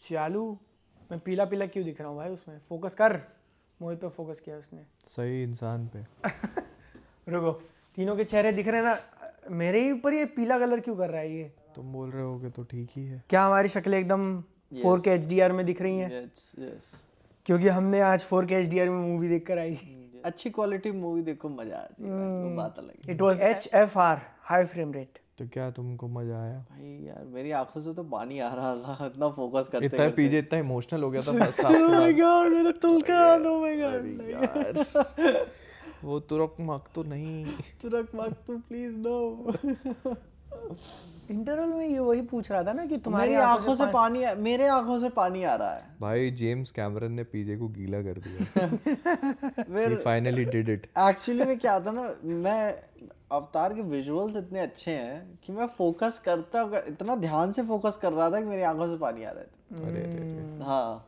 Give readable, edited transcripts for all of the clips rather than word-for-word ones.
चालू। मैं पीला पीला क्यों दिख रहा हूँ भाई उसमें? फोकस कर। मोहित पे फोकस किया उसने। सही इंसान पे। रुको, तीनों के चेहरे दिख रहे हैं ना? मेरे ही ऊपर ये पीला कलर क्यों कर रहा है ये? तुम बोल रहे होगे तो ठीक ही है। क्या हमारी शक्लें एकदम 4K HDR में दिख रही हैं? यस क्योंकि हमने आज 4K HDR में मूवी देख कर आई। अच्छी क्वालिटी मूवी देखो मजा आती है भाई, वो बात अलग है। It was HFR, high frame rate. तो क्या तुमको मजा आया? भाई यार मेरी आंखों से तो पानी आ रहा था इतना फोकस करते इतना करते। पीजे इतना इमोशनल हो गया था फर्स्ट हाफ Oh my में। God, मेरा तुल का oh my God, यार वो तुरक मक तो नहीं। तुरक मत तू प्लीज नो। इंटरवल में ये वही पूछ रहा था ना कि तुम्हारी मेरी आंखों से पानी मेरे आंखों से पानी आ रहा है। भाई जेम्स कैमरन ने पीजे को गीला कर दिया। He finally did it. Actually में क्या था ना, मैं अवतार के विजुअल्स इतने अच्छे हैं कि मैं फोकस करता इतना ध्यान से फोकस कर रहा था कि मेरी आंखों से पानी आ रहा था। अरे हाँ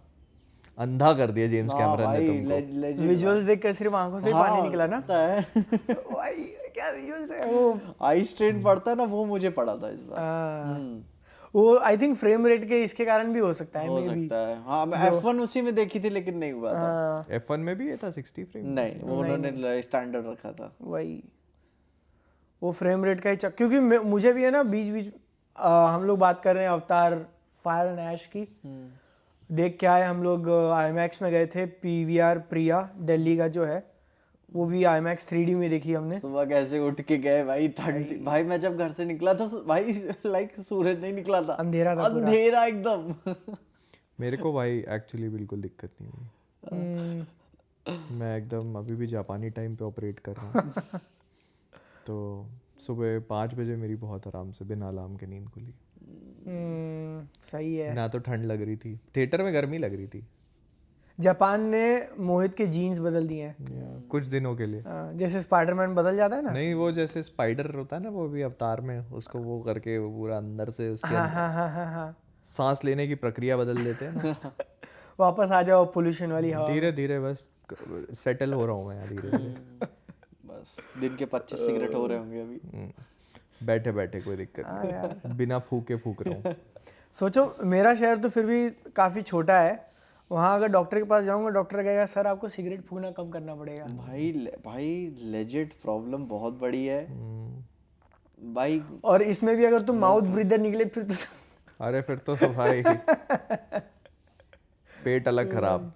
अंधा कर दिया जेम्स कैमरन ने तुमको। विजुअल्स देख कर सिर्फ आंखों से ही पानी निकला ना? भाई क्या विजुअल्स है वो? आई स्ट्रेन पड़ता है ना, वो मुझे पड़ा था इस बार। वो आई थिंक फ्रेम रेट के इसके कारण भी हो सकता है। हो सकता है हाँ। मैं F1 उसी में देखी थी लेकिन नहीं हुआ था। F1 में भी ये था 60 फ्रेम? नहीं वो उन्होंने स्टैंडर्ड रखा था। वही वो फ्रेम रेट का ही क्योंकि मुझे भी है ना बीच बीच हम लोग बात कर रहे हैं अवतार फायर एंड ऐश की। देख के आए हम लोग, IMAX में गए थे। PVR प्रिया दिल्ली का जो है वो भी IMAX 3D में देखी हमने। सुबह कैसे उठ के गए भाई, ठंडी भाई। मैं जब घर से निकला तो भाई लाइक सूरज नहीं निकला था, अंधेरा था पूरा। अंधेरा एकदम। मेरे को भाई एक्चुअली बिल्कुल दिक्कत नहीं हुई। मैं एकदम अभी भी जापानी टाइम पे ऑपरेट कर रहा हूँ। तो सुबह 5 बजे मेरी बहुत आराम से बिना अलार्म के नींद खुली। सही है। ना तो ठंड लग रही थी, थिएटर में गर्मी लग रही थी। जापान ने मोहित के जीन्स बदल दिए हैं कुछ दिनों के लिए। जैसे स्पाइडरमैन बदल जाता है ना? नहीं वो जैसे स्पाइडर होता है ना, वो भी अवतार में उसको वो करके वो पूरा अंदर से उसके हाँ। सांस लेने की प्रक्रिया बदल देते हैं ना। वापस आ जाओ पोल्यूशन वाली हवा। धीरे धीरे बस सेटल हो रहा हूँ मैं यहाँ धीरे धीरे। बस दिन के 25 सिगरेट हो रहे होंगे अभी। बैठे बैठे कोई दिक्कत नहीं, बिना फूके फूक रहा हूँ। सोचो मेरा शहर तो फिर भी काफ़ी छोटा है। वहाँ अगर डॉक्टर के पास जाऊँगा, डॉक्टर कहेगा सर आपको सिगरेट फूकना कम करना पड़ेगा। भाई लेजिट प्रॉब्लम बहुत बड़ी है भाई। और इसमें भी अगर तुम माउथ ब्रीदर निकले फिर तो अरे फिर तो भाई पेट अलग खराब।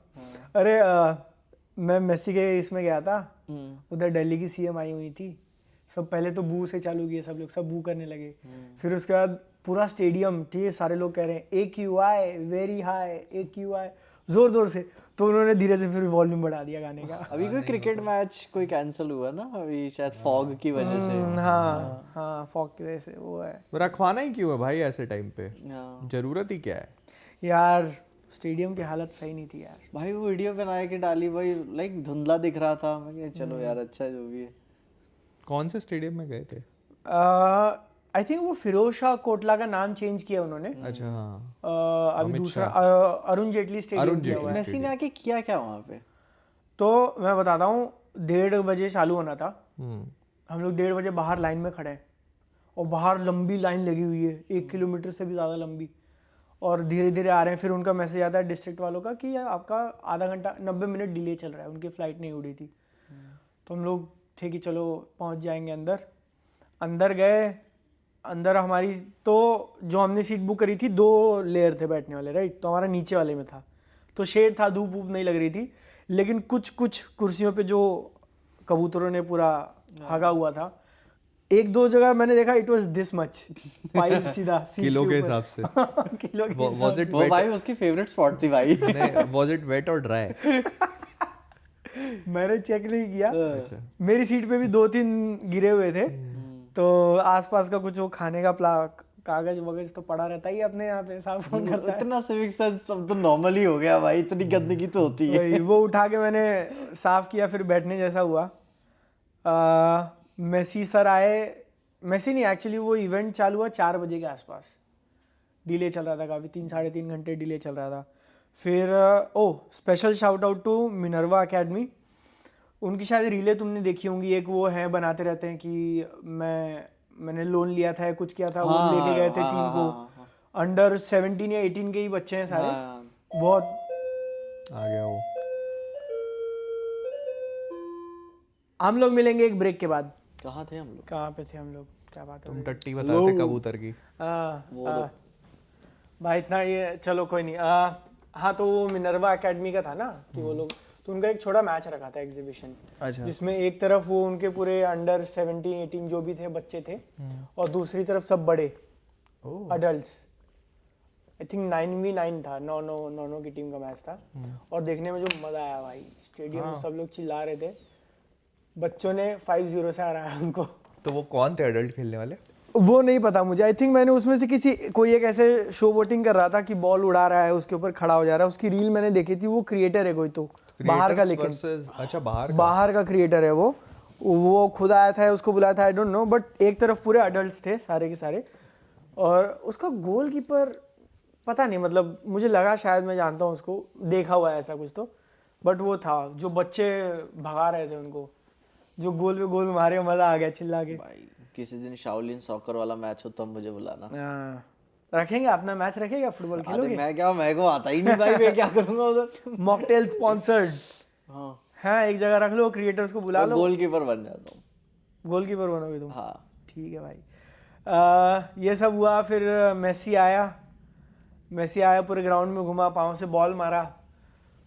अरे मैं मेसी के इसमें गया था, उधर दिल्ली की CM आई हुई थी। सब पहले तो बू से चालू किए, सब लोग सब बू करने लगे। फिर उसके बाद पूरा स्टेडियम, ठीक है, सारे लोग कह रहे हैं AQI वेरी हाई, AQI जोर जोर से। तो उन्होंने धीरे से फिर वॉल्यूम बढ़ा दिया गाने का। अभी कोई क्रिकेट मैच कोई कैंसिल हुआ ना अभी शायद फॉग की वजह से। हाँ फॉग की वजह से वो है। रखवाना ही क्यों है भाई ऐसे टाइम पे? हाँ। जरूरत ही क्या है यार स्टेडियम की हालत सही नहीं थी यार। भाई वो वीडियो बना के डाली भाई, लाइक धुंधला दिख रहा था। मैं कहा चलो यार अच्छा है जो भी है। कौन से स्टेडियम में गए थे? आई थिंक वो फिरोज शाह कोटला का नाम चेंज किया उन्होंने। अच्छा हाँ। अभी दूसरा अरुण जेटली स्टेडियम किया हुआ है। मेसी ने आके किया क्या वहाँ पे? तो मैं बताता हूँ, 1:30 बजे चालू होना था। हम लोग 1:30 बजे बाहर लाइन में खड़े हैं और बाहर लंबी लाइन लगी हुई है, 1 किलोमीटर से भी ज़्यादा लंबी। और धीरे धीरे आ रहे हैं। फिर उनका मैसेज आता है डिस्ट्रिक्ट वालों का कि आपका आधा घंटा 90 मिनट डिले चल रहा है, उनकी फ़्लाइट नहीं उड़ी थी। तो हम लोग थे कि चलो पहुंच जाएंगे अंदर गए। अंदर हमारी तो जो हमने सीट बुक करी थी 2 लेयर थे बैठने वाले, राइट? तो हमारा नीचे वाले में था, तो शेड था, धूप वूप नहीं लग रही थी। लेकिन कुछ कुर्सियों पे जो कबूतरों ने पूरा हगा हुआ था, 1-2 जगह मैंने देखा it was this much pile सीधा किलो के हिसाब से। किलो के Was it वो wet? भाई उसकी फेवरेट स्पॉट थी भाई। नहीं, was it wet और dry? मैंने चेक नहीं किया। अच्छा। मेरी सीट पे भी 2-3 गिरे हुए थे। तो आसपास का कुछ वो खाने का कागज वगैरह तो पड़ा रहता ही अपने यहाँ पे, साफ कौन करता है? इतना सिविक सेंस सब तो नॉर्मल ही हो गया भाई, इतनी गंदगी तो होती है। वही, वो उठा के मैंने साफ किया, फिर बैठने जैसा हुआ। मेसी सर आए, मेसी नहीं एक्चुअली, वो इवेंट चालू हुआ 4 बजे के आसपास। डिले चल रहा था काफ़ी, 3-3.5 घंटे डिले चल रहा था। फिर special shout out to Minerva academy. उनकी शायद रीले तुमने देखी होंगी, एक वो है बनाते रहते हैं कि मैंने लोन लिया था, कुछ किया था, वो लेके गए थे टीम को अंडर 17 या 18 के ही बच्चे हैं सारे। हाँ, बहुत आ गया वो। हम लोग मिलेंगे एक ब्रेक के बाद। कहाँ थे हम लोग? कहाँ पे थे हम लोग, क्या बात हो तुम रही है? टट्टी बता रहे थे कबूतर की। भाई इतना ये चलो कोई नहीं। हाँ तो वो मिनर्वा एकेडमी का था ना कि वो लोग, तो उनका एक छोटा मैच रखा था एग्जीबिशन, अच्छा। जिसमें एक तरफ वो उनके पूरे अंडर 17 18 जो भी थे बच्चे थे, और दूसरी तरफ सब बड़े अडल्ट्स। आई थिंक 9v9 था, 9 की टीम का मैच था। और देखने में जो मजा आया भाई, स्टेडियम में सब लोग चिल्ला रहे थे। बच्चों ने 5-0 से हराया उनको। तो वो कौन थे अडल्ट खेलने वाले? वो नहीं पता मुझे। आई थिंक मैंने उसमें से कोई एक ऐसे शो बोटिंग कर रहा था कि बॉल उड़ा रहा है, उसके ऊपर खड़ा हो जा रहा है। उसकी रील मैंने देखी थी। वो क्रिएटर है कोई तो बाहर का, लेकिन अच्छा बाहर का क्रिएटर है वो खुद आया था, उसको बुलाया था, आई डोंट नो। बट एक तरफ पूरे अडल्ट्स थे सारे के सारे, और उसका गोलकीपर पता नहीं, मतलब मुझे लगा शायद मैं जानता हूँ उसको, देखा हुआ है ऐसा कुछ तो। बट वो था जो बच्चे भगा रहे थे उनको, जो गोल पे गोल मारे, मजा आ गया चिल्ला के। भाई किसी दिन शाओलिन सॉकर वाला मैच हो तब मुझे बुलाना। रखेंगे अपना मैच, रखेगा फुटबॉल अरे खेलोगे? मैं क्या, मेरे को आता ही नहीं भाई, मैं क्या करूंगा उधर। Mocktail sponsored. हाँ एक जगह रख लो, क्रिएटर्स को बुला लो, गोलकीपर बन जाता हूँ। गोलकीपर बनोगे तुम? हाँ ठीक है भाई। ये सब हुआ, फिर मेसी आया पूरे ग्राउंड में घुमा, पाँव से बॉल मारा,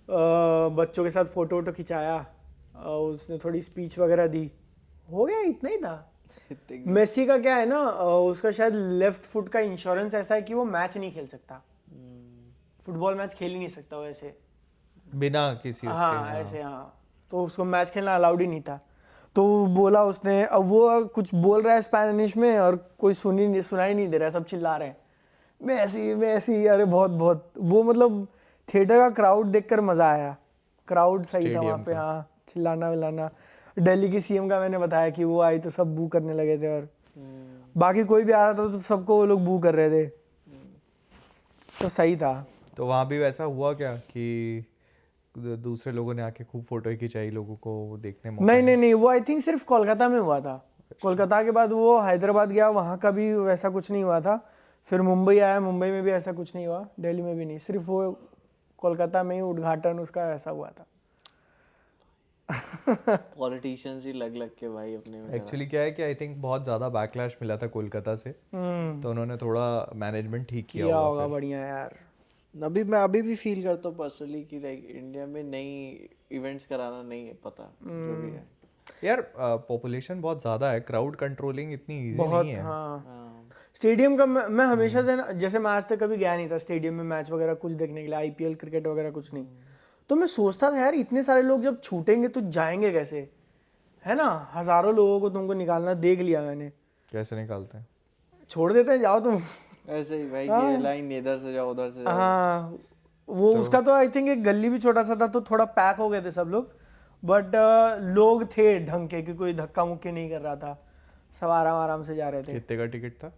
बच्चों के साथ फोटो वोटो खिंचाया, उसने थोड़ी स्पीच वगैरह दी, हो गया, इतना ही था। मेसी का क्या है ना, उसका शायद लेफ्ट फुट का इंश्योरेंस ऐसा है कि वो मैच नहीं खेल सकता, फुटबॉल मैच खेल ही नहीं सकता वैसे, बिना किसी उसके। हाँ ऐसे, हाँ तो उसको मैच खेलना अलाउड ही नहीं था। तो बोला उसने, अब वो कुछ बोल रहा है स्पेनिश में और कोई सुनाई नहीं दे रहा है, सब चिल्ला रहे हैं मेसी मेसी। अरे बहुत बहुत वो, मतलब थिएटर का क्राउड देखकर मजा आया, क्राउड सही था वहाँ पे। हाँ चिल्लाना विलाना। दिल्ली की सीएम का मैंने बताया कि वो आई तो सब बू करने लगे थे, और बाकी कोई भी आ रहा था तो सबको वो लोग बू कर रहे थे, तो सही था। तो वहाँ भी वैसा हुआ क्या कि दूसरे लोगों ने आके खूब फोटो खिंचाई लोगों को देखने में? नहीं, वो आई थिंक सिर्फ कोलकाता में हुआ था। कोलकाता के बाद वो हैदराबाद गया, वहाँ का भी वैसा कुछ नहीं हुआ था। फिर मुंबई आया, मुंबई में भी ऐसा कुछ नहीं हुआ, दिल्ली में भी नहीं, सिर्फ वो कोलकाता में ही उद्घाटन उसका ऐसा हुआ था। पॉलिटिशियंस ही लग के भाई अपने में। एक्चुअली क्या है कि आई थिंक बहुत ज़्यादा बैकलैश मिला था कोलकाता से, तो उन्होंने थोड़ा मैनेजमेंट ठीक किया होगा। बढ़िया यार। मैं अभी भी फील करता हूँ पर्सनली कि लाइक इंडिया में नई इवेंट्स कराना नहीं है पता, जो भी है यार। पॉपुलेशन बहुत ज़्यादा है, क्राउड कंट्रोलिंग इतनी इजी नहीं है। हाँ। स्टेडियम का मैं हमेशा से ना, जैसे मैं आज तक कभी गया नहीं था स्टेडियम में मैच वगैरह कुछ देखने के लिए, आईपीएल क्रिकेट वगैरह कुछ नहीं। तो मैं सोचता था यार इतने सारे लोग जब छूटेंगे तो जाएंगे कैसे, है ना? हजारों लोगों को तुमको निकालना देख लिया मैंने। कैसे निकालते हैं? छोड़ देते हैं, जाओ तुम। ऐसे ही भाई, ये लाइन इधर से जाओ उधर से जाओ। हाँ वो तो, उसका तो आई थिंक एक गली भी छोटा सा था, तो थोड़ा पैक हो गए थे सब लोग। बट लोग थे ढंग के कि कोई धक्का मुक्की नहीं कर रहा था, सब आराम आराम से जा रहे थे। कितने का टिकट था?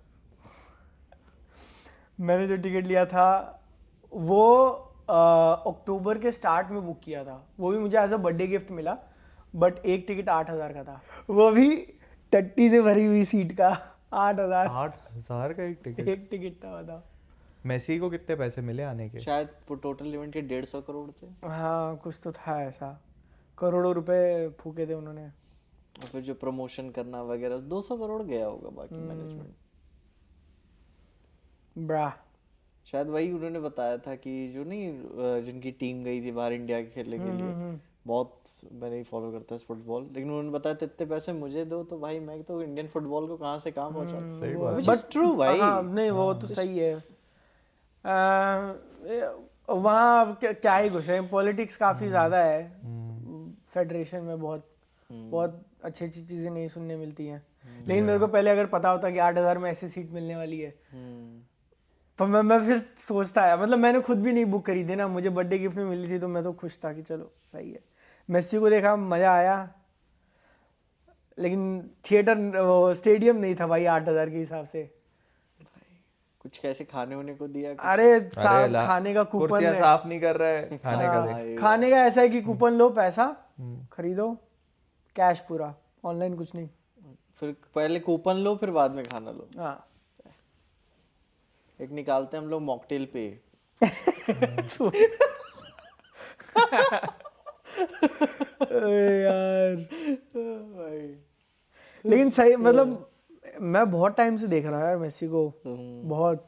मैंने जो टिकट लिया था वो अक्टूबर के स्टार्ट में बुक किया था, वो भी मुझे एज अ बर्थडे गिफ्ट मिला। बट एक टिकट 8,000 का था, वो भी टट्टी से भरी हुई सीट का। 8,000 का एक टिकट? एक टिकट था, बताओ। मेसी को कितने पैसे मिले आने के? शायद टोटल इवेंट के 150 करोड़ थे। हाँ कुछ तो था ऐसा, करोड़ों रुपए फूके थे उन्होंने। और फिर जो प्रमोशन करना वगैरह 200 करोड़ गया होगा, बाकी मैनेजमेंट ब्रा। शायद वही उन्होंने बताया था कि जो नहीं जिनकी टीम गई थी बाहर इंडिया के खेलने के लिए, बहुत मैंने ही फॉलो करता है फुटबॉल, लेकिन उन्होंने बताया था इतने पैसे मुझे दो तो भाई मैं तो इंडियन फुटबॉल को कहाँ से कहाँ पहुँचा। बट ट्रू भाई। हाँ नहीं वो तो सही है। वहाँ क्या ही घुसे, पॉलिटिक्स काफ़ी ज़्यादा है फेडरेशन में, बहुत बहुत अच्छी अच्छी चीज़ें नहीं सुनने मिलती हैं। लेकिन मेरे को पहले अगर पता होता कि 8,000 में ऐसी सीट मिलने वाली है तो मैं फिर सोचता है, मतलब मैंने खुद भी नहीं बुक करी थी ना, मुझे बर्थडे गिफ्ट में मिली थी तो मैं तो खुश था कि चलो सही है। मेसी को देखा, मज़ा आया, लेकिन थिएटर स्टेडियम नहीं था भाई 8,000 के हिसाब से। कुछ कैसे खाने होने को दिया? अरे साहब खाने का कूपन कुर्सियां साफ नहीं कर रहे हैं, खाने का देख। खाने का ऐसा है कि कूपन लो, पैसा खरीदो, कैश पूरा, ऑनलाइन कुछ नहीं। फिर पहले कूपन लो फिर बाद में खाना लो। हाँ एक निकालते हैं हम लोग मॉकटेल पे। यार भाई लेकिन सही मतलब मैं बहुत टाइम से देख रहा हूँ यार मेसी को, बहुत।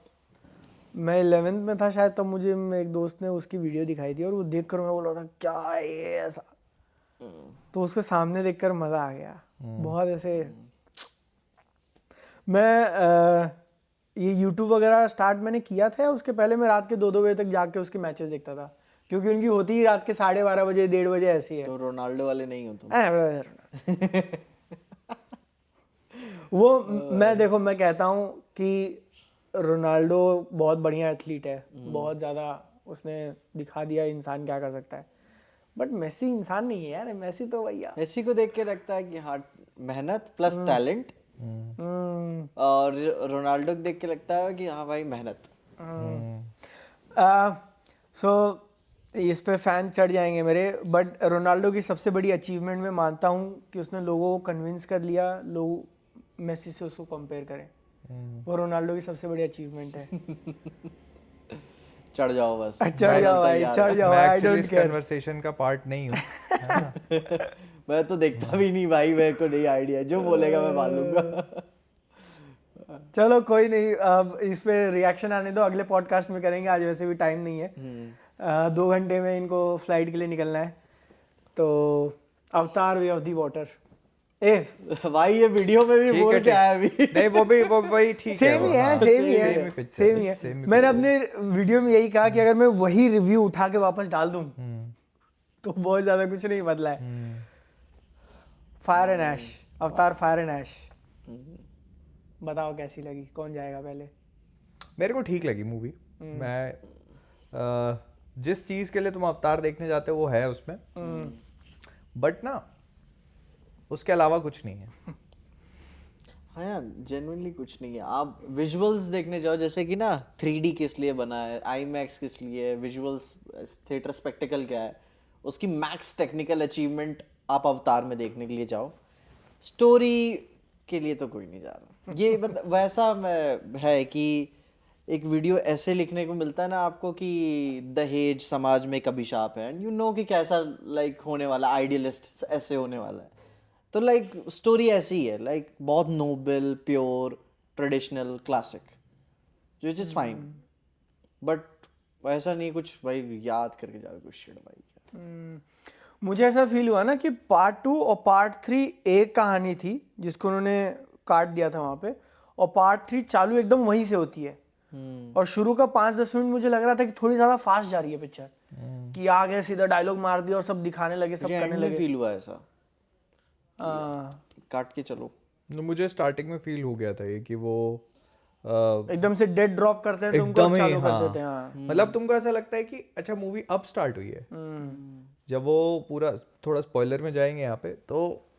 मैं 11th में था शायद, तब मुझे एक दोस्त ने उसकी वीडियो दिखाई थी और वो देख कर मैं बोला था क्या है ये ऐसा, तो उसके सामने देखकर मजा आ गया बहुत। ऐसे मैं ये YouTube वगैरह स्टार्ट मैंने किया था, उसके पहले मैं रात के 2-2 बजे तक जाग के उसके मैचेस देखता था, क्योंकि उनकी होती ही रात के 12:30 बजे 1:30 बजे ऐसी है। तो रोनाल्डो वाले नहीं हो तुम? वो मैं देखो मैं कहता हूँ कि रोनाल्डो बहुत बढ़िया एथलीट है, बहुत ज़्यादा उसने दिखा दिया इंसान क्या कर सकता है, बट मेसी इंसान नहीं है यार। मेसी तो भैया, मेसी को देख के लगता है कि हाँ मेहनत प्लस टैलेंट, और रोनाल्डो को देख के लगता है कि हाँ भाई मेहनत। सो इस पे फैन चढ़ जाएंगे मेरे, बट रोनाल्डो की सबसे बड़ी अचीवमेंट मैं मानता हूँ कि उसने लोगों को कन्विंस कर लिया लोग मेसी से उसको कंपेयर करें। वो रोनाल्डो की सबसे बड़ी अचीवमेंट है। चढ़ जाओ बस, चढ़ जाओ भाई, चढ़ जाओ, मैं आई एक्चुअली डोंट इस केयर। कन्वर्सेशन का पार्ट नहीं हूँ, है ना? मैं तो देखता भी नहीं भाई, मेरे को नहीं आइडिया, जो बोलेगा मैं मान लूंगा। चलो कोई नहीं, अब इस पे रिएक्शन आने दो, अगले पॉडकास्ट में करेंगे, आज वैसे भी टाइम नहीं है। 2 घंटे में इनको फ्लाइट के लिए निकलना है। तो अवतार वे ऑफ द वाटर, ए भाई ये वीडियो में भी ठीक बोल है, के आया अभी। नहीं वो वही ठीक है, सेम ही है, हाँ, सेम ही same है, picture सेम ही है। same मैंने अपने वीडियो में यही कहा कि अगर मैं वही रिव्यू उठा के वापस डाल दूं तो बहुत ज्यादा कुछ नहीं बदला है। फायर एंड ऐश, अवतार फायर एंड ऐश, बताओ कैसी लगी, कौन जाएगा पहले? मेरे को ठीक लगी मूवी। मैं जिस चीज के लिए तुम अवतार देखने जाते हो वो है उसमें, बट ना उसके अलावा कुछ नहीं है। हाँ यार जेन्युइनली कुछ नहीं है। आप विजुअल्स देखने जाओ, जैसे कि ना 3D किस लिए बना है, IMAX किस लिए है, विजुअल्स थिएटर स्पेक्टिकल क्या है, उसकी मैक्स टेक्निकल अचीवमेंट आप अवतार में देखने के लिए जाओ। स्टोरी के लिए तो कोई नहीं जा रहा। ये मतलब वैसा है कि एक वीडियो ऐसे लिखने को मिलता है ना आपको कि दहेज समाज में एक अभिशाप है, एंड यू नो कि कैसा लाइक होने वाला, आइडियलिस्ट ऐसे होने वाला है। तो लाइक स्टोरी ऐसी ही है, लाइक बहुत noble, pure, traditional, classic, which is fine, but ऐसा नहीं कुछ भाई याद करके जा रहा कुछ शिट भाई। मुझे ऐसा फील हुआ ना कि पार्ट 2 और पार्ट 3 एक कहानी थी जिसको उन्होंने काट दिया था वहाँ पे, और पार्ट 3 चालू एकदम वहीं से होती है। और शुरू का 5-10 मिनट मुझे लग रहा था कि थोड़ी ज़्यादा फास्ट जा रही है पिक्चर, कि आ गए सीधा डायलॉग मार दिया और सब दिखाने लगे, सब करने लगे। फील हुआ ऐसा, हाँ, काट के चलो। मुझे स्टार्टिंग में फील हो गया था ये कि वो एकदम से डेड ड्रॉप करते हैं तुमको, एकदम ही, चालू कर हाँ, देते हैं। हाँ। मतलब तुमको ऐसा लगता है कि अच्छा मूवी अब स्टार्ट हुई है। जब वो पूरा, थोड़ा स्पॉइलर में जाएंगे यहाँ पे, तो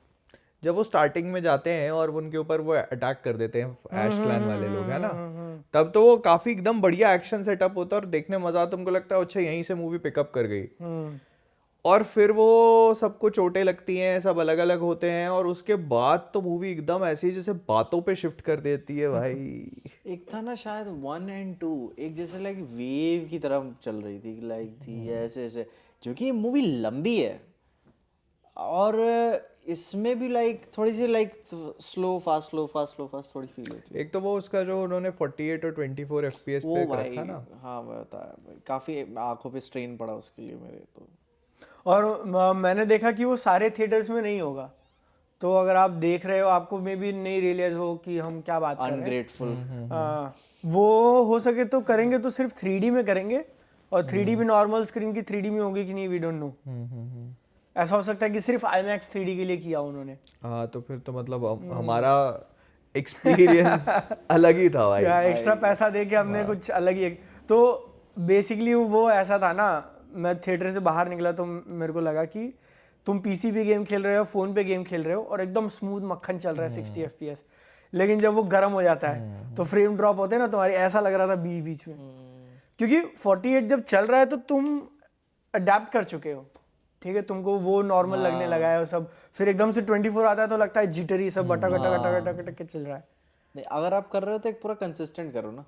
जब वो स्टार्टिंग में जाते हैं और उनके ऊपर वो अटैक कर देते हैं ऐश क्लैन वाले लोग, है ना, तब तो वो काफी एकदम बढ़िया एक्शन सेटअप होता है और देखने मजा आता, तुमको लगता है अच्छा यहीं से मूवी पिकअप कर गई। और फिर वो सबको चोटें लगती हैं, सब अलग अलग होते हैं, और उसके बाद तो मूवी एकदम ऐसी जैसे बातों पे शिफ्ट कर देती है भाई। एक था ना शायद 1 और 2, एक जैसे लाइक वेव की तरह चल रही थी, लाइक थी ऐसे ऐसे, जो कि ये मूवी लंबी है और इसमें भी लाइक थोड़ी सी लाइक स्लो फास्ट थोड़ी फील होती है। एक तो वो उसका जो उन्होंने 48 और 24 FPS वो पे भाई रखा ना, हाँ मैं बताया भाई, काफी आंखों पे स्ट्रेन पड़ा उसके लिए मेरे तो। और मैंने देखा कि वो सारे थिएटर्स में नहीं होगा, तो अगर आप देख रहे हो आपको मे बी नहीं रियलाइज हो कि हम क्या बात कर रहे हैं। अनग्रेटफुल। वो हो सके तो करेंगे तो सिर्फ 3D में करेंगे, और 3D भी नॉर्मल स्क्रीन की 3D में होगी कि नहीं, वी डोंट नो। ऐसा हो सकता है कि सिर्फ IMAX 3D के लिए किया उन्होंने। हाँ तो फिर तो मतलब हमारा एक्सपीरियंस अलग ही था भाई। एक्स्ट्रा पैसा दे के हमने कुछ अलग ही तो बेसिकली वो ऐसा था ना, मैं थिएटर से बाहर निकला तो मेरे को लगा कि तुम PC पे गेम खेल रहे हो, फ़ोन पे गेम खेल रहे हो और एकदम स्मूथ मक्खन चल रहा है 60 FPS, लेकिन जब वो गर्म हो जाता है तो फ्रेम ड्रॉप होते हैं ना तुम्हारी, ऐसा लग रहा था बीच में। क्योंकि 48 जब चल रहा है तो तुम अडेप्ट कर चुके हो, ठीक है, तुमको वो नॉर्मल लगने लगा है सब, फिर एकदम से 24 आता है तो लगता है जिटरी, सब अटक के चल रहा है। नहीं अगर आप कर रहे हो तो एक पूरा कंसिस्टेंट करो ना।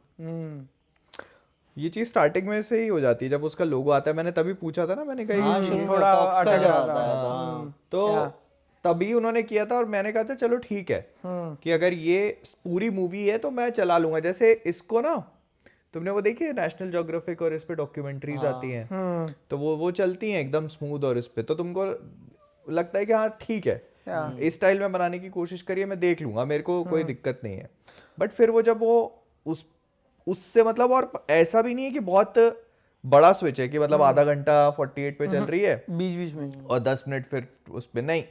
ये चीज स्टार्टिंग में से ही हो जाती है, जब उसका लोगो आता है। मैंने तभी पूछा था ना, मैंने कहा हाँ ये शुरू में थोड़ा फॉक्स का अटक जब जाता आता है है। तो हाँ तो तभी उन्होंने किया था, और मैंने कहा था चलो ठीक है कि अगर ये पूरी मूवी है तो मैं चला लूंगा। जैसे इसको ना, तुमने वो देखी है नेशनल ज्योग्राफिक और इस पे डॉक्यूमेंट्रीज आती हैं, तो वो चलती हैं एकदम स्मूथ, और इस पे तो तुमको लगता है कि हाँ ठीक है, इस स्टाइल में बनाने की कोशिश करिए, मैं देख लूंगा, मेरे को कोई दिक्कत नहीं है। बट फिर वो जब वो उससे मतलब, और ऐसा भी नहीं है कि बहुत बड़ा स्विच है कि मतलब आधा घंटा 48 पे चल रही है बीच बीच में और 10 मिनट फिर उस पे नहीं,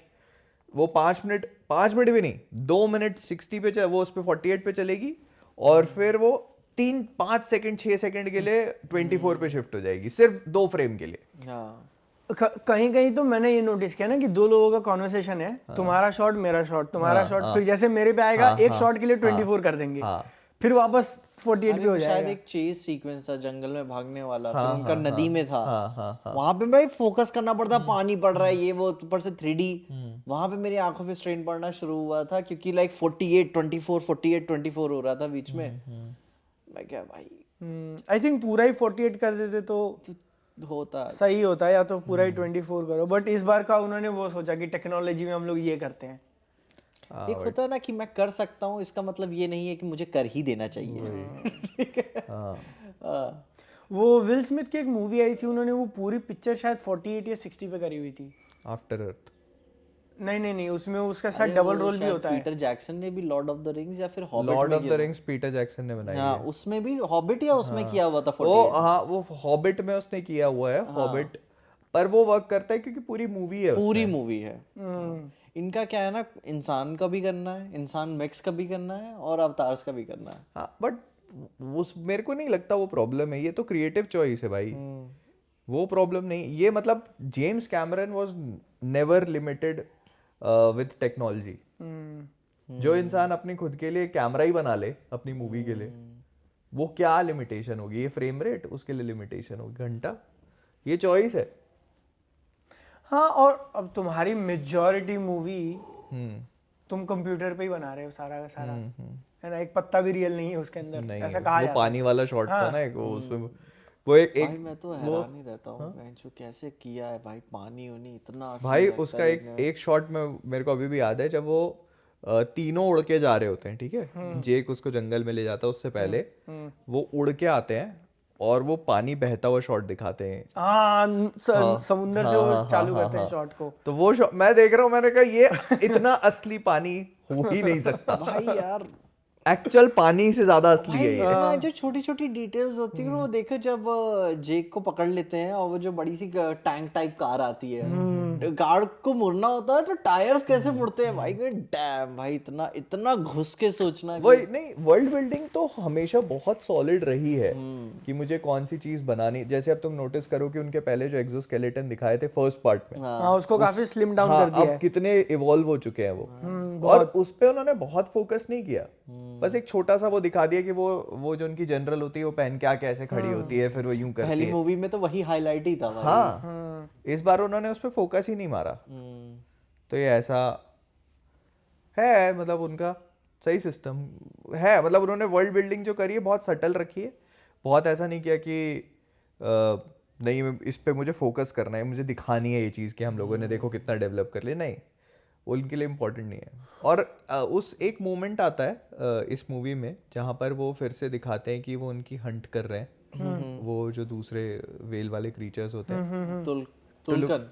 वो 5 मिनट भी नहीं, 2 मिनट 60 पे वो उस पे 48 पे चलेगी, और फिर वो 3-5 सेकंड 6 सेकंड के लिए 24 पे शिफ्ट हो जाएगी, सिर्फ 2 फ्रेम के लिए। हाँ कहीं कहीं तो मैंने ये नोटिस किया ना कि दो लोगों का कॉन्वर्सेशन है, तुम्हारा शॉट मेरा शॉट, तुम्हारा शॉट, फिर जैसे मेरे पे आएगा एक शॉट के लिए 24 कर देंगे, फिर वापस 48 पे हो शायद जाएगा। एक चेज सीक्वेंस था जंगल में भागने वाला, फिर उनका नदी में था, वहां पे भाई फोकस करना पड़ता, पानी पड़ रहा है ये वो, ऊपर से 3D, वहां पे मेरी आंखों पे स्ट्रेन पड़ना शुरू हुआ था, क्योंकि लाइक 48-24 हो रहा था बीच में। मैं क्या भाई, आई थिंक पूरा ही 48 कर देते तो होता सही होता है, या तो पूरा ही 24 करो, बट इस बार का उन्होंने वो सोचा कि टेक्नोलॉजी में हम लोग ये करते हैं। एक होता है ना कि मैं कर सकता हूँ, इसका मतलब ये नहीं है कि मुझे कर ही देना चाहिए। वो विल स्मिथ की एक मूवी आई थी, उन्होंने वो पूरी पिक्चर शायद 48 या 60 पे करी हुई थी। आफ्टर अर्थ? नहीं, उसमें उसका शायद डबल रोल भी होता है। पीटर जैक्सन ने भी लॉर्ड ऑफ द रिंग्स या फिर hobbit Lord of the rings Peter Jackson ने बनाई हाँ है। उसमें भी हॉबिट या उसमें किया हुआ था 48? वो हाँ, वो हॉबिट में उसने किया हुआ है, हॉबिट, पर वो वर्क करता है क्योंकि पूरी मूवी है, पूरी मूवी है। इनका क्या है ना, इंसान का भी करना है, इंसान मैक्स का भी करना है, और अवतार्स का भी करना है। हाँ, बट उस मेरे को नहीं लगता वो प्रॉब्लम है, ये तो क्रिएटिव चॉइस है भाई, वो प्रॉब्लम नहीं ये। मतलब James Cameron was never limited with technology. जो इंसान अपनी खुद के लिए कैमरा ही बना ले अपनी मूवी के लिए, वो क्या लिमिटेशन होगी? ये फ्रेम रेट, उसके लिए लिमिटेशन होगी घंटा, ये चॉइस है। हाँ, और अब तुम्हारी मेजॉरिटी मूवी तुम कंप्यूटर पे ही बना रहे हो सारा का सारा, है ना, एक पत्ता भी रियल नहीं है उसके अंदर, नहीं, ऐसा कहा वो जाता पानी वाला शॉट था ना एक, वो उसमें वो एक भाई मैं तो हैरान ही रहता हूँ जो कैसे किया है भाई, पानी उनी इतना असली भाई लगता उसका है एक शॉट में मेरे को अभी भी याद है, जब वो तीनों उड़ के जा रहे होते हैं, ठीक है, जेक उसको जंगल में ले जाता है, उससे पहले वो उड़ के आते हैं और वो पानी बहता हुआ शॉट दिखाते हैं। समुंदर से वो चालू करते हैं शॉट को, तो वो मैं देख रहा हूँ, मैंने कहा ये इतना असली पानी हो ही नहीं सकता भाई यार, एक्चुअल पानी से ज्यादा असली है ये। इतना जो छोटी छोटी डिटेल्स होती है ना, वो देखो जब जेक को पकड़ लेते हैं और वो जो बड़ी सी टैंक टाइप कार आती है, गार्ड को मुड़ना होता है तो टायर्स कैसे मुड़ते हैं भाई, डैम भाई, इतना घुस के सोचना। वही नहीं, वर्ल्ड बिल्डिंग तो हमेशा बहुत सॉलिड रही है कि मुझे कौन सी चीज बनानी। जैसे अब तुम नोटिस करो कि उनके पहले जो एक्सोस्केलेटन दिखाए थे फर्स्ट पार्ट में, हाँ, उसको काफी स्लिम डाउन कर दिया अब कितने इवॉल्व हो चुके हैं वो, और उस पे उन्होंने बहुत फोकस नहीं किया, बस एक छोटा सा वो दिखा दिया कि वो जो उनकी जनरल होती है वो पहन के आके ऐसे खड़ी होती है, फिर वो यूं करती है। पहली मूवी में तो वही हाईलाइट ही था भाई। हाँ, इस बार उन्होंने उस पे फोकस ही नहीं मारा, तो ये ऐसा है, मतलब उनका सही सिस्टम है। मतलब उन्होंने वर्ल्ड बिल्डिंग जो करी है बहुत सटल रखी है, बहुत ऐसा नहीं किया कि नहीं इस पे मुझे फोकस करना है, मुझे दिखानी है ये चीज़ कि हम लोगों ने देखो कितना डेवलप कर लिया, नहीं, वो उनके लिए इम्पोर्टेंट नहीं है। और उस एक मोमेंट आता है इस मूवी में जहाँ पर वो फिर से दिखाते हैं कि वो उनकी हंट कर रहे हैं, वो जो दूसरे वेल वाले क्रीचर्स होते हैं, टुल्कन,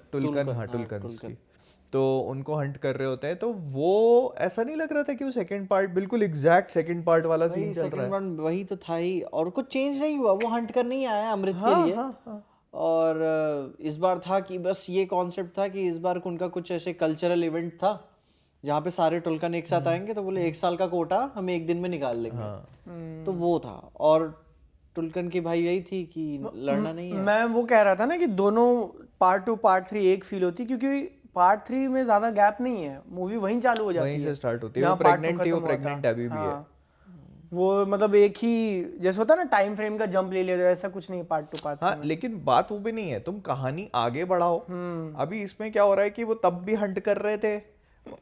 तो उनको हंट कर रहे होते हैं, तो वो ऐसा नहीं लग रहा था कि वो सेकंड पार्ट बिल्कुल एग्जैक्ट सेकंड पार्ट वाला सीन चल रहा है। वही तो था ही, और कुछ चेंज नहीं हुआ, वो हंट कर नहीं आया अमृत के लिए। और इस बार था कि बस ये कॉन्सेप्ट था कि इस बार उनका कुछ ऐसे कल्चरल इवेंट था जहाँ पे सारे टुल्कन एक साथ आएंगे, तो बोले 1 साल का कोटा हम 1 दिन में निकाल लेंगे, तो वो था। और टुल्कन की भाई यही थी कि लड़ना नहीं है। मैं वो कह रहा था ना कि दोनों पार्ट 2 पार्ट 3 एक फील होती, क्योंकि पार्ट 3 में ज्यादा गैप नहीं है, मूवी वहीं चालू हो जाती है, वहीं से स्टार्ट होती है। वो प्रेग्नेंट थी, वो प्रेग्नेंट अभी भी है, वो मतलब एक ही जैसे होता है ना टाइम फ्रेम का जंप ले लिया जाए, ऐसा कुछ नहीं है पार्ट 2 पार्ट 3 हाँ, लेकिन बात वो भी नहीं है, तुम कहानी आगे बढ़ाओ। अभी इसमें क्या हो रहा है कि वो तब भी हंट कर रहे थे,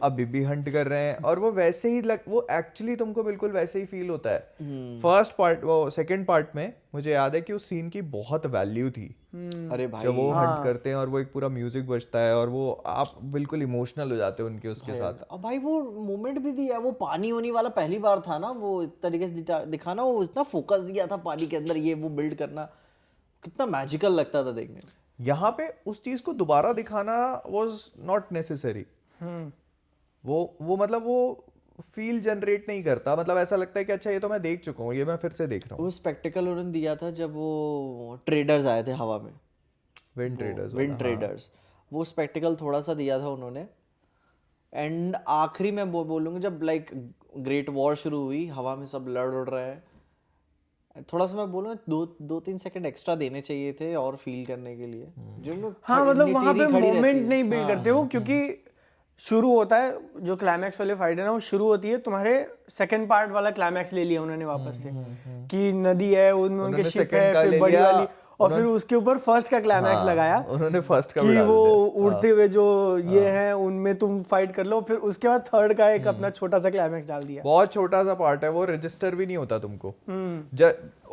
अभी भी हंट कर रहे हैं, और वो वैसे ही वो एक्चुअली तुमको बिल्कुल वैसे ही फील होता है। फर्स्ट पार्ट, वो सेकंड पार्ट में मुझे याद है कि उस सीन की बहुत वैल्यू थी। अरे भाई जब वो हंट करते हैं और वो एक पूरा म्यूजिक बजता है और वो आप बिल्कुल इमोशनल हो जाते हो उनके उसके साथ। अब भाई वो मोमेंट भी दिया, वो पानी होने वाला पहली बार था ना, वो इस तरीके से दिखाना, वो इतना फोकस दिया था पानी के अंदर, ये वो बिल्ड करना कितना मैजिकल लगता था देखने में। यहाँ पे उस चीज को दोबारा दिखाना वाज नॉट नेसेसरी। वो मतलब वो फील जनरेट नहीं करता, मतलब ऐसा लगता है कि अच्छा ये तो मैं देख चुका हूँ, ये मैं फिर से देख रहा हूँ। वो स्पेक्टिकल उन्होंने दिया था जब वो ट्रेडर्स आए थे हवा में, विंड ट्रेडर्स, वो स्पेक्टिकल थोड़ा सा दिया था उन्होंने। एंड आखिरी में वो बोलूँगा जब लाइक ग्रेट वॉर शुरू हुई, हवा में सब लड़ उड़ रहे हैं, थोड़ा सा मैं बोलूँ 2-3 सेकंड एक्स्ट्रा देने चाहिए थे और फील करने के लिए, जो लोग हाँ मतलब वहाँ पे मोमेंट नहीं बिल्ड हाँ। करते वो, क्योंकि शुरू होता है जो क्लाइमैक्स वाले फाइट है ना, वो शुरू होती है तुम्हारे सेकंड पार्ट वाला क्लाइमैक्स ले लिया उन्होंने वापस से, कि नदी है उनमें उनके शिप है, फिर बड़ी वाली, और फिर उसके ऊपर फर्स्ट का क्लाइमैक्स लगाया उन्होंने फर्स्ट का कि भी वो उड़ते हुए जो ये हैं उनमें तुम फाइट कर लो, फिर उसके बाद थर्ड का एक अपना छोटा सा क्लाइमैक्स डाल दिया। बहुत छोटा सा पार्ट है वो, रजिस्टर भी नहीं होता तुमको।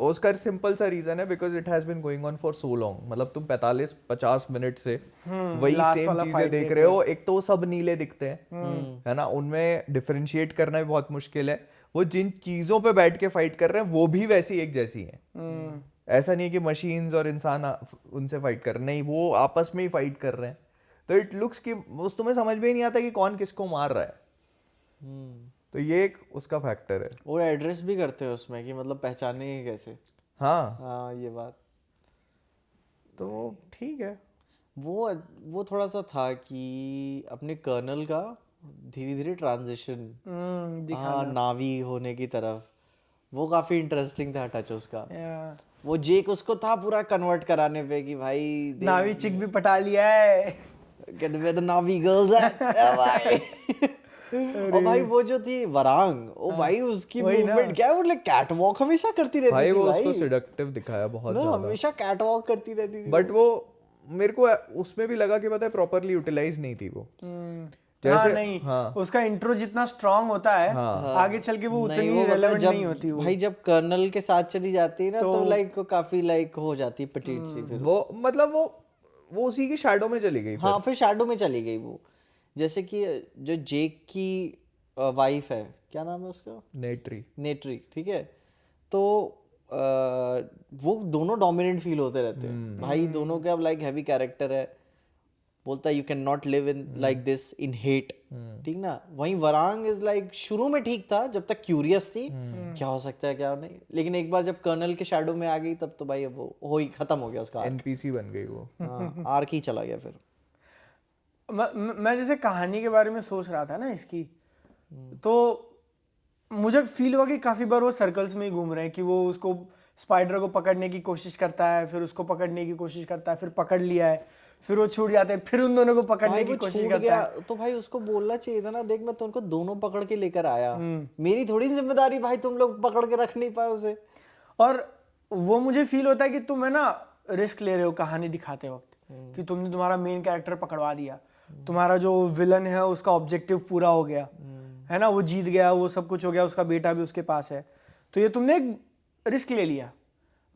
उसका सिंपल सा रीजन है because it has been going on for so long, मतलब तुम 45-50 मिनट से वही सेम चीजें देख रहे हो। एक तो सब नीले दिखते हैं, है ना, उनमें डिफरेंशिएट करना भी बहुत मुश्किल है। वो जिन चीजों पे बैठ के फाइट कर रहे हैं वो भी वैसी एक जैसी हैं। ऐसा नहीं है कि मशीन्स और इंसान उनसे फाइट कर रहे हैं, नहीं, वो आपस में ही फाइट कर रहे हैं। तो इट लुक्स कि उस तुम्हें समझ में ही नहीं आता कि कौन किसको मार रहा है। तो ये एक उसका फैक्टर है। और एड्रेस भी करते हैं उसमें कि मतलब पहचानेंगे कैसे। हाँ ये बात तो ठीक है। वो थोड़ा सा था कि अपने कर्नल का धीरे धीरे ट्रांजिशन नावी होने की तरफ, वो काफी इंटरेस्टिंग था टच उसका। वो जेक उसको था पूरा कन्वर्ट कराने पे कि भाई नावी चिक भी पटा लिया है, कहते वे तो नावी गर्ल्स है भाई। और भाई वो जो थी वरांग, ओ भाई उसकी मूवमेंट क्या है, वो लाइक कैट वॉक हमेशा करती रहती भाई, थी वो भाई। उसको सेडक्टिव दिखाया बहुत ज्यादा, हमेशा कैट वॉक करती रहती थी। बट वो मेरे को उसमें भी लगा कि पता है प्रॉपर्ली यूटिलाइज नहीं थी वो। जैसे नहीं, उसका इंट्रो जितना स्ट्रांग होता है आगे चल के वो उतनी रेलेवेंट नहीं होती वो। भाई जब कर्नल के साथ चली जाती है ना तो लाइक काफी लाइक हो जाती है पटीट सी, फिर वो मतलब वो उसी की शैडो में चली गई। हाँ फिर शैडो में चली गई वो। जैसे कि जो जेक की वाइफ है, क्या नाम है उसका, नेट्री, ठीक है, तो वो दोनों डोमिनेंट फील होते रहते हैं भाई, दोनों के अब लाइक हैवी कैरेक्टर है, बोलता है you can not live in like this in hate, ठीक ना। वहीं वरांग इज लाइक शुरू में ठीक था जब तक क्यूरियस थी क्या हो सकता है क्या नहीं, लेकिन एक बार जब कर्नल के शैडो में आ गई तब तो भाई वो हो ही खत्म हो गया उसका, एनपीसी बन गई वो। हाँ आर्क ही चला गया फिर। मैं जैसे कहानी के बारे में सोच रहा था ना इसकी, तो मुझे फील हुआ कि काफी बार वो सर्कल्स में ही घूम रहे हैं, कि वो उसको स्पाइडर को पकड़ने की कोशिश करता है, फिर उसको पकड़ने की कोशिश करता है, फिर पकड़ लिया है, फिर वो छूट जाते हैं, फिर उन दोनों को पकड़ने की कोशिश करता है। तो भाई उसको बोलना चाहिए था ना, देख मैं तुमको दोनों पकड़ के लेकर आया, मेरी थोड़ी जिम्मेदारी भाई तुम लोग पकड़ के रख नहीं पाए उसे। और वो मुझे फील होता है कि तुम है ना रिस्क ले रहे हो कहानी दिखाते वक्त, कि तुमने तुम्हारा मेन कैरेक्टर पकड़वा दिया, तुम्हारा जो विलन है उसका ऑब्जेक्टिव पूरा हो गया, है ना, वो जीत गया, वो सब कुछ हो गया, उसका बेटा भी उसके पास है, तो ये तुमने एक रिस्क ले लिया,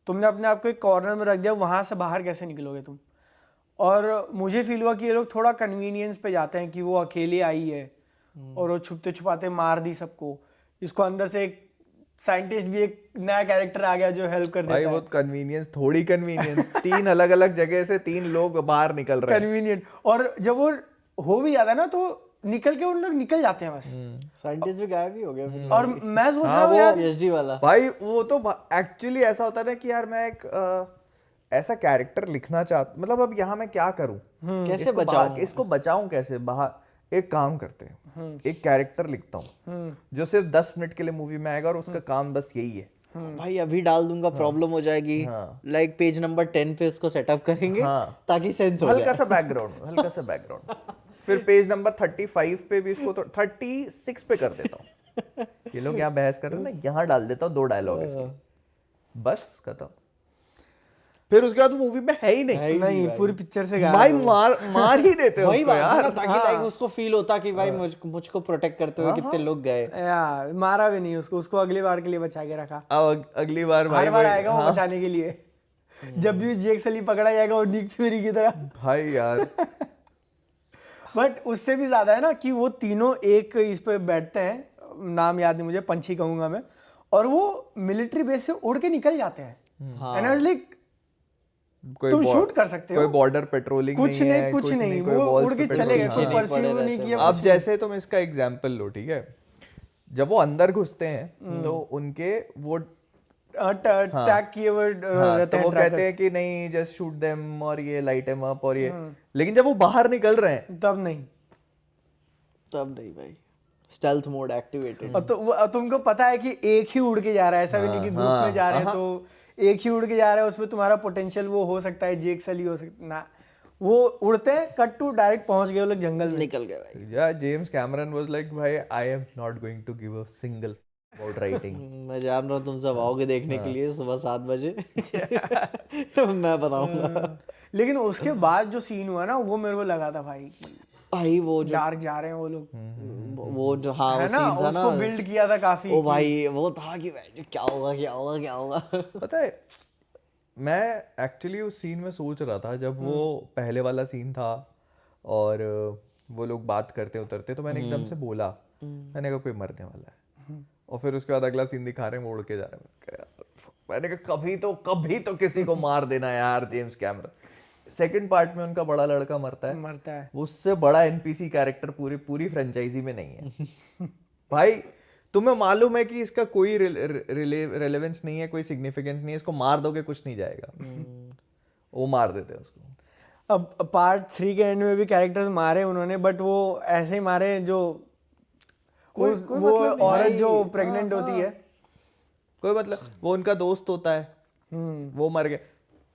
तुमने अपने आप को एक कॉर्नर में रख दिया, वहां से बाहर कैसे निकलोगे तुम। और मुझे फील हुआ कि ये लोग थोड़ा कन्वीनियंस पे जाते हैं, कि वो अकेले आई है और वो छुपते छुपाते मार दी सबको, इसको अंदर से एक साइंटिस्ट भी एक नया कैरेक्टर आ गया जो हेल्प कर देता है। भाई वो कन्वीनियंस, थोड़ी कन्वीनियंस 3 अलग अलग जगह से 3 लोग बाहर निकल रहे हैं, कन्वीनियंट। और जब वो हो भी जाता है ना तो निकल के उन लोग निकल जाते हैं बस, साइंटिस्ट भी गायब ही हो गया फिर। और मैं सोच रहा हूँ यार पीएचडी वाला भाई वो तो एक्चुअली ऐसा होता है ना कि यार मैं एक ऐसा कैरेक्टर लिखना चाहता, मतलब अब यहाँ मैं क्या करूं, कैसे बचाऊं इसको बचाऊं कैसे बाहर। एक काम करते हैं, एक कैरेक्टर लिखता हूँ जो सिर्फ 10 मिनट के लिए मूवी में आएगा और उसका काम बस यही है। भाई अभी डाल दूंगा, प्रॉब्लम हो जाएगी, लाइक पेज नंबर 10 पे उसको सेटअप करेंगे ताकि सेंस हो जाए, हल्का सा बैकग्राउंड फिर पेज नंबर 35 पे भी इसको, तो 36 पे कर देता हूँ, ये लोग यहाँ बहस कर रहे हैं ना, यहाँ डाल देता हूँ 2 डायलॉग इसके, बस खत्म। फिर उसके बाद मूवी में है ही नहीं। नहीं, पूरी पिक्चर से भाई मार ही देते हैं वही उसको बात है यार। ना, ताकि लाइक उसको फील होता कि भाई मुझको प्रोटेक्ट करते हुए कितने लोग गए। यार मारा भी नहीं उसको अगली बार के लिए बचा के रखा। अब अगली बार भाई हर बार आएगा वो बचाने के लिए। जब भी जेक सली पकड़ा जाएगा वो निक फ्यूरी की तरह। भाई यार बट उससे भी ज्यादा है ना कि वो तीनों एक इस पे बैठते हैं, नाम याद नहीं मुझे, पंछी कहूंगा मैं, और वो मिलिट्री बेस से उड़ के निकल जाते हैं। एंड आई वाज लाइक तुम शूट कर सकते हो, कोई बॉर्डर पेट्रोलिंग कुछ नहीं, कुछ नहीं, कोई वो walls उड़ के पे चले गए, पेट्रोलिंग। कोई परस्यू नहीं किया। अब जैसे तुम इसका एग्जांपल लो, ठीक है, जब वो अंदर घुसते हैं तो उनके वो टैग किए हुए रहते तो हैं वो कहते ट्रैकर्स, हैं कि नहीं जस्ट शूट देम और ये लाइट देम अप और ये, लेकिन जब वो बाहर निकल रहे हैं तब नहीं। तब नहीं भाई, स्टेल्थ मोड एक्टिवेटेड। और तो तुमको पता है कि एक ही उड़ के जा रहा है, ऐसा भी नहीं कि ग्रुप में जा रहे हैं तो एक ही उड़ के जा रहा है, उसमें तुम्हारा पोटेंशियल वो हो सकता है, जेक सली हो सकता ना, वो उड़ते हैं कट टू डायरेक्ट पहुंच गए वो लोग जंगल में। निकल गए भाई। या जेम्स कैमरन वाज लाइक भाई I am not going to give a single about writing. मैं जान रहा हूँ तुम सब आओगे देखने के लिए सुबह 7 बजे। मैं बताऊंगा। लेकिन उसके बाद जो सीन हुआ ना वो मेरे को लगा था भाई भाई वो जो डार्क जा रहे हैं वो लोग, वो जो हाँ वो है ना, सीन था उसको ना, बिल्ड किया था काफी। ओ भाई वो था कि भाई क्या होगा क्या होगा क्या होगा। पता है मैं एक्चुअली उस सीन में सोच रहा था जब वो पहले वाला सीन था और वो लोग बात करते उतरते, तो मैंने एकदम से बोला, मैंने कहा कोई मरने वाला है, और फिर उसके बाद अगला सीन दिखा रहे हैं वो उड़ के जा रहे हैं। मैंने कहा कभी तो किसी को मार देना यार जेम्स कैमरन। सेकंड पार्ट में उनका बड़ा लड़का मरता है, उससे बड़ा एनपीसी कैरेक्टर पूरी फ्रेंचाइजी में नहीं है। भाई तुम्हें मालूम है कि इसका कोई रेलेवेंस नहीं है, कोई सिग्निफिकेंस नहीं है, इसको मार दोगे कुछ नहीं जाएगा, वो मार देते हैं उसको। अब पार्ट 3 के एंड में भी कैरेक्टर्स मारे उन्होंने, बट वो ऐसे ही मारे जो कोई वो मतलब नहीं औरत भाई। जो प्रेग्नेंट होती है, कोई मतलब वो उनका दोस्त होता है, वो मर गया,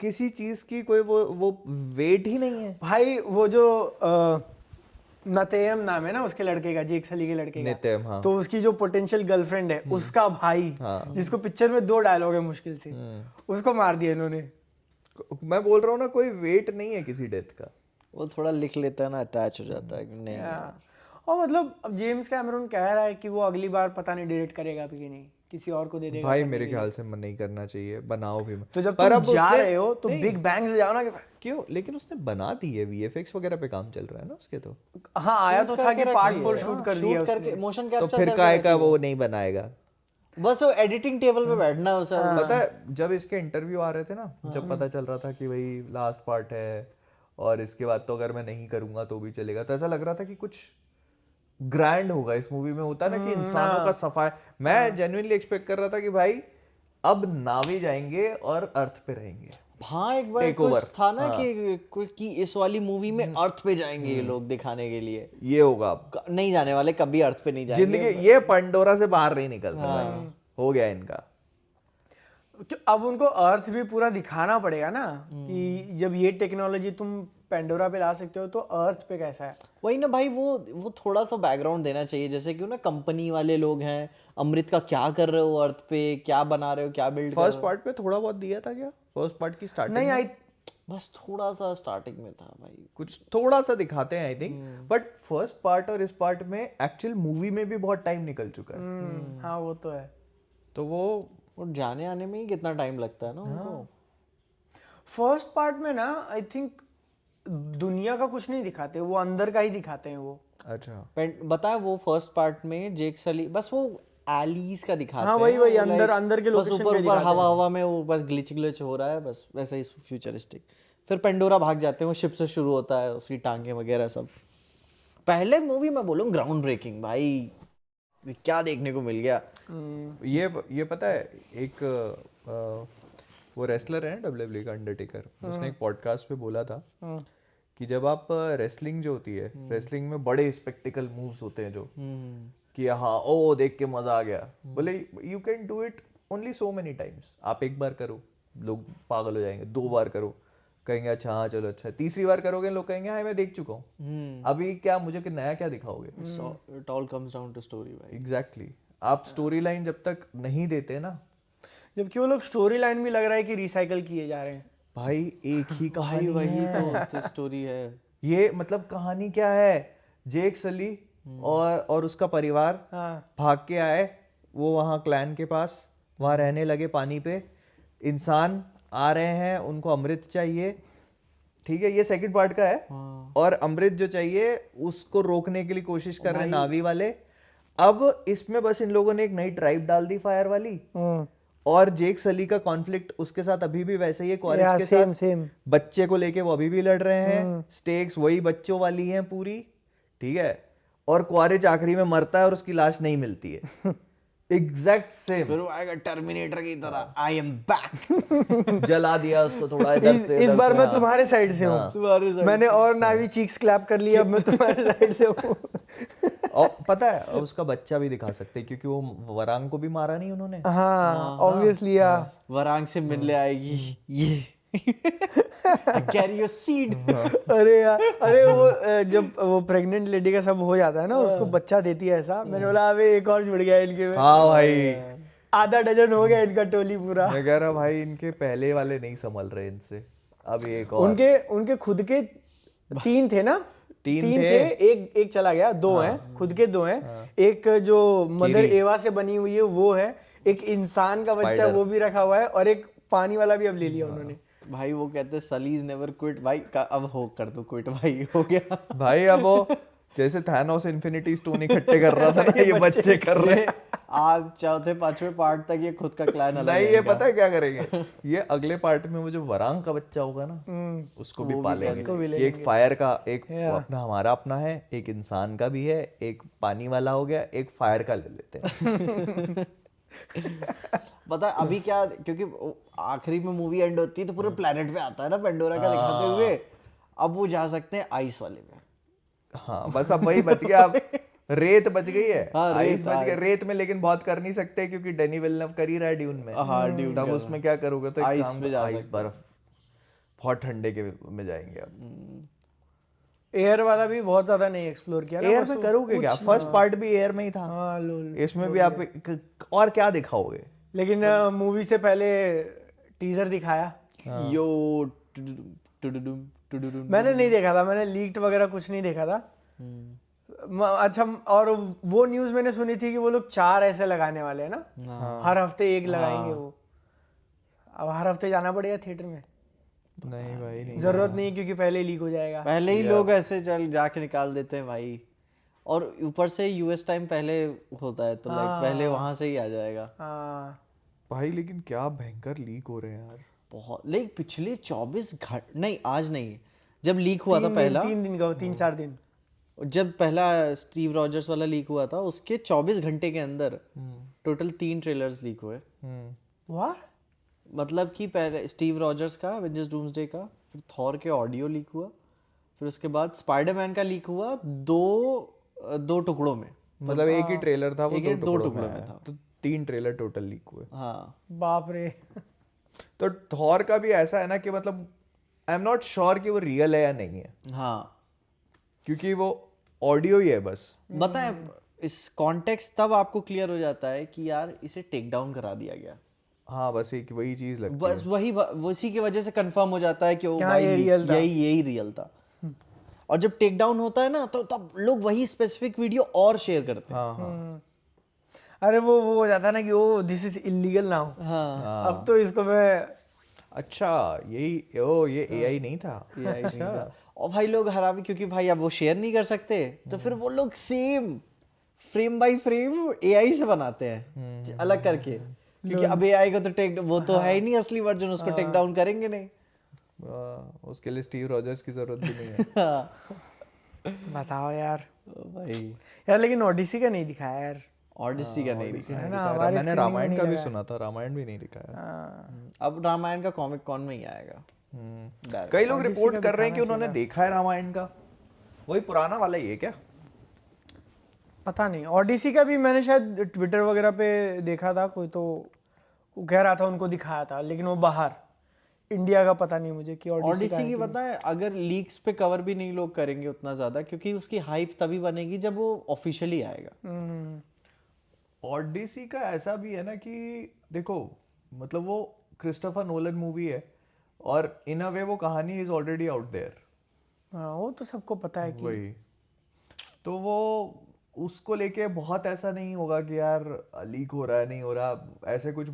किसी चीज की कोई वो वेट ही नहीं है भाई। वो जो नतेयम नाम है ना उसके लड़के का, जेक सली के लड़के का, नित्यम, हाँ। तो उसकी जो पोटेंशियल गर्लफ्रेंड है उसका भाई, जिसको पिक्चर में 2 डायलॉग है मुश्किल से, उसको मार दिया इन्होंने। मैं बोल रहा हूँ ना, कोई वेट नहीं है किसी डेथ का। वो थोड़ा लिख लेता है ना, अटैच हो जाता है कि नहीं। और मतलब अब जेम्स कैमरून कह रहा है कि वो अगली बार पता नहीं डायरेक्ट करेगा कि नहीं, किसी और को दे देगा। भाई मेरे ख्याल से मन नहीं करना चाहिए, बनाओ भी तो जब तुम जा रहे हो तो बिग बैंग से जाओ ना। क्यों? लेकिन उसने बना दी है, वीएफएक्स वगैरह पे काम चल रहा है ना उसके, तो हाँ आया तो था कि पार्ट 4 शूट कर दिया करके मोशन तो कैप्चर फिर काय का वो नहीं बनाएगा। बस वो एडिटिंग टेबल पे बैठना है उसे। पता है जब इसके इंटरव्यू आ रहे थे ना, जब पता चल रहा था कि भाई लास्ट पार्ट है और इसके बाद तो अगर मैं नहीं करूंगा तो भी चलेगा, तो ऐसा लग रहा था कि कुछ ग्रैंड होगा इस मूवी में। होता है ना कि इंसानों का सफाई, मैं जेन्युइनली एक्सपेक्ट कर रहा था कि भाई अब नावी जाएंगे और अर्थ पे रहेंगे। हाँ एक बार कुछ था ना कि इस वाली मूवी में अर्थ पे जाएंगे ये लोग दिखाने के लिए, ये होगा अब नहीं जाने वाले, कभी अर्थ पे नहीं जाएंगे जिंदगी, ये पंडोरा से बाहर नहीं निकलते भाई, हो गया इनका। अब उनको अर्थ भी पूरा दिखाना पड़ेगा ना कि जब ये टेक्नोलॉजी तुम पेंडोरा पे ला सकते हो तो अर्थ पे कैसा है। वही ना भाई, वो थोड़ा सा बैकग्राउंड देना चाहिए, जैसे कि ना कंपनी वाले लोग हैं, अमृत का क्या कर रहे हो अर्थ पे, क्या बना रहे हो, क्या बिल्ड कर रहे हो। फर्स्ट पार्ट पे थोड़ा बहुत दिया था क्या? फर्स्ट पार्ट की स्टार्टिंग नहीं आई, बस थोड़ा सा स्टार्टिंग में था भाई, कुछ थोड़ा सा दिखाते हैं I think, but first part और इस पार्ट में एक्चुअल मूवी में भी बहुत टाइम निकल चुका है। हाँ वो तो है। तो वो जाने आने में ही कितना टाइम लगता है ना उनको। फर्स्ट पार्ट में ना आई थिंक दुनिया का कुछ नहीं दिखाते, वो अंदर का ही दिखाते हैं वो। अच्छा बता, वो फर्स्ट पार्ट में जेक सली बस वो एलीज का दिखाते हैं। हाँ वही अंदर के बस लोकेशन ऊपर ऊपर हवा में वो बस ग्लिच हो रहा है, बस वैसा ही फ्यूचरिस्टिक। फिर पेंडोरा भाग जाते हैं, वो शिप से शुरू होता है, उसकी टांगे वगैरह सब। पहले मूवी मैं बोलूँ ग्राउंड ब्रेकिंग भाई, क्या देखने को मिल गया। ये पता है एक वो रेसलर है डब्ल्यूडब्ल्यूई का, अंडरटेकर, उसने एक पॉडकास्ट पे बोला था कि जब आप रेसलिंग जो होती है, रेसलिंग में बड़े स्पेक्टिकल मूव्स होते हैं जो कि हाँ ओ देख के मजा आ गया, बोले you can do it only so many times. आप एक बार करो लोग पागल हो जाएंगे, 2 बार करो कहेंगे अच्छा हाँ चलो अच्छा, तीसरी बार करोगे लोग कहेंगे हाँ मैं देख चुका हूँ, अभी क्या मुझे नया क्या दिखाओगे। It all comes down to story भाई। एग्जैक्टली, आप स्टोरी लाइन जब तक नहीं देते ना, जबकि वो लोग स्टोरी लाइन भी लग रहा है कि रिसाइकल किए जा रहे हैं। भाई एक ही कहानी वही है। तो स्टोरी है। ये मतलब कहानी क्या है, जेक सली और उसका परिवार हाँ भाग के आए वो वहाँ क्लैन के पास, वहाँ रहने लगे पानी पे। इंसान आ रहे हैं, उनको अमृत चाहिए, ठीक है, ये सेकंड पार्ट का है। और अमृत जो चाहिए उसको रोकने के लिए कोशिश कर रहे हैं नावी वाले। अब इसमें बस इन लोगों ने एक नई ट्राइब डाल दी फायर वाली, और जेक सली का कॉन्फ्लिक्ट उसके साथ अभी भी वैसे ही है, क्वारिज के साथ। सेम बच्चे को लेके वो अभी भी लड़ रहे हैं, स्टेक्स वही बच्चों वाली हैं पूरी, ठीक है। और क्वारिज आखिरी में मरता है और उसकी लाश नहीं मिलती है। एग्जैक्ट सेम, फिर वो आएगा टर्मिनेटर की तरह, आई एम बैक। जला दिया उसको थोड़ा इधर से इस उधर बार से, मैं हाँ। तुम्हारे साइड से हूँ, तुम्हारे साइड मैंने और नावी चीक्स क्लैप कर लिया, अब मैं तुम्हारे साइड से हूँ। और पता है उसका बच्चा भी दिखा सकते हैं, क्योंकि वो वरांग को भी मारा नहीं उन्होंने। हाँ ऑब्वियसली यार, वरांग से मिलने आएगी ये। Carry your seed. अरे यार, अरे वो जब वो प्रेग्नेंट लेडी का सब हो जाता है ना, उसको बच्चा देती है ऐसा, मैंने बोला अबे एक और जुड़ गया इनके में, हाँ भाई, आधा डजन हो गया इनका टोली पूरा। मैं कह रहा भाई इनके पहले वाले नहीं संभल रहे इनसे, अब एक और। उनके खुद के 3 थे ना, तीन थे, थे। एक चला गया, 2 हैं खुद के, 2 हैं, एक जो मदर एवा से बनी हुई है वो है, एक इंसान का बच्चा वो भी रखा हुआ है, और एक पानी वाला भी अब ले लिया उन्होंने। भाई वो कहते हैं सलीज नेवर क्विट भाई अब हो कर दो क्विट भाई, हो गया भाई अब वो जैसे थानोस इन्फिनिटी स्टोन इकट्ठे कर रहा था ना, ये बच्चे कर रहे हैं। आज चौथे 5वें पार्ट तक ये खुद का क्लैन अलग नहीं, है ये इनका। पता है क्या करेंगे, ये अगले पार्ट में वो जो वरांग का बच्चा होगा ना, उसको भी पालेंगे। ये एक फायर का, एक अपना हमारा अपना है, एक इंसान का भी है, एक पानी वाला हो गया, एक फायर का ले लेते हैं। पता है अभी क्या, क्योंकि आखिरी में मूवी एंड होती है तो पूरे प्लेनेट पे आता है ना पेंडोरा का दिखाते हुए, अब वो जा सकते हैं आइस वाले में। हाँ बस अब वही बच गया, अब रेत बच गई है। हाँ, आइस बच गया रेत में, लेकिन बहुत कर नहीं सकते क्योंकि डेनी विलनव कर ही रहा है ड्यून में। हाँ, ड्यून तब उसमें क्या करोगे, तो एक आइस काम में जा आइस सकते बर्फ बहुत ठंडे के में जाएंगे अब। एयर वाला भी बहुत ज्यादा नहीं एक्सप्लोर किया ना, एयर बस में वो करोगे क्या, फर्स्ट पार्ट भी एयर में ही था, हाँ लोल। इसमें भी आप और क्या दिखाओगे। लेकिन मूवी से पहले टीजर दिखाया, यो टुडुडुम टुडुडुम। मैंने नहीं देखा था, मैंने लीक्ड वगैरह कुछ नहीं देखा था। अच्छा, और वो न्यूज़ मैंने सुनी थी कि वो लोग 4 ऐसे लगाने वाले हैं ना, हर हफ्ते एक लगाएंगे वो। अब हर हफ्ते जाना पड़ेगा थिएटर में, नहीं भाई नहीं, जरूरत नहीं, क्योंकि पहले लीक हो जाएगा। पहले ही लोग ऐसे चल जाके निकाल देते हैं भाई, और ऊपर से यूएस टाइम पहले होता है तो लाइक पहले वहां से ही आ जाएगा। हाँ भाई लेकिन क्या भयंकर लीक हो रहे हैं यार। बहुत, लेकिन पिछले 24 घंटे नहीं, आज नहीं, जब लीक हुआ था पहला, 3 दिन का, 3-4 दिन, जब पहला स्टीव रॉजर्स वाला लीक हुआ था उसके 24 घंटे के अंदर टोटल 3 ट्रेलर्स लीक हुए। वाह, मतलब कि पहले स्टीव रॉजर्स का एवेंजर्स डूम्सडे का, फिर थॉर के ऑडियो लीक हुआ, फिर उसके बाद स्पाइडरमैन का लीक हुआ दो टुकड़ों में। मतलब एक ही ट्रेलर था, वो एक ही दो दो टुकड़ों टुकड़ों में में आया। था। तो 3 ट्रेलर टोटल लीक हुए। हाँ बाप रे। तो थॉर का भी ऐसा है ना कि मतलब आई एम नॉट श्योर कि वो रियल है या नहीं है, हाँ, क्योंकि वो ऑडियो ही है बस। बताएं इस कॉन्टेक्स्ट तब आपको क्लियर हो जाता है कि यार इसे टेक डाउन करा दिया गया। हाँ बस एक वही चीज लगती बस वही उसी की वजह से कंफर्म हो जाता है कि वो हाँ, भाई ये real था। यही रियल था। और जब टेक डाउन होता है ना तो तब लोग वही स्पेसिफिक वीडियो और शेयर करते हैं। हाँ हाँ अरे वो हो जाता है ना कि ओ दिस इज इलीगल नाउ, हाँ, अब तो इसको मैं, अच्छा यही ओ ये एआई नहीं था। अच्छा, और भाई लोग हरामी, क्योंकि भाई अब वो शेयर नहीं कर सकते तो फिर वो लोग same frame by frame AI से बनाते हैं अलग करके, क्योंकि अब एआई का तो टेक वो तो है ही नहीं असली वर्जन, उसको टेक डाउन करेंगे नहीं। उसके लिए स्टीव रॉजर्स की जरूरत भी नहीं है। हाँ बताओ यार। भाई, यार लेकिन ओडिसी का नहीं दिखाया यार, ऑडिसी का नहीं दिखा। है ना, हमारे मैंने screening में रामायण नहीं का भी लगा। सुना था, रामायण भी नहीं दिखाया। अब रामायण का कॉमिक कॉन में ही आएगा। Direct। कई लोग रिपोर्ट कर रहे हैं कि उन्होंने देखा है रामायण का, वही पुराना वाला ही है क्या। पता नहीं, ओडिसी का भी मैंने शायद ट्विटर वगैरह पे देखा था, कोई तो वो कह रहा था उनको दिखाया था, लेकिन वो बाहर, इंडिया का पता नहीं मुझे कि ओडिसी ऑडिसी की पता है, अगर लीक्स पे कवर भी नहीं लोग करेंगे उतना ज्यादा, क्योंकि उसकी हाइप तभी बनेगी जब वो ऑफिशियली आएगा। ऑडिसी का ऐसा भी है ना कि देखो, मतलब वो क्रिस्टोफर नोलन मूवी है, और इन अ वे वो कहानी इज ऑलरेडी आउट देयर। हाँ, वो तो सबको पता है कि वही, तो वो उसको लेके बहुत ऐसा नहीं होगा कि यार लीक हो रहा है नहीं हो रहा ऐसे कुछ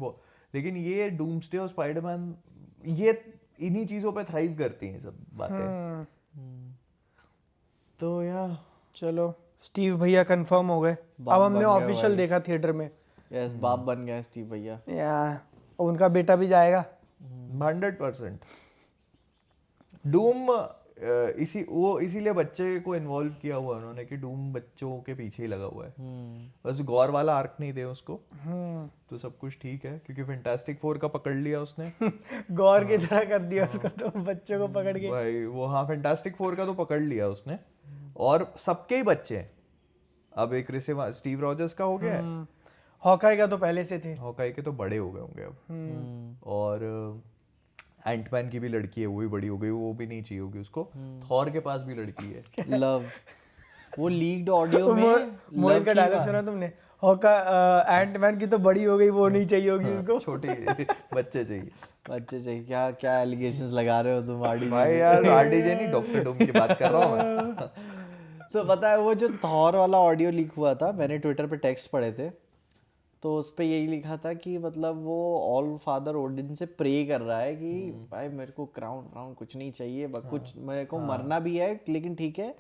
लेकिन ये डूम्सडे और स्पाइडरमैन ये इन्हीं चीजों पे थ्राइव करती हैं सब बातें। तो यार चलो स्टीव भैया कंफर्म हो गए, अब बाप हमने बन गए ऑफिशियल भाई। देखा थिएटर में। यस, बाप बन गया स्टीव भैया। यार उनका बेटा भी जाएगा। 100%। डूम इसीलिए बच्चे को इन्वॉल्व किया हुआ है उन्होंने कि डूम बच्चों के पीछे ही लगा हुआ है। बस गौर वाला आर्क नहीं दे उसको, तो सब कुछ ठीक है, क्योंकि फैंटास्टिक फोर का पकड़ लिया उसने। गौर की तरह कर दिया उसको, तो बच्चों को पकड़ के। भाई वो, हाँ, फैंटास्टिक फोर का तो पकड़ लिया उसने, और सबके ही बच्चे हैं। अब एक स्टीव रॉजर्स का हो गया है, हॉकाई का तो पहले से थे। हॉकाई के तो बड़े हो गए होंगे अब, और एंटमैन की भी लड़की है, वो भी बड़ी हो गई, वो भी नहीं चाहिए होगी उसको। थॉर के पास भी लड़की है। लव, वो लीक्ड ऑडियो में मोहित का डायलॉग सुना तुमने? एंटमैन की तो बड़ी हो गई, वो नहीं चाहिए होगी उसको। छोटी बच्चे चाहिए। बच्चे चाहिए। क्या क्या एलिगेशंस लगा रहे हो तुम आरडी भाई यार आरडीजे नहीं, डॉक्टर डूम की बात कर रहा हूँ मैं। तो पता है वो जो थॉर वाला ऑडियो लीक हुआ था, मैंने ट्विटर पे टेक्स्ट पढ़े थे, तो उस पे यही लिखा था कि मतलब वो ऑल फादर ओडिन से प्रे कर रहा है कि भाई मेरे को क्राउन कुछ नहीं चाहिए, बस कुछ मेरे को मरना भी है लेकिन ठीक है,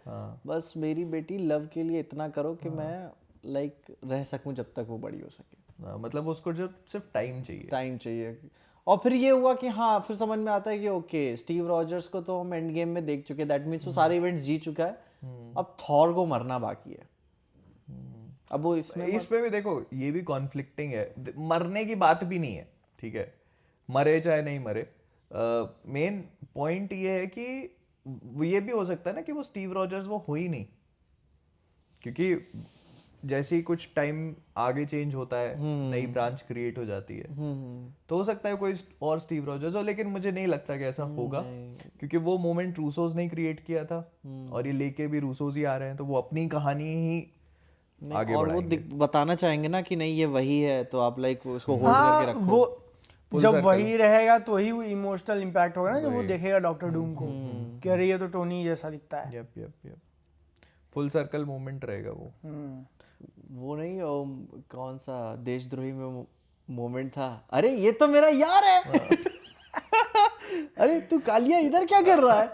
बस मेरी बेटी लव के लिए इतना करो कि मैं लाइक रह सकूं जब तक वो बड़ी हो सके। मतलब उसको जब सिर्फ टाइम चाहिए। और फिर ये हुआ कि हाँ, फिर समझ में आता है कि ओके स्टीव रॉजर्स को तो हम एंड गेम में देख चुके, दैट मीन्स वो सारे इवेंट्स जी चुका है, अब थॉर को मरना बाकी है। अब वो इसमें भी देखो ये भी कॉन्फ्लिक्टिंग है, मरने की बात भी नहीं है, ठीक है, मरे चाहे नहीं मरे। मेन पॉइंट ये है कि ये भी हो सकता है ना कि वो स्टीव रॉजर्स वो हो ही नहीं, क्योंकि जैसे ही कुछ टाइम आगे चेंज होता है, नई ब्रांच क्रिएट हो जाती है, तो हो सकता है कोई और स्टीव रॉजर्स हो, लेकिन मुझे नहीं लगता कि ऐसा होगा, क्योंकि वो मोमेंट रूसोज ने क्रिएट किया था, और ये लेके भी रूसोज ही आ रहे हैं, तो वो अपनी कहानी ही आगे और वो बताना चाहेंगे ना कि नहीं ये वही है, तो आप लाइक उसको होल्ड करके रखो। वो जब वही रहेगा तो ही वो इमोशनल इम्पैक्ट होगा ना, जब वो देखेगा डॉक्टर डूम को कि अरे ये तो टोनी जैसा दिखता है। यप फुल सर्कल मोमेंट रहेगा वो। वो नहीं कौन सा देशद्रोही में मोमेंट था, अरे ये तो मेरा यार है। अरे तू कालिया इधर क्या कर रहा है?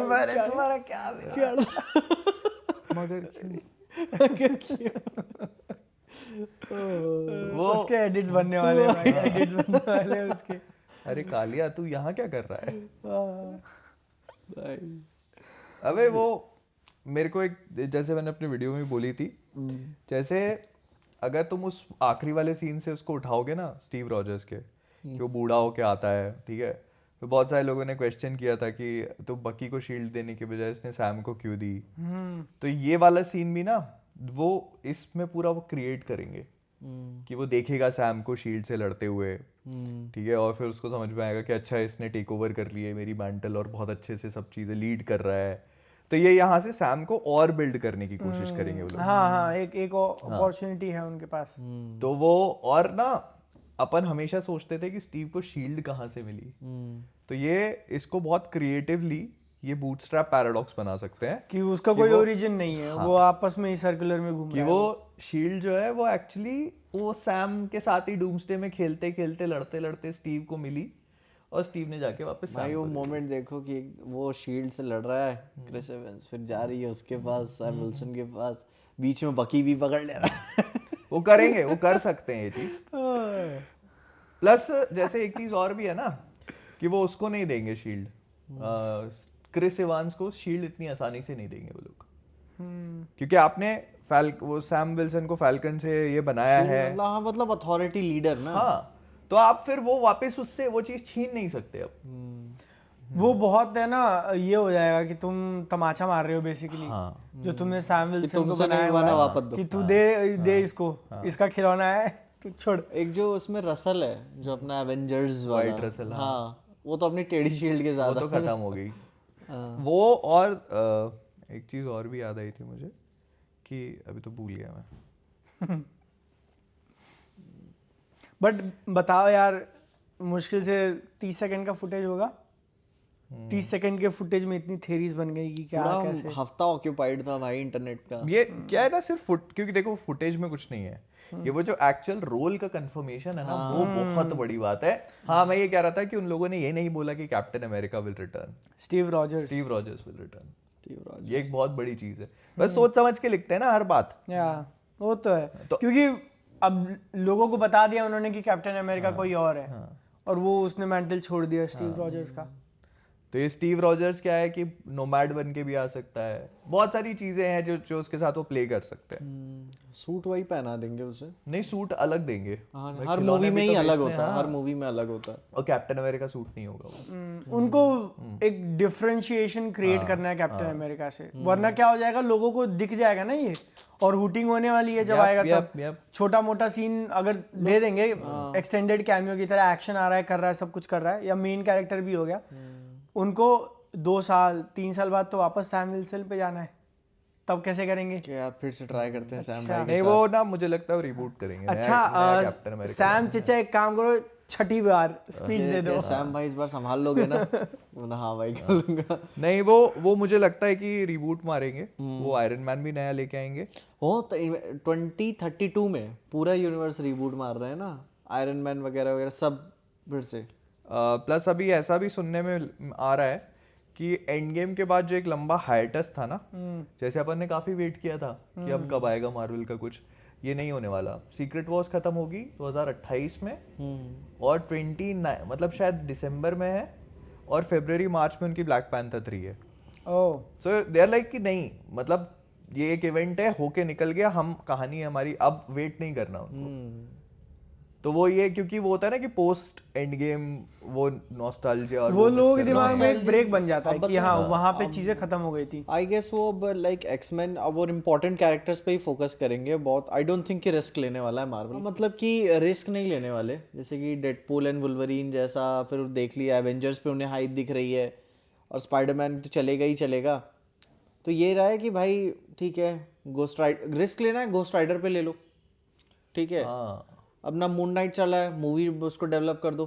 मैंने तुम्हारा क्या मगर वो उसके एडिट्स बनने वाले हैं भाई, एडिट्स बनने वाले हैं उसके। अरे कालिया तू यहाँ क्या कर रहा है? भाई अबे वो मेरे को एक, जैसे मैंने अपने वीडियो में बोली थी, जैसे अगर तुम उस आखिरी वाले सीन से उसको उठाओगे ना स्टीव रॉजर्स के, कि वो बूढ़ा होके आता है, ठीक है, तो बहुत सारे लोगों ने क्वेश्चन किया था कि तो बकी को शील्ड देने के बजाय इसने सैम को क्यों दी। तो ये वाला सीन भी ना वो इसमें पूरा वो क्रिएट करेंगे कि वो देखेगा सैम को शील्ड से लड़ते हुए, ठीक है, और फिर उसको समझ में आएगा कि अच्छा इसने टेक ओवर कर लिए मेरी मैंटल और बहुत अच्छे से सब चीजें लीड कर रहा है, तो ये यहाँ से सैम को और बिल्ड करने की कोशिश करेंगे वो लोग। हाँ, एक अपॉर्चुनिटी है उनके पास। तो वो, और ना अपन हमेशा सोचते थे कि स्टीव को शील्ड कहाँ से मिली, तो ये इसको बहुत क्रिएटिवली ये बूटस्ट्रैप पैराडॉक्स बना सकते हैं कि उसका कोई ओरिजिन नहीं है, वो आपस में ही सर्कुलर में घूम कि रहा है। वो शील्ड जो है वो एक्चुअली वो सैम के साथ ही डूम्सडे में खेलते खेलते लड़ते लड़ते स्टीव को मिली, और स्टीव ने जाके वापस भाई वो मोमेंट देखो कि वो शील्ड से लड़ रहा है क्रिस एवंस, फिर जा रही है उसके पास सैम विल्सन के पास, बीच में बकी भी पकड़ ले रहा है। वो करेंगे, वो कर सकते हैं ये चीज। प्लस जैसे एक चीज और भी है ना कि वो उसको नहीं देंगे शील्ड, क्रिस एवांस को शील्ड इतनी आसानी से नहीं देंगे वो लोग, क्योंकि आपने वो सैम विल्सन को फैल्कन से ये बनाया है, मतलब अथॉरिटी लीडर ना। हाँ, तो आप फिर वो वापस उससे वो चीज छीन नहीं सकते अब। वो बहुत है ना, ये हो जाएगा कि तुम तमाचा मार रहे हो बेसिकली। हाँ, जो तुमने सैम विल्सन को तुमसे बनाया नहीं हुआ बना, है वापस दो। कि तू दे इसको, इसका खिलौना है, तू छोड़। एक जो उसमें रसल है जो अपना एवेंजर्स वाला, व्हाइट रसल, हाँ, वो तो अपनी टेढ़ी शील्ड के साथ वो तो खत्म हो गई। वो, और एक चीज और भी याद आई थी मुझे कि अभी तो भूल गया मैं। बट बताओ यार, मुश्किल से 30 सेकंड का फुटेज होगा। 30 सेकंड के फुटेज में इतनी थेरीज बन गई कि क्या पूरा कैसे। हफ्ता ऑक्यूपाइड था भाई इंटरनेट का। ये क्या है ना, सिर्फ क्योंकि देखो फुटेज में कुछ नहीं है, ये वो जो एक्चुअल रोल का कंफर्मेशन है ना, वो बहुत बड़ी बात है। हाँ, मैं ये कह रहा था कि उन लोगों ने ये नहीं बोला कि captain America will return, Steve Rogers will return. ये एक बहुत बड़ी चीज है। बस सोच समझ के लिखते हैं ना हर बात। या वो तो है, क्योंकि अब लोगों को बता दिया उन्होंने कि कैप्टन अमेरिका कोई और है, और वो उसने मैंटल छोड़ दिया स्टीव रॉजर्स का। तो ये स्टीव रॉजर्स क्या है कि नोमैड बन के भी आ सकता है, बहुत सारी चीजें हैं जो उसके साथ वो प्ले कर सकते हैं। सूट वही पहना देंगे उसे। नहीं, सूट अलग देंगे। हाँ, भाई हर खिलौने मूवी में भी ही तो अलग बेचने होता है, हैं, हर मूवी में अलग होता है। और कैप्टन अमेरिका सूट नहीं होगा वो। उनको एक डिफरेंशिएशन क्रिएट करना है कैप्टन अमेरिका से, वरना क्या हो जाएगा, लोगों को दिख जाएगा ना ये, और हुटिंग होने वाली है जब आएगा तब। छोटा मोटा सीन अगर दे देंगे एक्सटेंडेड कैमियो की तरह, एक्शन आ रहा है, कर रहा है, सब कुछ कर रहा है, या मेन कैरेक्टर भी हो गया, उनको 2 साल 3 साल बाद तो वापस सैम विल्सन पे जाना है, तब कैसे करेंगे? कि यार फिर से ट्राई करते हैं सैम भाई के नहीं, वो ना मुझे लगता है वो रिबूट करेंगे। अच्छा, कैप्टन अमेरिका सैम चचा एक काम करो, छठी बार स्पीच दे दो। सैम भाई इस बार संभाल लोगे ना? हाँ भाई कर लूंगा। नहीं, वो मुझे लगता है कि रिबूट मारेंगे, वो आयरन मैन भी नया लेके आएंगे। वो 2032 में पूरा यूनिवर्स रिबूट मार रहे हैं ना, आयरन मैन वगैरह वगैरह सब फिर से। प्लस अभी ऐसा भी सुनने में आ रहा है कि एंड गेम के बाद जो एक लंबा हाइटस था ना, जैसे अपन ने काफी वेट किया था कि अब कब आएगा मार्वल का कुछ, ये नहीं होने वाला। सीक्रेट वॉर्स खत्म होगी 2028 में, और 29 मतलब शायद दिसंबर में है, और फरवरी मार्च में उनकी ब्लैक पैंथर 3 है। ओह, सो दे आर लाइक कि नहीं, मतलब ये एक इवेंट है, होके निकल गया, हम कहानी हमारी, अब वेट नहीं करना उनको। तो वो ये, क्योंकि वो होता है ना कि पोस्ट एंड गेम वो नॉस्टैल्जिया, और वो लोगों के दिमाग में एक ब्रेक बन जाता है कि हाँ वहां पे चीजें खत्म हो गई थी। आई गेस वो अब लाइक एक्समैन अब वो इम्पोर्टेंट कैरेक्टर्स पे ही फोकस करेंगे बहुत। आई डोंट थिंक कि रिस्क लेने वाला है मार्वल, मतलब कि रिस्क नहीं लेने वाले, जैसे कि डेडपूल एंड वुल्वरीन जैसा, फिर देख लिया एवेंजर्स पे उन्हें हाइप दिख रही है, और स्पाइडरमैन तो चलेगा ही चलेगा। तो ये रहा है कि भाई ठीक है, गोस्ट राइडर रिस्क लेना है, गोस्ट राइडर पे ले लो, ठीक है। अब ना मून नाइट चला है, मूवी उसको डेवलप कर दो।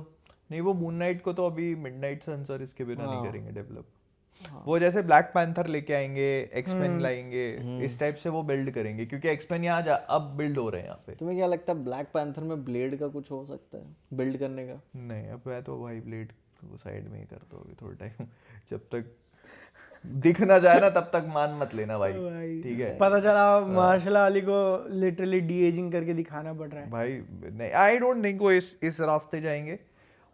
नहीं, वो मून नाइट को तो अभी मिडनाइट सन्स और इसके बिना नहीं करेंगे डेवलप। वो जैसे ब्लैक पैंथर लेके आएंगे, एक्समैन लाएंगे, इस टाइप से वो बिल्ड करेंगे, क्योंकि एक्समैन यहाँ अब बिल्ड हो रहे हैं यहाँ पे। तुम्हें क्या लगता है ब्लैक पैंथर में ब्लेड का कुछ हो सकता है बिल्ड करने का? नहीं, अब मैं तो भाई ब्लेड को साइड में ही कर दो अभी थोड़ा टाइम, जब तक दिख ना जाए ना तब तक मान मत लेना भाई, ठीक है। पता चला मार्शल अली को लिटरली डी एजिंग करके दिखाना पड़ रहा है भाई नहीं, आई डोंट थिंक वो इस रास्ते जाएंगे।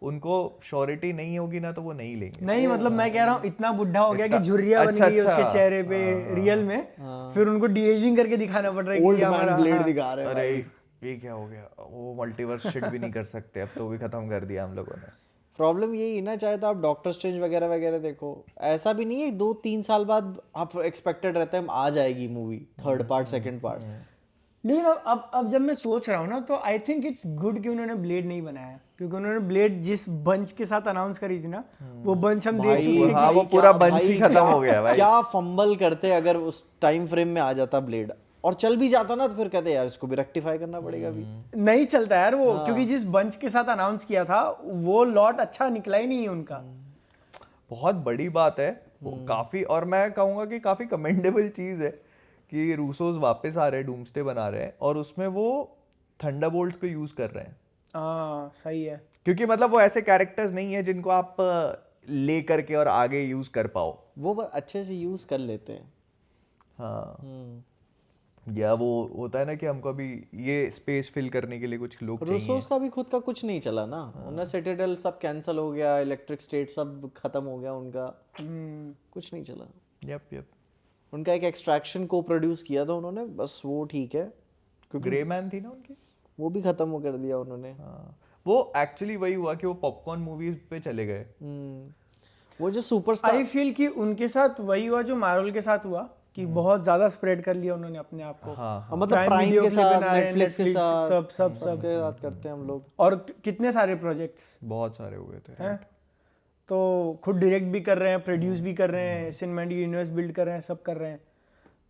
उनको श्योरिटी नहीं होगी ना तो वो नहीं लेंगे। नहीं, मतलब मैं कह रहा हूँ इतना बुढ़ा हो गया कि झुर्रियां बन गई है उसके चेहरे पे रियल में, फिर उनको डी एजिंग करके दिखाना पड़ रहा है ओल्ड कि मैन हमारा ब्लेड दिखा रहे हैं। अरे ये क्या हो गया, वो मल्टीवर्स शिट भी नहीं कर सकते अब तो, भी खत्म कर दिया हम लोगों ने। प्रॉब्लम यही ना, चाहे तो आप डॉक्टर स्ट्रेंज वगैरह वगैरह देखो, ऐसा भी नहीं है 2-3 साल बाद आप एक्सपेक्टेड रहते हैं आ जाएगी movie, third part second part. लेकिन अब जब मैं सोच रहा हूँ ना, तो आई थिंक इट्स गुड कि उन्होंने ब्लेड नहीं बनाया, क्योंकि उन्होंने ब्लेड जिस बंच के साथ अनाउंस करी थी ना, वो बंच हम देख चुके हैं। हाँ, वो पूरा बंच ही खत्म हो गया भाई। क्या फंबल करते अगर उस टाइम फ्रेम में आ जाता ब्लेड, और चल भी जाता ना, तो फिर कहते यार इसको भी रेक्टिफाई करना पड़ेगा अभी। नहीं चलता यार वो, क्योंकि जिस बंच के साथ अनाउंस किया था वो लॉट अच्छा निकला ही नहीं है उनका। बहुत बड़ी बात है वो, काफी, और मैं कहूंगा कि काफी कमेंडेबल चीज है कि रूसोस वापस आ रहे हैं, डूम्सडे बना रहे हैं, और उसमें वो थंडरबोल्ट्स को यूज कर रहे हैं। हाँ सही है, क्योंकि मतलब वो ऐसे कैरेक्टर्स नहीं है जिनको आप ले करके और आगे यूज कर पाओ। वो अच्छे से यूज कर लेते हैं। हाँ, या वो होता है ना कि हमको अभी ये स्पेस फिल करने के लिए कुछ लोग चाहिए। रूसोस का भी खुद का कुछ नहीं चला ना, उन्हें सिटाडेल सब कैंसिल हो गया, इलेक्ट्रिक स्टेट सब खत्म हो गया उनका, कुछ नहीं चला। यप उनका एक एक्सट्रैक्शन को प्रोड्यूस किया था उन्होंने, बस वो ठीक है, क्योंकि ग्रे मैन थी ना उनकी, वो भी खत्म हो कर दिया उन्होंने। हाँ, वो एक्चुअली वही हुआ कि वो पॉपकॉर्न मूवीज पे चले गए। वो जो सुपरस्टार, आई फील कि उनके साथ वही हुआ जो मार्वल के साथ हुआ, कि बहुत ज्यादा स्प्रेड कर लिया उन्होंने अपने आप को। हाँ, मतलब प्राइम वीडियो के के लिए साथ, बना रहे हैं, नेटफ्लिक्स के Netflix, साथ, सब सबके साथ करते हैं हम लोग। और कितने सारे प्रोजेक्ट्स बहुत सारे हो गए थे हैं, तो खुद डायरेक्ट भी कर रहे हैं, प्रोड्यूस भी कर रहे हैं, सिनेमैटिक यूनिवर्स बिल्ड कर रहे हैं, सब कर रहे हैं।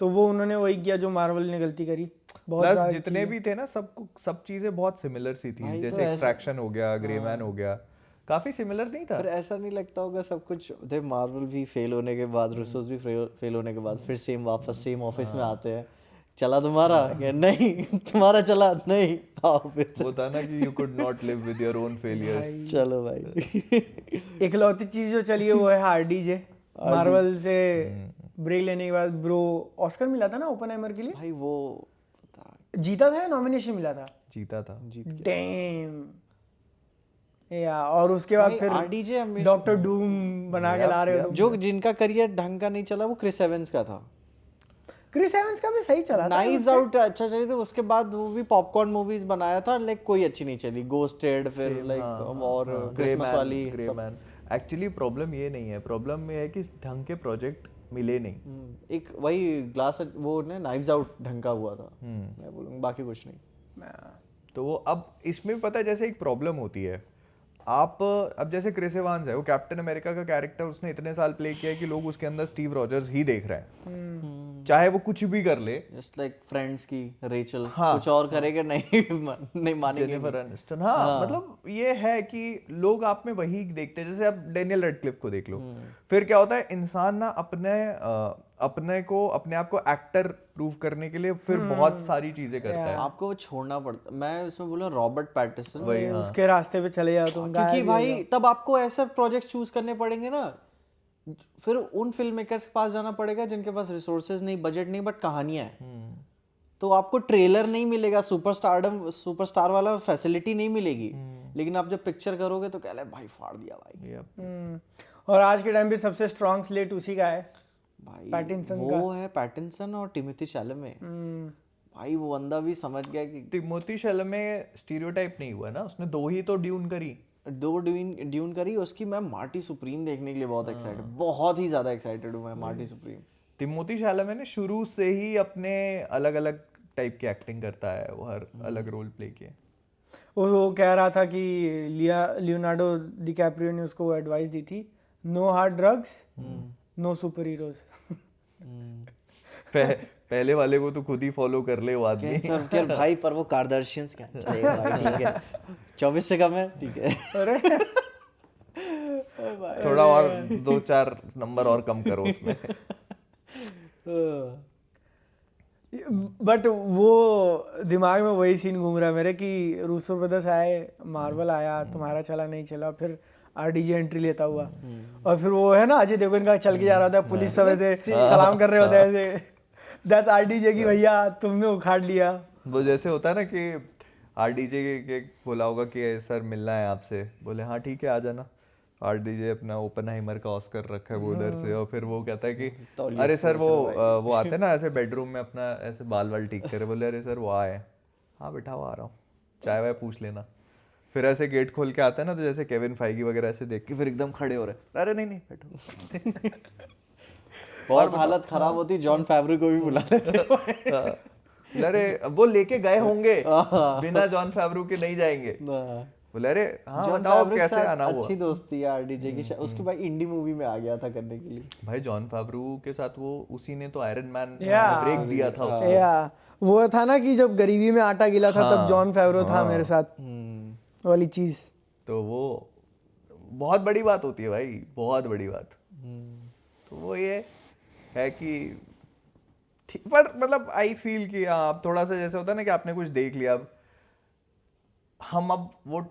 तो वो उन्होंने वही किया जो मार्वल ने गलती करी। बहुत प्लस जितने भी थे ना, सब चीजें बहुत सिमिलर सी थी, जैसे एक्सट्रैक्शन हो गया, ग्रे मैन हो गया, काफी सिमिलर नहीं था? फिर ऐसा नहीं लगता होगा सब कुछ दे मार्वल भी फेल होने के बाद, रूसोस भी फेल होने के बाद फिर सेम वापस सेम ऑफिस में आते हैं, चला तुम्हारा या नहीं तुम्हारा चला नहीं, आओ फिर से। वो था ना कि you could not live with your own failures. चलो भाई इकलौती चीज जो चली है वो है आरडीजे। मार्वल से ब्रेक लेने के बाद ब्रो ऑस्कर मिला था ना ओपनहाइमर के लिए, भाई वो जीता था या नॉमिनेशन मिला था? जीता था। डैम या, और उसके बाद फिर आरडीजे हमेशा डॉक्टर डूम बना के ला रहे हो तुम। जो जिनका करियर ढंग का नहीं चला वो क्रिस एवंस का था। क्रिस एवंस का भी सही चला था। नाइव्स आउट अच्छा चली थी, उसके बाद वो भी पॉपकॉर्न मूवीज बनाया था, लाइक कोई अच्छी नहीं चली। घोस्टेड फिर लाइक और क्रिसमस वाली ग्रे मैन। एक्चुअली प्रॉब्लम ये नहीं है, प्रॉब्लम ये है कि ढंग के प्रोजेक्ट मिले नहीं। एक वही ग्लास वो ने नाइव्स आउट ढंग का हुआ था, मैं बोलूँगा, बाकी कुछ नहीं। तो वो अब इसमें पता है जैसे एक प्रॉब्लम होती है, आप अब जैसे क्रिस एवांस है, वो कैप्टन अमेरिका का कैरेक्टर उसने इतने साल प्ले किया है कि लोग उसके अंदर स्टीव रॉजर्स ही देख रहे हैं, चाहे वो कुछ भी कर ले। जस्ट लाइक फ्रेंड्स की रेचल कुछ और करेगा नहीं मानेंगे। जेनिफर एनिस्टन, हाँ मतलब ये है कि लोग आप में वही देखते हैं। जैसे आप डेनियल रेडक्लिफ को देख लो, फिर क्या होता है, इंसान ना अपने आप को एक्टर प्रूव करने के लिए फिर बहुत सारी चीजें करता है। आपको वो छोड़ना पड़ता। मैं इसमें बोला रॉबर्ट पैटिसन, उसके रास्ते पे चले जाओ तुम, क्योंकि भाई तब आपको ऐसे प्रोजेक्ट चूज करने पड़ेंगे ना, फिर उन फिल्म मेकर्स के पास जाना पड़ेगा जिनके पास रिसोर्सेज नहीं, बजट नहीं, बट कहानियां हैं। तो आपको ट्रेलर नहीं मिलेगा, सुपरस्टार वाला फैसिलिटी नहीं मिलेगी, लेकिन आप जब पिक्चर करोगे तो कह ले भाई फाड़ दिया भाई। और आज के टाइम पे सबसे स्ट्रॉन्ग स्लेट उसी का है भाई पैटिंसन वो है पैटिंसन और टिमोथी शैलेमे। भाई वो बंदा भी समझ गया कि टिमोथी शैलेमे स्टीरियोटाइप नहीं हुआ ना, उसने 2 ही तो ड्यून करी। ड्यून करी उसकी। मैं मार्टी सुप्रीम देखने के लिए बहुत एक्साइटेड, बहुत ही ज्यादा एक्साइटेड हूँ मैं मार्टी सुप्रीम। टिमोथी शैलेमे ने शुरू से ही अपने अलग अलग टाइप की एक्टिंग करता है, वो हर अलग रोल प्ले किए। वो कह रहा था कि लियोनार्डो डिकैप्रियो ने उसको एडवाइस दी थी, no hard drugs no superheroes. पहले वाले को तो खुद ही फॉलो कर ले वो आदमी। कैंसर केयर भाई, पर वो कार्दाशियंस क्या चलेगा भाई, ठीक है 24 से कम है, ठीक है। अरे थोड़ा और 2-4 नंबर और कम करो उसमें। बट वो दिमाग में वही सीन घूम रहा है मेरे कि रूसो ब्रदर्स आए, मार्वल आया, तुम्हारा चला नहीं चला, फिर आरडीजे एंट्री लेता हुआ, और फिर वो है ना अजय देवगन का चल के जा रहा था, पुलिस सब ऐसे सलाम कर रहे होते हैं ऐसे, दैट्स आरडीजे की भैया तुमने उखाड़ लिया। वो जैसे होता है ना कि आरडीजे के बोला होगा कि सर मिलना है आपसे, बोले हाँ ठीक है आ जाना। आरडीजे अपना ओपनहाइमर का ऑस्कर रखा है वो उधर से, और फिर वो कहता है कि अरे सर वो आते हैं ना ऐसे बेडरूम में अपना ऐसे बाल वाल ठीक करे, बोले अरे सर वो आए, हाँ बेटा वो आ रहा हूँ, चाय वाय पूछ लेना। फिर ऐसे गेट खोल के आता है ना, तो जैसे केविन फाइगी वगैरह ऐसे देख के फिर एकदम खड़े हो रहे, अरे नहीं बैठो। बहुत हालत खराब होती, जॉन फैवरो को भी बुला लेते। अरे वो लेके गए होंगे, बिना जॉन फैवरो के नहीं जाएंगे। बोले अरे हाँ बताओ कैसे आना हुआ। अच्छी दोस्ती है आरडीजे की, उसके भाई इंडी मूवी में आ गया था करने के लिए। भाई जॉन फैवरो के साथ वो उसी ने तो आयरन मैन ब्रेक दिया था उसको। या वो था ना कि जब गरीबी में आटा गिला था तब जॉन फेवरो था मेरे साथ वाली चीज। तो वो बहुत बड़ी बात होती है भाई, बहुत बड़ी बात। तो वो ये है कि पर मतलब आई फील कि आप थोड़ा सा जैसे होता है ना कि आपने कुछ देख लिया, अब वो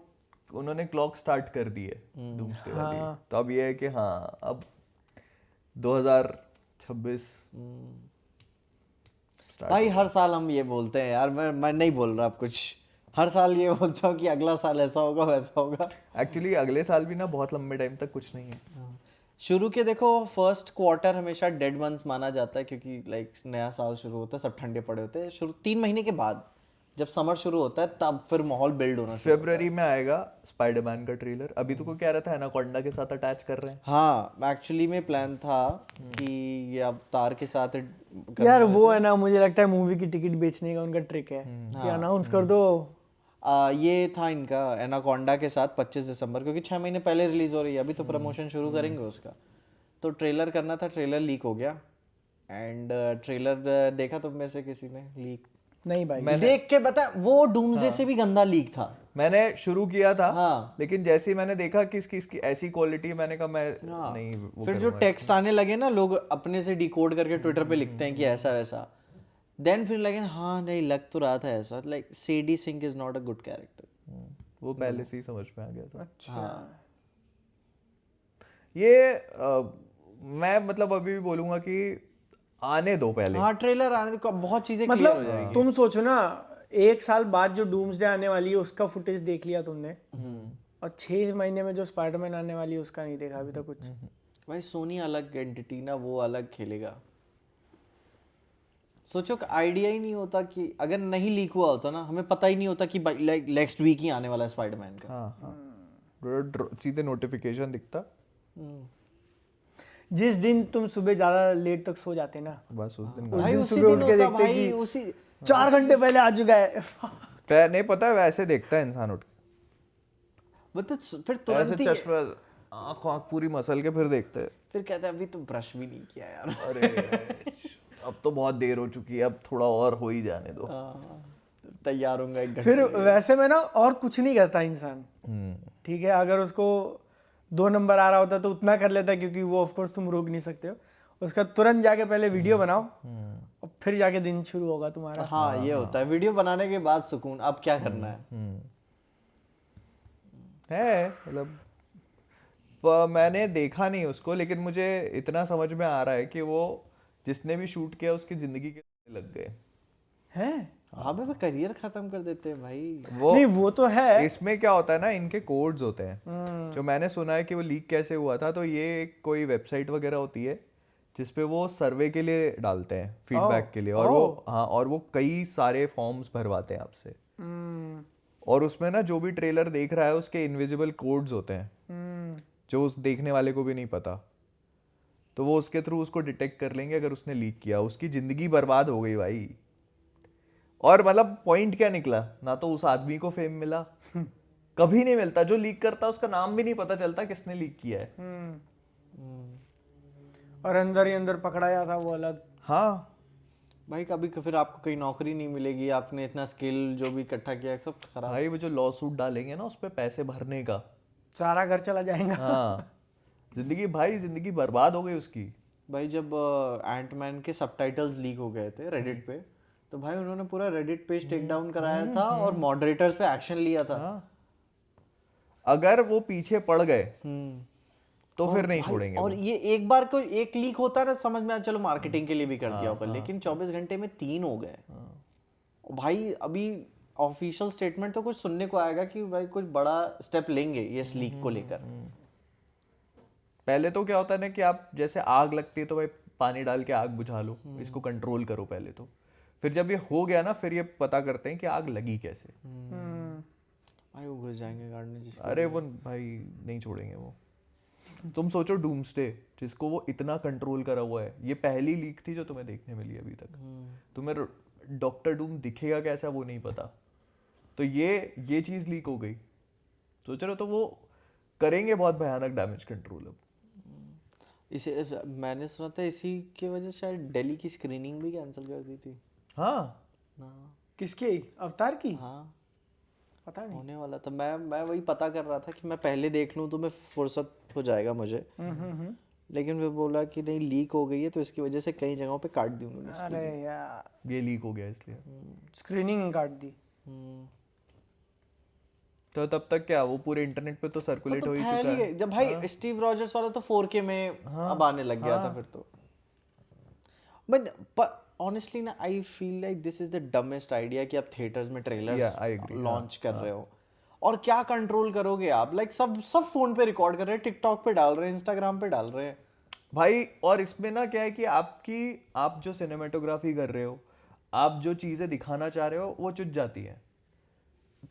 उन्होंने क्लॉक स्टार्ट कर दी है डूम्सडे वाली, तो अब ये है कि हाँ अब 2026 भाई हर साल हम ये बोलते हैं यार, मैं नहीं बोल रहा अब कुछ, हर साल ये बोलता हूँ कि अगला साल ऐसा होगा वैसा होगा। एक्चुअली अगले साल भी ना बहुत लंबे टाइम तक कुछ नहीं है। शुरू के देखो फर्स्ट क्वार्टर हमेशा डेड मंथ्स माना जाता है, क्योंकि लाइक नया साल शुरू होता है, सब ठंडे पड़े होते हैं। शुरू 3 महीने के बाद जब समर शुरू होता है तब फिर माहौल बिल्ड होना शुरू। फरवरी में आएगा स्पाइडरमैन का ट्रेलर। अभी तो कोई कह रहा था एनाकोंडा के साथ अटैच कर रहे हैं। हाँ एक्चुअली में प्लान था कि ये अवतार के साथ यार वो है ना, मुझे लगता है मूवी की टिकट बेचने का उनका ट्रिक है कि अनाउंस कर दो। ये था इनका एनाकोंडा के साथ 25 दिसंबर, क्योंकि 6 महीने पहले रिलीज हो रही है, अभी तो प्रमोशन शुरू करेंगे उसका। तो ट्रेलर करना था, ट्रेलर लीक हो गया। एंड ट्रेलर देखा तुम में से किसी ने लीक? नहीं भाई, देख के बता, वो डूम्सडे से भी गंदा लीक था। मैंने शुरू किया था हाँ। लेकिन जैसे ही मैंने देखा कि इसकी ऐसी क्वालिटी है, मैंने कहा मैं नहीं वो फिर जो टेक्स्ट आने लगे ना, लोग अपने से डिकोड करके ट्विटर पे लिखते हैं कि ऐसा वैसा, देन फिर लगे हाँ नहीं लग तो रहा था ऐसा, लाइक सेडी Singh is not a good character. वो पहले से ही समझ में आ गया था। अच्छा ये मैं मतलब अभी भी बोलूंगा कि आने दो पहले। हाँ ट्रेलर आने तो बहुत चीजें क्लियर हो जाएगी। मतलब तुम सोचो ना, 1 साल बाद जो डूम्सडे आने वाली है उसका फुटेज देख लिया तुमने, और 6 महीने में जो स्पाइडरमैन आने वाली है उसका नहीं देखा अभी तक कुछ। भाई सोनी अलग एंटिटी ना, वो अलग खेलेगा। सोचो कि आइडिया ही नहीं होता कि अगर नहीं लीक हुआ होता ना, हमें पता ही नहीं होता कि लाइक नेक्स्ट वीक ही आने वाला है स्पाइडरमैन का। हाँ हाँ सीधे नोटिफिकेशन दिखता, जिस दिन तुम सुबह ज्यादा लेट तक सो जाते ना, बस उस दिन भाई उसी सुबह दिन उठ के होता देखते भाई, कि उसी 4 घंटे पहले आ चुका है। नहीं पता है, वैसे देखता है इंसान उठ के, मतलब फिर ऐसे तुरंत ही चश्मा आँख आँख पूरी मसल के फिर देखते हैं। फिर कहता है अभी तो ब्रश भी नहीं किया यार। अरे अब तो बहुत देर हो चुकी है, अब थोड़ा और हो ही जाने दो। तैयार होऊंगा 1 घंटे। फिर वैसे में ना और कुछ नहीं करता इंसान, ठीक है, अगर उसको 2 नंबर आ रहा होता तो उतना कर लेता, क्योंकि वो ऑफ कोर्स तुम रोक नहीं सकते हो उसका। तुरंत जाके पहले वीडियो बनाओ और फिर जाके दिन शुरू होगा तुम्हारा। हाँ ये होता है, वीडियो बनाने के बाद सुकून, अब क्या करना है। मतलब मैंने देखा नहीं उसको, लेकिन मुझे इतना समझ में आ रहा है कि वो जिसने भी शूट किया उसकी जिंदगी के लग गए हैं? हाँ भाई करियर खत्म कर देते हैं भाई। नहीं वो तो है। इसमें क्या होता है ना, इनके कोड्स होते हैं जो मैंने सुना है कि वो लीक कैसे हुआ था। तो ये कोई वेबसाइट वगैरह होती है जिसपे वो सर्वे के लिए डालते हैं, फीडबैक के लिए, और वो हाँ, और वो कई सारे फॉर्म्स भरवाते हैं आपसे, और उसमें ना जो भी ट्रेलर देख रहा है उसके इनविजिबल कोड्स होते हैं जो उस देखने वाले को भी नहीं पता। तो वो उसके थ्रू उसको डिटेक्ट कर लेंगे, अगर उसने लीक किया उसकी जिंदगी बर्बाद हो गई भाई। और मतलब पॉइंट क्या निकला, ना तो उस आदमी को फेम मिला, कभी नहीं मिलता, जो लीक करता उसका नाम भी नहीं पता चलता किसने लीक किया है। और अंदर ही अंदर पकड़ा जाता वो अलग। हाँ भाई कभी फिर आपको कहीं नौकरी नहीं मिलेगी, आपने इतना स्किल जो भी इकट्ठा किया सब खराब। भाई वो जो लॉ सूट डालेंगे ना उस पे पैसे भरने का, सारा घर चला जाएगा। हाँ जिंदगी भाई, जिंदगी बर्बाद हो गई उसकी। भाई जब एंटमैन के सबटाइटल्स लीक हो गए थे रेडिट पे, तो भाई उन्होंने पूरा रेडिट पेज टेक डाउन कराया था और मॉडरेटर्स पे एक्शन लिया था। अगर वो पीछे पड़ गए तो फिर नहीं छोड़ेंगे। और ये एक बार को एक लीक होता है ना, समझ में चलो मार्केटिंग के लिए भी कर दिया होगा, लेकिन 24 घंटे में 3 हो गए। भाई अभी ऑफिशियल स्टेटमेंट तो कुछ सुनने को आएगा कि भाई कुछ बड़ा स्टेप लेंगे ये इस लीक को लेकर। पहले तो क्या होता है ना कि आप जैसे आग लगती है तो भाई पानी डाल के आग बुझा लो, इसको कंट्रोल करो पहले तो, फिर जब ये हो गया ना फिर ये पता करते हैं कि आग लगी कैसे। भाई वो घुस जाएंगे गार्डन जिसको। अरे वो भाई नहीं छोड़ेंगे वो। तुम सोचो डूम्सडे जिसको वो इतना कंट्रोल करा हुआ है, ये पहली लीक थी जो तुम्हें देखने मिली अभी तक। तुम्हें डॉक्टर डूम दिखेगा कैसा वो नहीं पता, तो ये चीज लीक हो गई, सोच रहे, तो वो करेंगे बहुत भयानक डैमेज कंट्रोल। अब इसे मैंने सुना था इसी की वजह से शायद दिल्ली की स्क्रीनिंग भी कैंसिल कर दी थी। हाँ किसकी? अवतार की? हाँ पता नहीं, होने वाला था। मैं वही पता कर रहा था कि मैं पहले देख लूँ तो मैं फुर्सत हो जाएगा मुझे। लेकिन वे बोला कि नहीं लीक हो गई है तो इसकी वजह से कई जगहों पे काट दी उन्होंने। अरे यार ये लीक हो गया इसलिए स्क्रीनिंग ही काट दी। तो तब तक क्या वो पूरे इंटरनेट पे तो सर्कुलेट हो ही फैल चुका ही है। गए। जब भाई स्टीव रॉजर्स वाला तो 4K में अब आने लग गया था फिर तो। बट ऑनेस्टली ना I feel like this is the dumbest idea कि आप थिएटर्स में ट्रेलर्स लॉन्च कर रहे हो, और क्या कंट्रोल करोगे आप? लाइक सब फोन पे रिकॉर्ड कर रहे हैं, टिकटॉक पे डाल रहे हैं, इंस्टाग्राम पे डाल रहे हैं भाई। और इसमें ना क्या है कि आप जो सिनेमेटोग्राफी कर रहे हो, आप जो चीजें दिखाना चाह रहे हो वो चुच जाती है।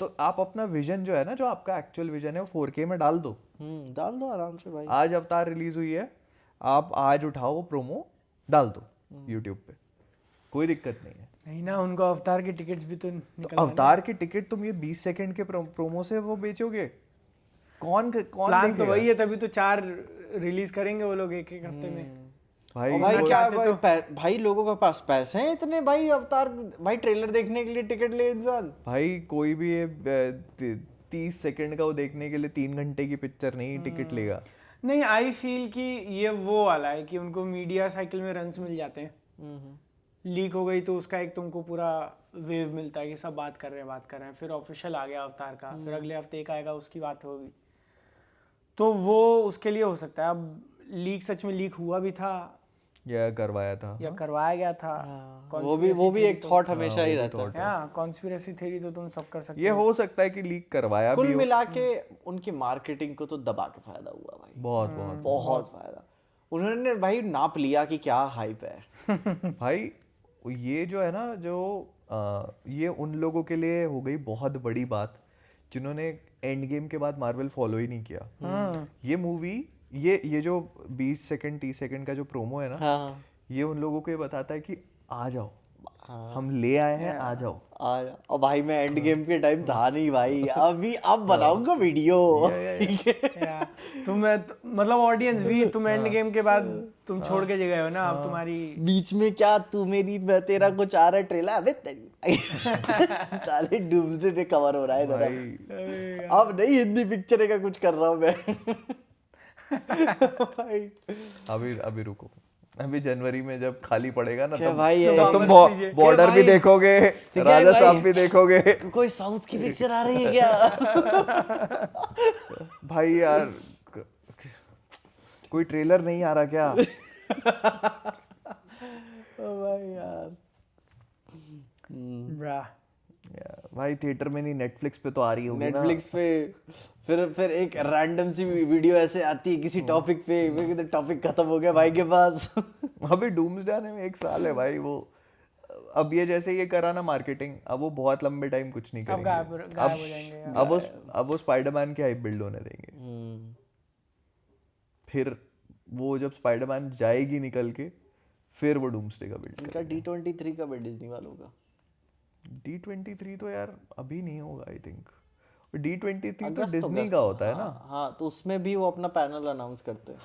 तो आप अपना विजन जो है ना, जो आपका एक्चुअल विजन है वो 4K में डाल दो। डाल दो आराम से भाई। आज अवतार रिलीज हुई है, आप आज उठाओ प्रोमो डाल दो यूट्यूब पे, कोई दिक्कत नहीं है। नहीं ना, उनको अवतार की टिकट्स भी तो निकल अवतार की टिकट तुम ये 20 सेकंड के प्रोमो से वो बेचोगे? कौन प्लान तो वही है, तभी तो 4 रिलीज करेंगे वो लोग एक हफ्ते में। भाई क्या भाई लोगों के पास पैसे हैं इतने भाई? अवतार भाई ट्रेलर देखने के लिए टिकट ले इंसान। भाई कोई भी 30 सेकंड का वो देखने के लिए 3 घंटे की पिक्चर नहीं टिकट लेगा। नहीं, आई फील कि ये वो वाला है कि उनको मीडिया साइकिल में रन्स मिल जाते हैं, लीक हो गई तो उसका एक तुमको पूरा वेव मिलता है कि सब बात कर रहे हैं, फिर ऑफिशियल आ गया अवतार का, फिर अगले हफ्ते एक आएगा उसकी बात होगी, तो वो उसके लिए हो सकता है। अब लीक सच में लीक हुआ भी था या करवाया था, या करवाया गया था, वो भी एक थॉट हमेशा ही रहता है। हाँ, कॉन्स्पिरेसी थ्योरी तो तुम सब कर सकते ये हो सकता है कि लीक करवाया कुल भी हो। मिला के उनकी मार्केटिंग को तो दबा के फायदा हुआ भाई, बहुत बहुत बहुत फायदा। उन्होंने भाई नाप लिया कि क्या हाइप है। भाई ये जो है ना, जो ये उन लोगों के लिए हो गई बहुत बड़ी बात जिन्होंने एंड गेम के बाद मार्वल फॉलो ही नहीं किया। ये मूवी, ये जो 20 सेकंड 30 सेकंड का जो प्रोमो है ना, हाँ ये उन लोगों को ये बताता है कि आ जाओ, हम ले आए हैं, आ जाओ। और भाई मैं एंड गेम के टाइम था नहीं भाई, अभी अब बनाऊंगा वीडियो। तुम मतलब ऑडियंस भी तुम एंड गेम के बाद तुम छोड़ के गए हो ना, अब तुम्हारी बीच में क्या तू मेरी मैं तेरा कुछ आ रहा है ट्रेलर, अबे तेरी साले डूम्सडे डे कवर हो रहा है इधर। अब नहीं हिंदी पिक्चर का कुछ कर रहा हूँ मैं। भाई अभी रुको, अभी जनवरी में जब खाली पड़ेगा ना, तब भाई तब तुम बॉर्डर भी देखोगे, राजा साहब भी देखोगे। कोई साउथ की पिक्चर आ रही है क्या? भाई यार कोई ट्रेलर नहीं आ रहा क्या? भाई यार भाई थिएटर में नहीं, नेटफ्लिक्स पे तो आ रही होगी ना। नेटफ्लिक्स पे फिर एक रैंडम सी वीडियो ऐसे आती है किसी टॉपिक पे, टॉपिक खत्म हो गया भाई के पास। अभी डूम्सडे आने में 1 साल है भाई। वो अब ये जैसे ये करा ना मार्केटिंग, अब वो बहुत लंबे टाइम कुछ नहीं करेंगे। गायब हो जाएंगे। अब वो स्पाइडरमैन की हाइप बिल्ड होने देंगे। फिर वो जब स्पाइडरमैन जाएगी निकल के, फिर वो डूम्सडे का बिल्ड इनका D23 का भी डिज्नी वालों का। D23 तो यार अभी नहीं होगा आई थिंक। D23 तो डिज्नी का होता है ना। हाँ तो उसमें भी वो अपना पैनल अनाउंस करते हैं।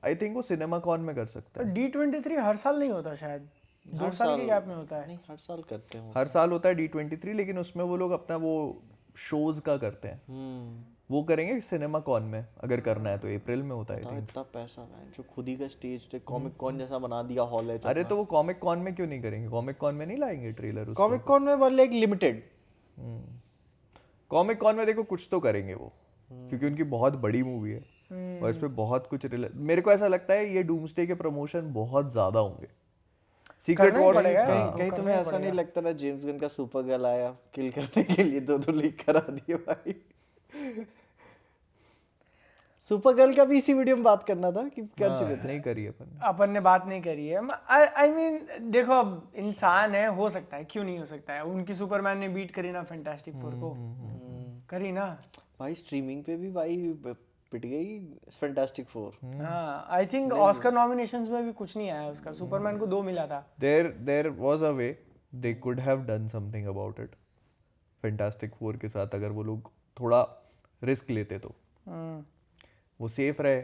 आई थिंक वो सिनेमाकॉन में कर सकता है। D23 हर साल नहीं होता, शायद 2 साल के गैप में होता है। नहीं हर साल करते हैं। हर साल होता है D23, लेकिन उसमें वो लोग अपना वो शोज का करते हैं। वो करेंगे सिनेमाकॉन में, अगर करना है तो अप्रैल में होता है। इतना पैसा है जो खुद ही का स्टेज पे कॉमिक कॉन जैसा बना दिया हॉल है। अरे तो वो कॉमिक कॉन में क्यों नहीं करेंगे? कॉमिक कॉन में नहीं लाएंगे ट्रेलर? कॉमिक कॉन में वाले एक लिमिटेड। कॉमिक कॉन में देखो कुछ तो करेंगे वो, क्योंकि उनकी बहुत बड़ी मूवी है और इस पे बहुत कुछ मेरे को ऐसा लगता है ये डूम्सडे के प्रमोशन बहुत ज्यादा होंगे। सीक्रेट वॉर्स कहीं तुम्हें ऐसा नहीं लगता ना जेम्स गन का सुपर गर्ल आया किल करने के लिए 2 लीक करा दिए भाई। सुपर गर्ल का भी इसी वीडियो में बात करना था कि कर चुके थे। नहीं करी अपन ने बात नहीं करी है। आई मीन देखो, अब इंसान है, हो सकता है, क्यों नहीं हो सकता है। उनकी सुपरमैन ने बीट करी ना फैंटास्टिक फोर को, करी ना भाई। स्ट्रीमिंग पे भी भाई पिट गई फैंटास्टिक फोर। हाँ, आई थिंक ऑस्कर नॉमिनेशंस में भी कुछ नहीं आया उसका। सुपरमैन को 2 मिला था। There was a way they could have done something about it fantastic four के साथ, अगर वो लोग थोड़ा रिस्क लेते तो वो सेफ रहे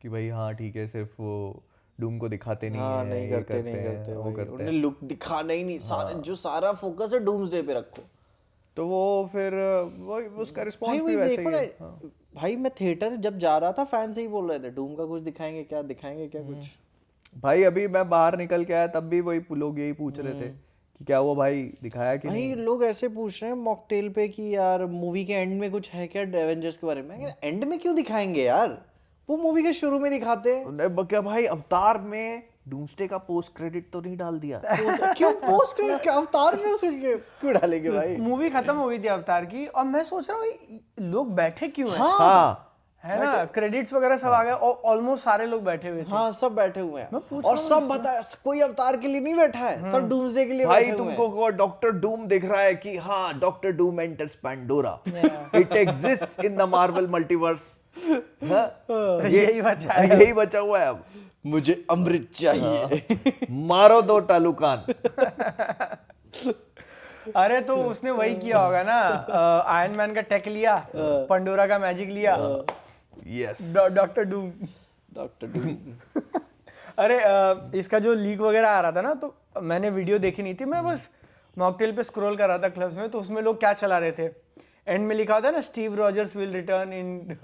कि भाई हाँ ठीक है, सिर्फ वो डूम को दिखाते नहीं है, नहीं करते वो करते उन्हें लुक दिखाना ही नहीं, सारा जो सारा फोकस है डूम्सडे पे रखो। तो वो फिर वो उसका रिस्पॉन्स भी वैसे ही है। भाई मैं थिएटर जब जा रहा था, फैन से ही बोल रहे थे डूम का कुछ दिखाएंगे क्या कुछ। भाई अभी मैं बाहर निकल के आया तब भी वही लोग यही पूछ रहे थे कि क्या वो भाई दिखाया कि नहीं। भाई लोग ऐसे पूछ रहे हैं मॉकटेल पे कि यार मूवी के एंड में कुछ है क्या एवेंजर्स के बारे में। एंड में क्यों दिखाएंगे यार, वो मूवी के शुरू में दिखाते हैं। क्या भाई अवतार में डूम्सडे का पोस्ट क्रेडिट तो नहीं डाल दिया? क्यों पोस्ट क्रेडिट क्या अवतार में उसे क्यों डालेंगे भाई? मूवी खत्म हो गई थी अवतार की और मैं सोच रहा हूँ लोग बैठे क्यों हैं। हाँ है ना, क्रेडिट्स वगैरह सब आ गए और ऑलमोस्ट सारे लोग बैठे हुए थे। हाँ सब बैठे हुए हैं और सब बताया, कोई अवतार के लिए नहीं बैठा है, सब डूम्सडे के लिए भाई तुमको डॉक्टर डूम दिख रहा है कि हाँ doctor Doom enters Pandora, it exist in the Marvel multiverse. यही बचा हुआ है अब। मुझे अमृत चाहिए। मारो 2 तालुकान। अरे तो उसने वही किया होगा ना, आयरन मैन का टेक लिया, पंडोरा का मैजिक लिया। Yes, doctor Doom. अरे इसका जो लीक वगैरह आ रहा था ना, तो मैंने वीडियो देखी नहीं थी, मैं बस मॉकटेल पे स्क्रॉल कर रहा था क्लब्स में, तो उसमें लोग क्या चला रहे थे, एंड में लिखा होता है ना स्टीव रॉजर्स विल रिटर्न इन,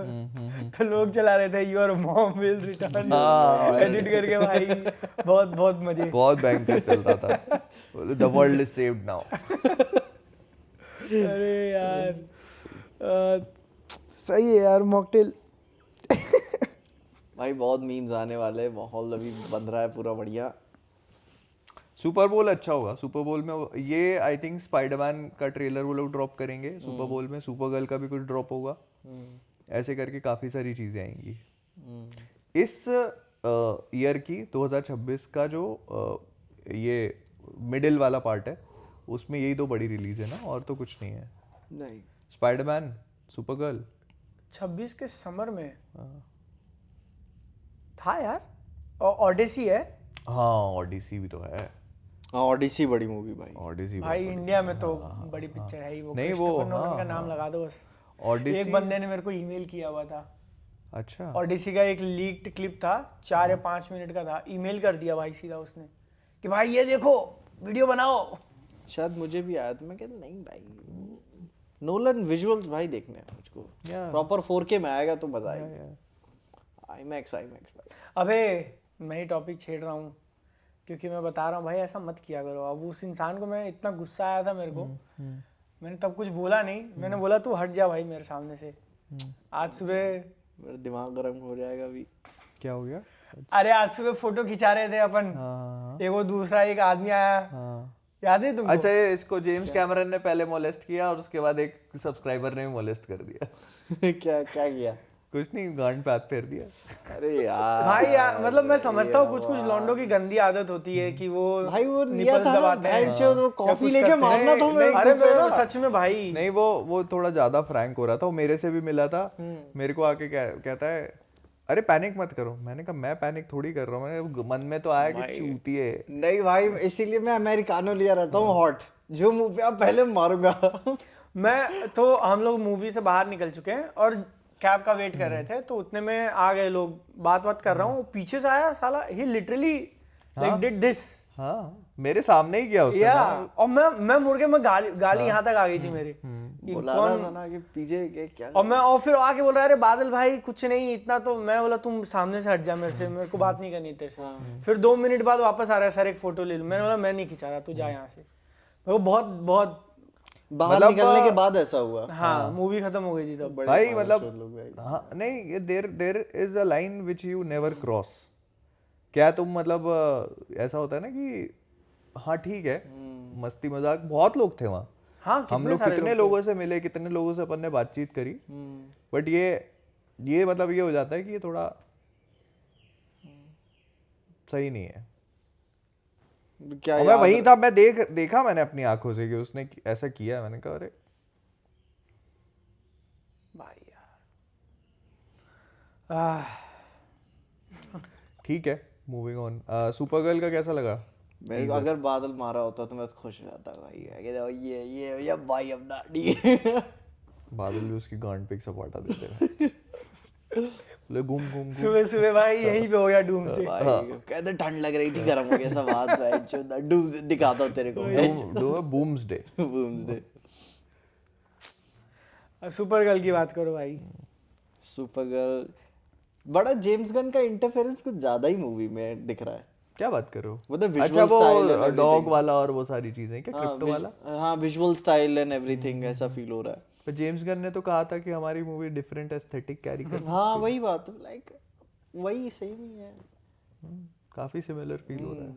तो लोग चला रहे थे your mom will return edit करके भाई, बहुत बहुत मजे। बहुत भयंकर चल रहा था, the world is saved now. अरे यार सही है यार मॉकटेल। भाई बहुत मीम्स आने वाले हैं, माहौल अभी बन रहा है पूरा बढ़िया। सुपर बोल अच्छा होगा, सुपर बोल में ये आई थिंक स्पाइडरमैन का ट्रेलर वो लोग ड्रॉप करेंगे, सुपर बोल में सुपर गर्ल का भी कुछ ड्रॉप होगा, ऐसे करके काफ़ी सारी चीज़ें आएंगी। इस ईयर की 2026 का जो ये मिडिल वाला पार्ट है उसमें यही दो बड़ी रिलीज है ना, और तो कुछ नहीं है। नहीं, स्पाइडरमैन, सुपर गर्ल 26 के समर में था यार, और ऑडिसी है। हाँ ऑडिसी भी तो है। हाँ ऑडिसी बड़ी मूवी भाई। ऑडिसी भाई इंडिया में तो बड़ी पिक्चर है ही वो, नहीं वो, क्रिस्टोफर नोलन का नाम लगा दो बस। ऑडिसी एक बंदे ने मेरे को ईमेल किया हुआ था, अच्छा ऑडिसी का एक लीक्ड क्लिप था 4 या 5 मिनट का था, ईमेल कर दिया भाई सीधा उसने कि भाई ये देखो वीडियो बनाओ। शायद मुझे भी आया था, मैं कहता नहीं भाई नोलन विजुअल्स भाई देखने हैं मुझको, प्रॉपर 4K में आएगा तो मजा आएगा। IMAX भाई। अबे मैं ही टॉपिक छेड़ रहा हूँ क्योंकि मैं बता रहा हूँ भाई ऐसा मत किया करो। अब उस इंसान को मैं इतना गुस्सा आया था मेरे को, मैंने तब कुछ बोला नहीं, मैंने बोला तू हट जा भाई मेरे सामने से। आज सुबह मेरा दिमाग गर्म हो जाएगा अभी। क्या हो गया? अरे आज सुबह फोटो खिंचा रहे थे अपन, एक वो दूसरा एक आदमी आया, याद है तुमको? अच्छा ये इसको जेम्स कैमरन ने पहले मोलेस्ट किया और उसके बाद एक सब्सक्राइबर ने भी मोलेस्ट कर दिया। क्या किया? कुछ नहीं, गांड पे हाथ फेर दिया। अरे यार भाई यार मतलब मैं समझता हूँ कुछ लौंडों की गंदी आदत होती है कि वो भाई वो लिया nipples था ना दबाते हैं। बहन चोद, वो कॉफी लेके मारना था मेरे अरे को ना। सच में भाई नहीं वो थोड़ा ज्यादा फ्रैंक हो रहा था, वो मेरे से भी मिला था, मेरे को आके कहता है अरे पैनिक मत करो। मैंने कहा मैं पैनिक थोड़ी कर रहा हूँ, मैंने मन में तो आया कि चूती है। नहीं भाई इसीलिए मैं अमेरिकानो लिया रहता हूँ हॉट, जो मुंह पे आप पहले मारूंगा। मैं तो हम लोग मूवी से बाहर निकल चुके हैं और कैब का वेट कर रहे थे, तो उतने में आ गए लोग, बात कर रहा हूँ, पीछे से आया साला, ही लिटरली लाइक डिड दिस। हाँ मेरे सामने ही किया उसने। या और मैं मुड़ के मैं गाली यहाँ तक आ गई थी मेरे कि बोला था ना कि पीछे क्या। और फिर आके बोल रहा है अरे बादल भाई कुछ नहीं इतना, तो मैं बोला तुम सामने से हट जा मेरे से, मेरे को बात नहीं करनी तेरे से। फिर 2 मिनट बाद वापस आ रहा है सर एक फोटो ले लूं, मैंने बोला मैं नहीं खिंचा रहा, तू जा यहाँ से। वो बहुत बाहर निकलने के बाद ऐसा हुआ। हाँ मूवी खत्म हो गई थी तब। भाई मतलब हाँ नहीं ये there is a line which you never cross. क्या तुम मतलब ऐसा होता है ना कि हाँ ठीक है मस्ती मजाक, बहुत लोग थे वहाँ। हाँ हम लोग कितने लोगों से मिले, कितने लोगों से अपन ने बातचीत करी, बट ये मतलब ये हो जाता है कि ये थोड़ा सही नहीं है। क्या मैं वहीं था, मैं देखा मैंने अपनी आंखों से कि उसने ऐसा किया। मैंने कहा अरे भाई यार ठीक है, मूविंग ऑन। सुपर गर्ल का कैसा लगा? मेरे को अगर बादल मारा होता तो मैं खुश हो जाता भाई, ये भाई अब दाढ़ी। बादल भी उसकी गांड पे एक सपाटा देते हैं। घूम सुबह भाई यहीं पे हो गया डूम्सडे। कहते ठंड लग रही थी, गर्म हो गया सब हाथ भाई, डूम्सडे दिखाता हूं तेरे को। बूम्सडे। सुपर गर्ल की बात करो भाई। सुपर गर्ल बड़ा जेम्स गन का इंटरफेरेंस कुछ ज्यादा ही मूवी में दिख रहा है। क्या बात कर रहे हो? मतलब अच्छा वो डॉग वाला और वो सारी चीजें, क्या क्रिप्टो वाला? हाँ विजुअल स्टाइल एंड एवरीथिंग ऐसा फील हो रहा है। पर जेम्स गन ने तो कहा था कि हमारी मूवी डिफरेंट एस्थेटिक कैरी कर। हाँ वही बात, लाइक वही सही नहीं है, काफी सिमिलर फील हो रहा है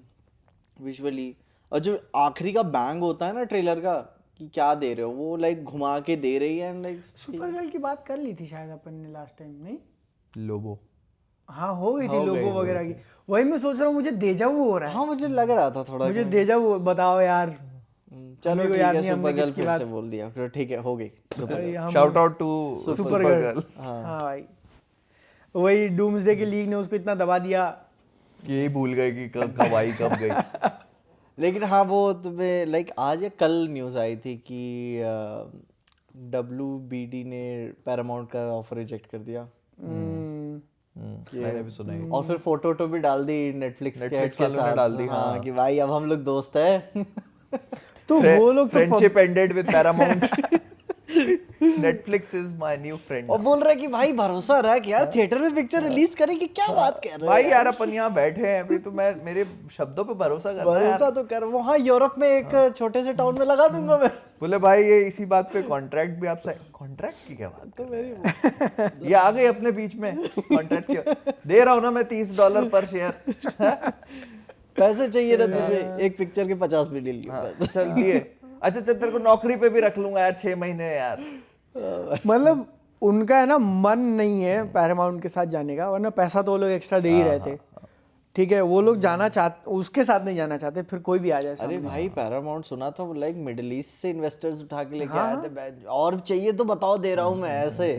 विजुअली। और जो आखिरी का बैंग होता है ना ट्रेलर का कि क्या दे रहे हो, वो लाइक घुमा के दे रही है एंड लाइक। सुपर गर्ल की बात कर ली थी शायद अपन ने लास्ट टाइम, नहीं? लोबो हाँ हो गई थी लोगो वगैरह की। वही मैं सोच रहा हूँ मुझे देजा वो हो रहा है। हाँ मुझे लग रहा था थोड़ा, मुझे देजा वो बताओ यार। चलो ठीक है, सुपर गर्ल फिर से बोल दिया, फिर ठीक है हो गई Supergirl. Shout out to Supergirl. हाँ भाई वही डूम्सडे के लीग ने उसको इतना दबा दिया कि यही भूल गए कि कब आई कब गई। लेकिन हाँ वो तुम्हें लाइक आज या कल न्यूज़ आई थी कि WBD ने पैरामाउंट का ऑफर रिजेक्ट कर दिया। मैंने भी सुना है। और फिर फोटो भी डाल दी नेटफ्लिक्स के साथ डाल दी। हाँ कि भाई अब हम लोग दोस्त हैं। तो वो लोग तो friendship ended with Paramount. Netflix is my new friend. और बोल रहा है कि भाई भरोसा रख यार, थिएटर में पिक्चर रिलीज करेंगे, क्या बात कर रहे हो भाई यार अपन यहाँ बैठे हैं अभी, तो मैं मेरे शब्दों पे भरोसा कर रहा है भरोसा तो कर। वहाँ यूरोप में एक छोटे से टाउन में लगा दूंगा मैं। बोले भाई ये इसी बात पे कॉन्ट्रैक्ट भी आपसे, कॉन्ट्रैक्ट की क्या बात तो मेरी ये आ गई अपने बीच में कॉन्ट्रैक्ट क्या दे रहा हूँ ना मैं $30 पर शेयर। पैसे चाहिए ना तुझे, एक पिक्चर के 50 मिलियन लिए चल दिए। अच्छा चल तेरे को नौकरी पे भी रख लूंगा यार 6 महीने यार। मतलब उनका है ना मन नहीं है पैरामाउंट के साथ जाने का, वरना पैसा तो वो लोग एक्स्ट्रा दे ही रहे थे। ठीक है, वो लोग जाना चाहते, उसके साथ नहीं जाना चाहते, फिर कोई भी आ जाए। अरे भाई पैरामाउंट सुना था वो लाइक मिडिल ईस्ट से इन्वेस्टर्स उठा के लेके आए थे, और चाहिए तो बताओ दे रहा हूँ मैं ऐसे।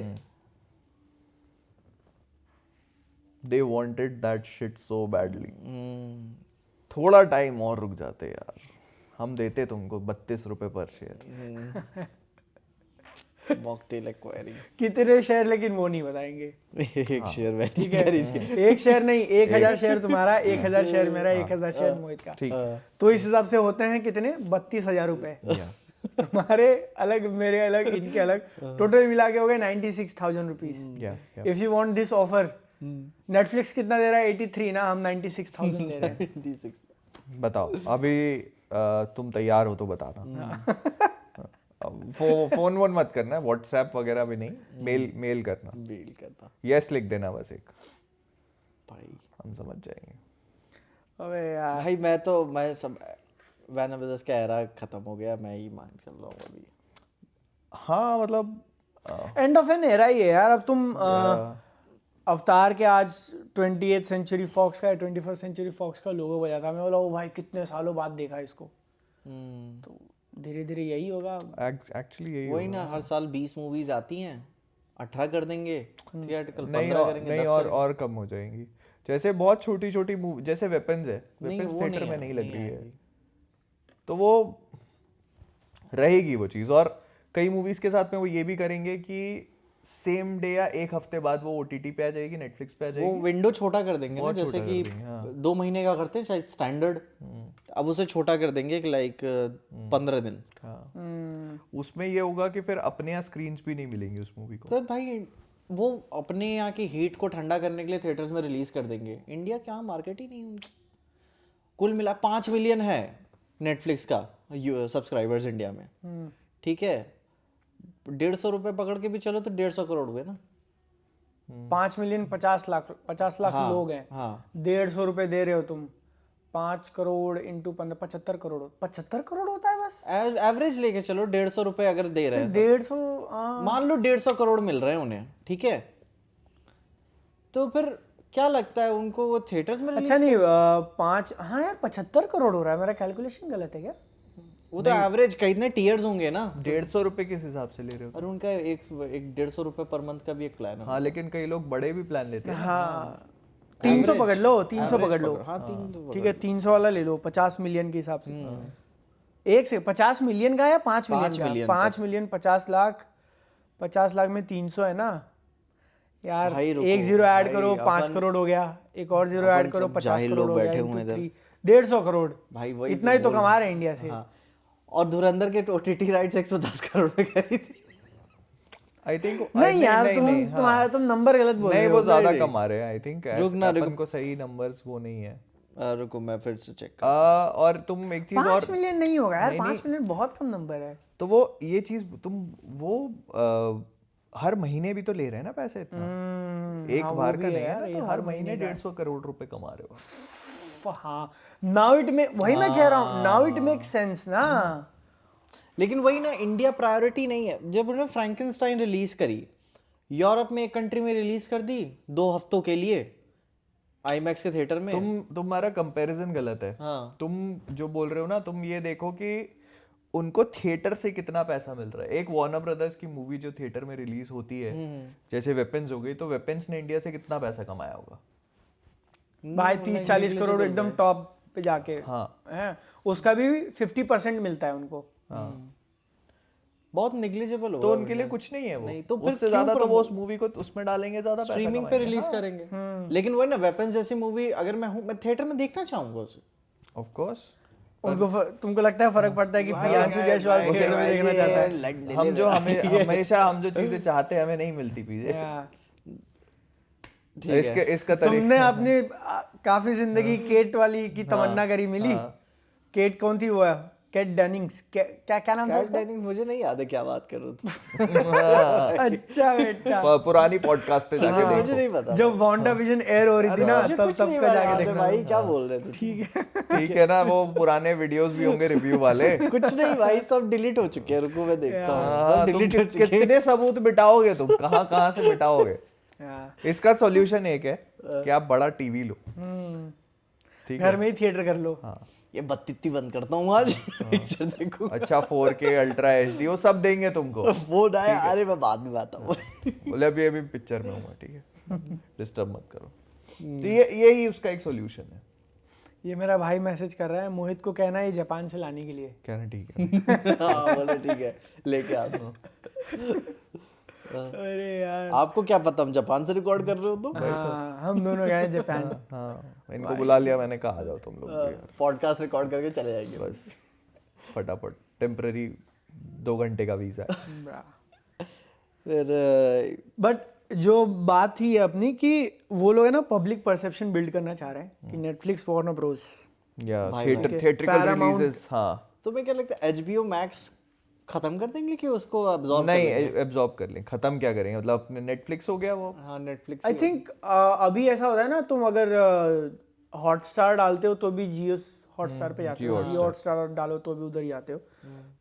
They wanted that shit so badly. थोड़ा टाइम और रुक जाते यार, हम देते तुमको $32 पर शेयर। मॉकटेल एक्वायरिंग कितने शेयर, लेकिन वो नहीं बताएंगे। एक शेयर में ठीक है, एक शेयर नहीं, 1000 शेयर तुम्हारा, 1000 शेयर मेरा, 1000 शेयर मोहित का। ठीक। तो इस हिसाब से होते हैं कितने, 32,000 रुपए तुम्हारे अलग, मेरे अलग, इनके अलग, टोटल मिला के हो गए 96,000 rupees. If you want this offer, Netflix कितना दे रहा है? 83 ना, हम 96,000 दे रहे हैं। 96 बताओ अभी तुम तैयार हो तो बताना। फोन वोन मत करना, व्हाट्सएप वगैरह भी नहीं, मेल करना, यस लिख देना बस एक, भाई हम समझ जाएंगे। अबे यार भाई मैं सब वैन ब्रदर्स का एरा खत्म हो गया, मैं ही मान चल रहा हूँ अभी। हाँ मतलब एंड ऑफ एन एरा ही है यार। अब तुम अवतार के आज 28th सेंचुरी फॉक्स का, 21st सेंचुरी फॉक्स का लोगो बजा था, मैं बोला ओ भाई कितने सालों बाद देखा इसको। तो धीरे धीरे यही होगा एक्चुअली यही वही ना, हर साल 20 मूवीज आती हैं, 18 कर देंगे थिएट्रिकल, नहीं 15 करेंगे, नहीं 10 और कम हो जाएंगी। जैसे बहुत छोटी छोटी मूवी, जैसे वेपन्स है, वेपन्स थिएटर में नहीं लग रही है, तो वो रहेगी वो चीज़। और कई मूवीज के साथ में वो ये भी करेंगे कि सेम डे या एक हफ्ते बाद वो OTT पे आ जाएगी, नेटफ्लिक्स पे आ जाएगी। वो विंडो छोटा कर देंगे ना, जैसे कि 2 महीने का करते हैं शायद स्टैंडर्ड, अब उसे छोटा कर देंगे कि लाइक 15 दिन। उसमें ये होगा कि फिर अपने यहाँ स्क्रीन्स भी नहीं मिलेंगी उस मूवी को। तो भाई वो अपने यहाँ की हीट को ठंडा करने के लिए थिएटर्स में रिलीज कर देंगे। इंडिया क्या मार्केट ही नहीं उनकी। कुल मिला 5 मिलियन है नेटफ्लिक्स का सब्सक्राइबर्स इंडिया में, ठीक है, 150 रुपए पकड़ के भी चलो तो 150 करोड़ हुए ना। 5 मिलियन 50 लाख लोग हैं। 150 रुपए दे रहे हो तुम, 5 करोड़ इंटू 75 करोड़, 75 करोड़ होता है बस एवरेज लेके चलो। 150 रुपए अगर दे रहे हैं, 150 मान लो 150 करोड़ मिल रहे हैं उन्हें, ठीक है, तो फिर क्या लगता है उनको वो थिएटर्स में अच्छा नहीं 5, हाँ यार 75 करोड़ हो रहा है, मेरा कैलकुलेशन गलत है क्या? वो तो एवरेज कितने टीयर्स होंगे ना। 150 रुपए किस हिसाब से ले रहे हो? और उनका एक 150 रुपए पर मंथ का भी एक प्लान है। हाँ लेकिन कई लोग बड़े भी प्लान लेते हैं। हाँ 300 पकड़ लो, 300 पकड़ लो, हाँ 300 ठीक है 300 वाला ले लो, 50 मिलियन के हिसाब से। एक से 50 मिलियन का या 5 मिलियन का? 5 मिलियन 50 लाख, 50 लाख में 300 है ना यार, एक जीरो ऐड करो 5 करोड़ हो गया, एक और जीरो ऐड करो 50 करोड़ हो गया, 150 करोड़ भाई, वही इतना ही तो कमा रहे हैं इंडिया से। और धुरंधर के OTT राइट्स 110 करोड़ में खरीदी। आई थिंक नहीं यार तुम नंबर गलत बोल रहे हो। नहीं वो ज्यादा कमा रहे हैं आई थिंक, रुकना अपन को सही नंबर्स वो नहीं है। रुको मैं फिर से चेक और तुम एक चीज और, 5 मिलियन नहीं होगा यार, 5 मिलियन बहुत कम नंबर है। तो वो ये चीज तुम वो हर महीने भी तो ले रहे हैं ना पैसे इतना, एक बार का नहीं है ना, तो हर महीने 150 करोड़ रुपए कमा रहे हो। हाँ नाउ इट में, वही मैं कह रहा हूँ, नाउ इट मेक सेंस ना। लेकिन वही ना, इंडिया प्रायोरिटी नहीं है। जब उन्होंने फ्रैंकेनस्टाइन रिलीज करी, यूरोप में एक कंट्री में रिलीज कर दी 2 हफ्तों के लिए IMAX के थिएटर में। तुम्हारा कंपैरिजन गलत है। हाँ। तुम जो बोल रहे हो ना, तुम ये देखो कि उनको थिएटर से कितना पैसा मिल रहा है। एक वार्नर ब्रदर्स की मूवी जो थिएटर में रिलीज होती है, जैसे वेपन्स हो गई, तो वेपन्स ने इंडिया से कितना पैसा कमाया होगा भाई? 30-40 करोड़ एकदम टॉप पे जाके। हाँ है, उसका भी 50% मिलता है उनको। बहुत नेग्लिजिबल होगा, तो उनके लिए कुछ नहीं है वो। नहीं तो फिर उससे ज्यादा तो वो उस मूवी को उसमें डालेंगे, ज्यादा पैसा स्ट्रीमिंग पे रिलीज करेंगे। लेकिन वही ना, वेपन्स जैसी मूवी अगर मैं हूँ, मैं थिएटर में देखना चाहूंगा उसे। ऑफ कोर्स तुमको लगता है फर्क पड़ता है कि प्रियांशु जायसवाल खेल में देखना चाहता है? हम जो चीजें चाहते हैं हमें नहीं मिलती पीजे। इसका तुमने अपनी काफी जिंदगी केट वाली की तमन्ना करी, मिली? केट कौन थी वो? केट डेनिंग्स, क्या नाम था उसका? डेनिंग्स मुझे नहीं याद है क्या बात कर रहे हो। अच्छा बेटा, पुरानी पॉडकास्ट पे जाके देखो। मुझे नहीं पता जब वांडा विजन एयर हो रही थी ना, तब का जाके देखना भाई, क्या बोल रहे थे? ठीक है ना, वो पुराने वीडियोस भी होंगे रिव्यू वाले। कुछ नहीं भाई, सब डिलीट हो चुके हैं, रुको मैं देखता हूँ। सब डिलीट हो चुके हैं। कितने सबूत मिटाओगे तुम? कहाँ से मिटाओगे? इसका सॉल्यूशन एक है कि आप बड़ा टीवी लो, ठीक है, घर में ही थिएटर कर लो। ये बत्ती बंद करता हूँ आज, पिक्चर देखूं। अच्छा 4K अल्ट्रा HD वो सब देंगे तुमको। वो ना, अरे मैं बाद में आता हूँ। बोले अभी पिक्चर में हूँ, ठीक है, डिस्टर्ब मत करो। तो यही उसका एक सॉल्यूशन है। ये मेरा भाई मैसेज कर रहा है, मोहित को कहना है जापान से लाने के लिए। कहना ठीक है। हाँ बोले ठीक है, लेके आता हूँ। अरे यार, आपको क्या पता हम जापान से रिकॉर्ड कर रहे हो? तो हम दोनों गए जापान। हाँ, इनको बुला लिया मैंने, कहा आ जाओ तुम लोग भी यार। पॉडकास्ट रिकॉर्ड करके चले जाएंगे बस फटाफट, टेम्पररी 2 घंटे का वीजा। फिर बट जो बात थी अपनी कि वो लोग है ना पब्लिक परसेप्शन बिल्ड करना चाह रहे हैं कि नेटफ्लिक्स वार्नर ब्रोस या थिएट्रिकल रिलीजेस। हाँ, तुम्हें क्या लगता है HBO Max खत्म कर देंगे कि उसको अब्सॉर्ब नहीं, एब्जॉर्ब कर लें। खत्म क्या करेंगे, मतलब अपने नेटफ्लिक्स हो गया वो। हाँ, नेटफ्लिक्स। आई थिंक अभी ऐसा होता है ना, तुम अगर हॉटस्टार डालते हो तो भी जियो हॉटस्टार पे जाते हो, जियो हॉटस्टार डालो तो भी उधर ही आते हो।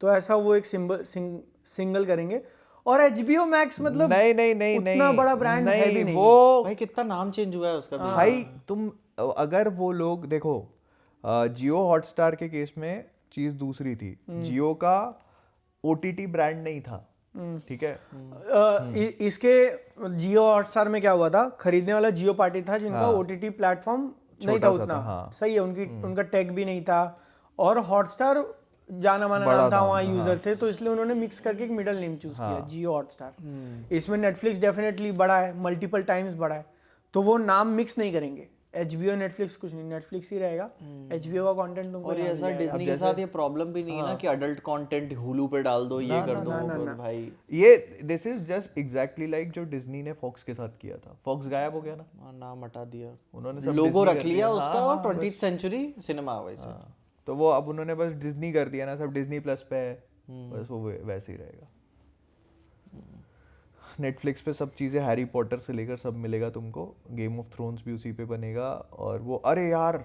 तो ऐसा वो एक सिंगल करेंगे। और HBO Max मतलब नहीं उतना बड़ा ब्रांड है भी नहीं। वो भाई कितना नाम चेंज हुआ है उसका भी। भाई तुम अगर वो लोग देखो, जियो हॉटस्टार के केस में चीज दूसरी थी। जियो का OTT ब्रांड नहीं था, ठीक है। इसके जियो हॉटस्टार में क्या हुआ था, खरीदने वाला जियो पार्टी था जिनका OTT प्लेटफॉर्म नहीं था उतना। सही है, उनका टेक भी नहीं था, और हॉटस्टार जाना माना नाम था, वहाँ यूजर थे, तो इसलिए उन्होंने मिक्स करके एक मिडिल नेम चूज किया, जियो हॉटस्टार। इसमें नेटफ्लिक्स डेफिनेटली बड़ा है, मल्टीपल टाइम्स बड़ा है, तो वो नाम मिक्स नहीं करेंगे। HBO नेटफ्लिक्स कुछ नहीं, नेटफ्लिक्स ही रहेगा। HBO का कंटेंट तुमको और ये ऐसा डिज्नी के साथ ये प्रॉब्लम भी नहीं है ना कि अडल्ट कंटेंट हुलू पे डाल दो, ये कर दो भाई। ये this is just exactly like जो डिज्नी ने फॉक्स के साथ किया था। फॉक्स गायब हो गया ना, नाम हटा दिया उन्होंने, सब लोगो रख लिया उसका, और 20th सेंचुरी सिनेमा वैसे। तो वो अब उन्होंने बस डिज्नी कर दिया ना, सब डिज्नी प्लस पे है, बस वो वैसे ही रहेगा। नेटफ्लिक्स पे सब चीज़ें हैरी पॉटर से लेकर सब मिलेगा तुमको। गेम ऑफ थ्रोन्स भी उसी पे बनेगा। और वो, अरे यार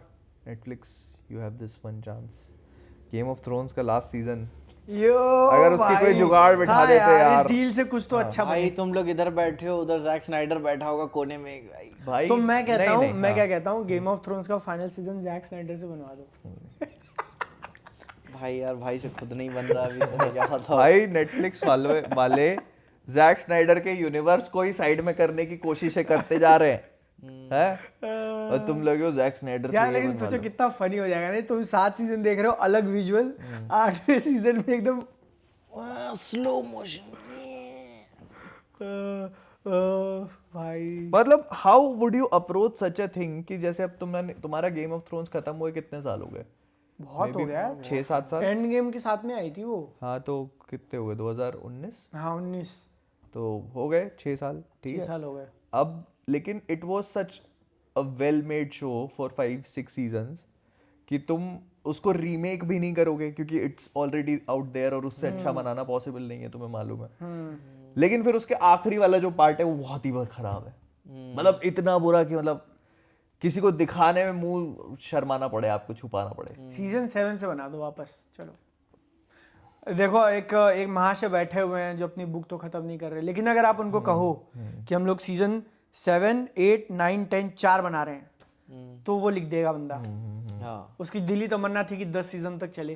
Netflix, you have this one chance, game of thrones का लास्ट सीजन, अगर उसकी कोई जुगाड़ बिठा देते यार, इस डील से कुछ तो अच्छा भाई। तुम लोग इधर बैठे हो, उधर जैक स्नाइडर बैठा होगा कोने में भाई। तो मैं कहता हूँ, मैं क्या कहता हूँ, गेम ऑफ थ्रोन्स का फाइनल सीजन जैक स्नाइडर से बनवा दो। भाई यार, भाई से खुद नहीं बन रहा अभी, तो क्या बताऊं भाई। नेटफ्लिक्स वाले जैक स्नाइडर के यूनिवर्स को ही साइड में करने की कोशिशें करते जा रहे हैं, और तुम लोग हो जैक स्नाइडर यार, लेकिन सोचो कितना फनी हो जाएगा। नहीं, तुम 7 सीजन देख रहे हो, अलग विजुअल, 8वें सीजन में एकदम स्लो मोशन। भाई मतलब how would you approach such a thing कि जैसे अब तुम्हारा गेम ऑफ थ्रोन्स खत्म हुए कितने साल हो गए? बहुत हो गया, 6-7 साल। एंड गेम के साथ में आई थी वो। हाँ, तो कितने हुए? 2019। हाँ 19, तो हो गए 6 साल, ठीक है, 6 साल हो गए अब। लेकिन it was such a well made show for 5-6 seasons कि तुम उसको रीमेक भी नहीं करोगे, क्योंकि इट्स ऑलरेडी आउट देयर, और उससे अच्छा बनाना पॉसिबल नहीं है, तुम्हें मालूम है। लेकिन फिर उसके आखिरी वाला जो पार्ट है वो बहुत ही खराब है। मतलब इतना बुरा कि मतलब किसी को दिखाने में मुंह शर्माना पड़े, आपको छुपाना पड़े। सीजन 7 से बना दो वापस। चलो देखो, एक महाशय बैठे हुए हैं जो अपनी बुक तो खत्म नहीं कर रहे, लेकिन अगर आप उनको कहो कि हम लोग सीजन 7, 8, 9, 10 4 बना रहे हैं, तो वो लिख देगा बंदा। हाँ, उसकी दिली तमन्ना थी कि 10 सीजन तक चले।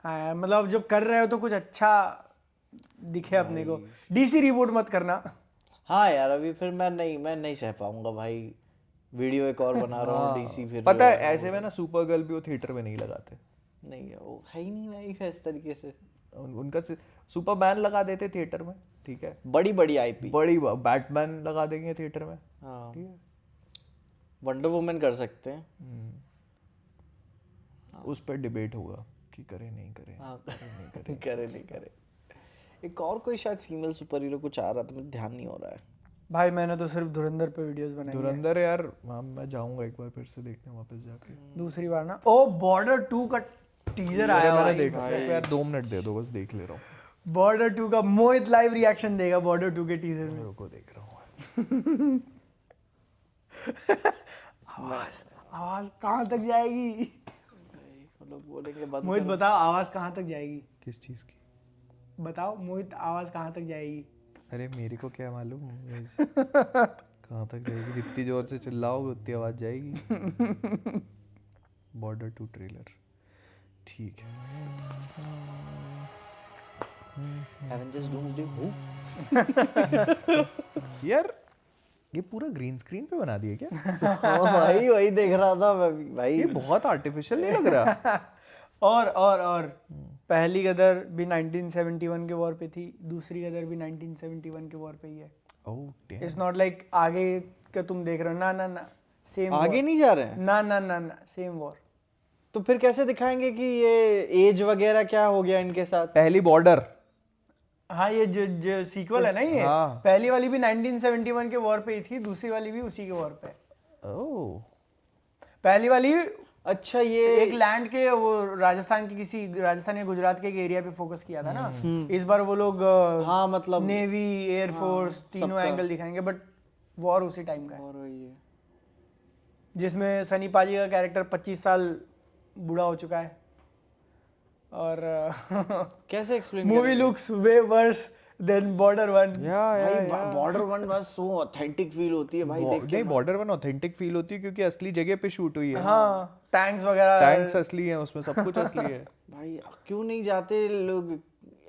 हाँ, मतलब जब कर रहे हो तो कुछ अच्छा दिखे अपने को। DC रिबूट मत करना। हाँ यार, अभी फिर मैं नहीं सह पाऊंगा भाई। वीडियो एक और बना रहा हूँ DC, फिर पता है ऐसे में ना सुपर गर्ल भी वो थिएटर में नहीं लगाते। नहीं, वो है ही नहीं भाई इस तरीके से। उनका सुपरमैन लगा देते थिएटर में, ठीक है, बड़ी IP, बड़ी बैटमैन लगा देंगे थिएटर में, हाँ। ठीक है। वंडर वुमन कर सकते हैं। उस पर डिबेट होगा कि करे नहीं करे। हाँ करे नहीं करे। एक और कोई शायद फीमेल सुपर हीरो कुछ आ रहा था, मुझे ध्यान नहीं हो रहा है। भाई मैंने तो सिर्फ धुरंधर पे वीडियोस बनाई है। धुरंधर यार मैं जाऊंगा एक बार फिर से देखने वापस जाके। दूसरी बार ना। ओ बॉर्डर 2 का टीजर आया हुआ मैंने है। देखा है यार, 2 मिनट दे दो बस, देख ले रहा हूँ। बॉर्डर 2 का मोहित लाइव रिएक्शन देगा बॉर्डर 2 के टीजर में। रुको देख रहा हूँ। आवाज कहाँ तक जाएगी? वो लोग बोलेंगे बंद मोहित करो। बताओ आवाज कहाँ तक जाएगी? किस चीज की? बताओ मोहित आवाज कहाँ तक जाएगी? अरे मेरे को क्या मालूम कहाँ तक जाएगी। जितनी जोर से चिल्लाओगे उतनी आवाज जाएगी। बॉर्डर 2 ट्रेलर ठीक है। Avengers doomsday who? यार ये पूरा ग्रीन स्क्रीन पे बना दिया क्या? हाँ भाई वही देख रहा था मैं भी भाई। ये बहुत आर्टिफिशियल नहीं लग रहा? और पहली गदर भी 1971 के वॉर पे थी, दूसरी गदर भी 1971 के वॉर पे ही है। Oh damn. It's not like आगे का तुम देख रहे हो, ना सेम आगे नहीं जा रहे हैं ना सेम वॉर। तो फिर कैसे दिखाएंगे कि ये एज वगैरह क्या हो गया इनके साथ? पहली बॉर्डर। हाँ ये जो सीक्वल है ना ये, हाँ। पहली वाली भी 1971 के वॉर पे ही थी, दूसरी वाली भी उसी के वॉर पे। ओह पहली वाली अच्छा ये एक लैंड के वो राजस्थान या गुजरात के एक एरिया पे फोकस किया था ना। इस बार वो लोग हाँ मतलब नेवी एयरफोर्स तीनों एंगल दिखाएंगे, बट वॉर उसी टाइम का है और ये जिसमें सनी पाजी का कैरेक्टर 25 साल बूढ़ा हो चुका है। और कैसे एक्सप्लेन मूवी लुक्स वे वर्स देन बॉर्डर 1। भाई बॉर्डर 1 बस सो ऑथेंटिक फील होती है भाई देख के। नहीं बॉर्डर 1 ऑथेंटिक फील होती है क्योंकि असली जगह पे शूट हुई है। हाँ टैंक्स वगैरह, टैंक्स असली हैं उसमें, सब कुछ असली है। भाई क्यों नहीं जाते लोग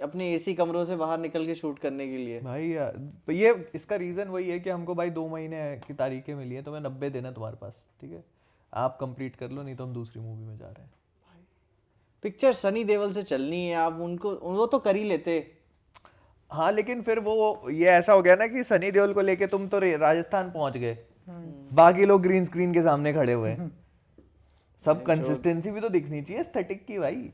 अपने एसी कमरों से बाहर निकल के शूट करने के लिए? भाई ये इसका रीजन वही है कि हमको भाई 2 महीने की तारीखें मिली है, तो मैं 90 दिन है तुम्हारे पास, ठीक है आप कंप्लीट कर लो, नहीं तो हम दूसरी मूवी में जा रहे हैं। पिक्चर सनी देओल से चलनी है, आप उनको वो तो कर ही लेते। हाँ लेकिन फिर वो ये ऐसा हो गया ना कि सनी देओल को लेके तुम तो राजस्थान पहुंच गए, बाकी लोग ग्रीन स्क्रीन के सामने खड़े हुए हैं। सब कंसिस्टेंसी भी तो दिखनी चाहिए एस्थेटिक की भाई।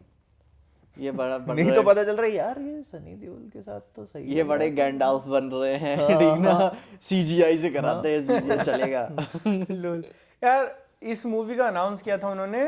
ये बड़ा बन नहीं रहे तो पता चल रहा है यार ये सनी देओल के साथ तो सही ये बड़े गैंडाल्फ बन रहे हैं ठीक ना, सीजीआई से कराते हैं सीजीआई चलेगा। लोल यार इस मूवी का अनाउंस किया था उन्होंने,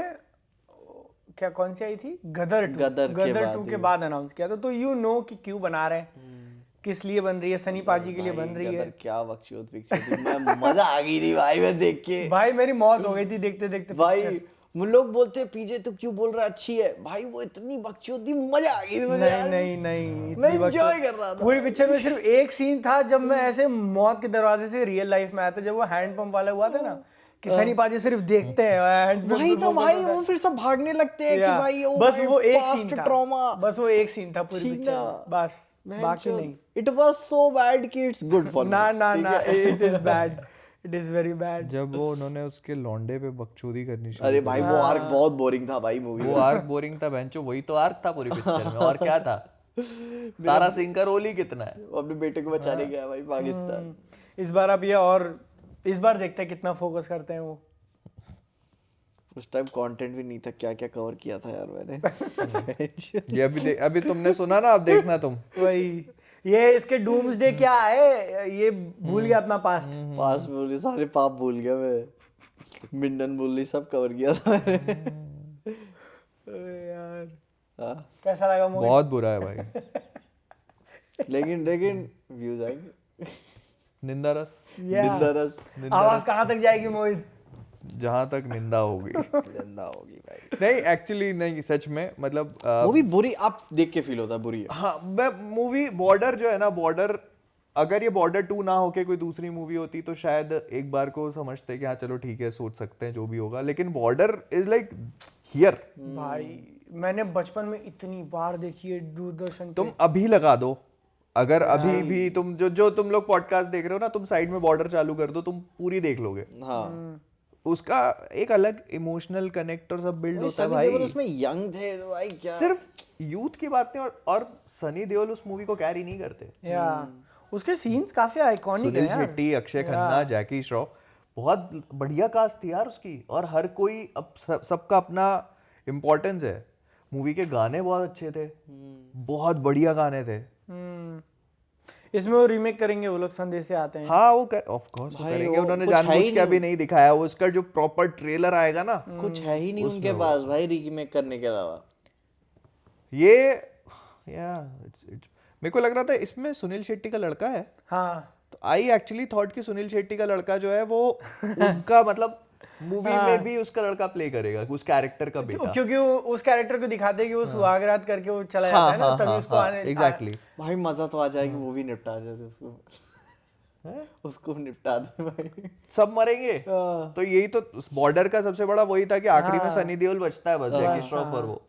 क्या कौन सी आई थी, गदर 2 के बाद अनाउंस किया था, तो यू नो कि क्यों बना रहे हैं, किस लिए बन रही है, सनी पाजी के लिए बन रही है। क्या बकचोद पिक्चर थी, मैं मजा आ गई थी भाई मैं देख के। भाई मेरी मौत हो गई थी देखते देखते भाई लोग बोलते हैं पीजे तू क्यों बोल रहा है अच्छी है, भाई वो इतनी बकचोद थी मजा आ गई थी मुझे यार। नहीं मैं एंजॉय कर रहा था। पूरी पिक्चर में सिर्फ एक सीन था जब मैं ऐसे मौत के दरवाजे से रियल लाइफ में आया था, जब वो हैंड पंप वाला हुआ था ना कि सनी पाजी सिर्फ देखते हैं हैंड पंप। वही तो भाई वो फिर सब भागने लगते हैं कि भाई बस वो एक सीन था, ट्रॉमा, बस वो एक सीन था पूरी पिक्चर में, बस बाकी नहीं। इट वाज सो बैड कि इट्स गुड फॉर ना it is bad, it is very bad. जब वो उन्होंने उसके लौंडे पे बकचोदी करनी शुरू अरे भाई वो आर्क बहुत बोरिंग था भाई मूवी। वो आर्क बोरिंग था बेंचो, वही तो आर्क था पूरी पिक्चर में, और क्या था। तारा सिंह का रोल ही कितना है, वो अपने बेटे को बचाने गया भाई पाकिस्तान। इस बार अब ये और इस बार देखते हैं कितना फोकस करते हैं वो। उस टाइम कंटेंट भी नहीं था, क्या क्या कवर किया था यार मैंने। ये अभी तुमने सुना ना, अब देखना तुम। वही ये इसके डूम्सडे क्या है, ये भूल गया अपना पास्ट भूल, सारे पाप भूल गया मैं, मिंडन बुल्ली सब कवर किया था मैंने। यार हाँ कैसा लगा मूवी? बहुत बुरा है भाई। लेकिन व्यूज आएंगे। निंदा रस। आवाज कहाँ तक जाएगी मोहित? जहां तक निंदा होगी। निंदा होगी भाई। नहीं एक्चुअली नहीं, सच में मतलब मूवी बुरी आप देख के फील होता है बुरी है। हाँ मैं मूवी बॉर्डर जो है ना, बॉर्डर अगर ये बॉर्डर 2 ना होके कोई दूसरी मूवी होती तो शायद एक बार को समझते कि हाँ चलो ठीक है सोच सकते हैं जो भी होगा, लेकिन बॉर्डर इज लाइक हियर। भाई मैंने बचपन में इतनी बार देखी है दूरदर्शन पे। तुम अभी लगा दो, अगर अभी भी तुम जो तुम लोग पॉडकास्ट देख रहे हो ना, तुम साइड में बॉर्डर चालू कर दो, तुम पूरी देख लोगे। हाँ उसका एक अलग इमोशनल कनेक्ट और सब बिल्ड होता है सनी देओल भाई। उसमें यंग थे तो भाई क्या सिर्फ यूथ की बात नहीं, और सनी देओल उस मूवी को कैरी नहीं करते। या उसके सीन्स काफी आइकॉनिक हैं सुनील यार। शेट्टी, अक्षय खन्ना, जैकी श्रॉफ, बहुत बढ़िया कास्ट थी यार उसकी, और हर कोई अब सबका अपना इम्पोर्टेंस है। मूवी के गाने बहुत अच्छे थे, बहुत बढ़िया गाने थे। इसमें वो रीमेक करेंगे वो लोग, संदेश से आते हैं। हाँ वो ऑफ कोर्स भाई करेंगे, वो उन्होंने कुछ है जानबूझ ही के अभी नहीं। नहीं दिखाया। वो उसका जो प्रॉपर ट्रेलर आएगा ना, कुछ है ही नहीं उनके पास भाई रीमेक करने के अलावा। ये मेरे को लग रहा था इसमें सुनील शेट्टी का लड़का है। हाँ तो आई एक्चुअली थॉट कि सुनील शेट्टी का लड़का जो है वो उनका मतलब मूवी में भी उसका लड़का प्ले करेगा, उस कैरेक्टर का बेटा। क्योंकि वो उस कैरेक्टर को दिखाते हैं कि वो सुहागरात करके वो चला जाता है ना, तभी उसको आने एग्जैक्टली। भाई मजा तो आ जाएगी, वो भी निपटा जाते उसको, उसको निपटा दे भाई। सब मरेंगे। तो यही तो बॉर्डर का सबसे बड़ा वही था कि आखिरी में सनी देओल बचता है बस, जैकी श्रॉफ और वो।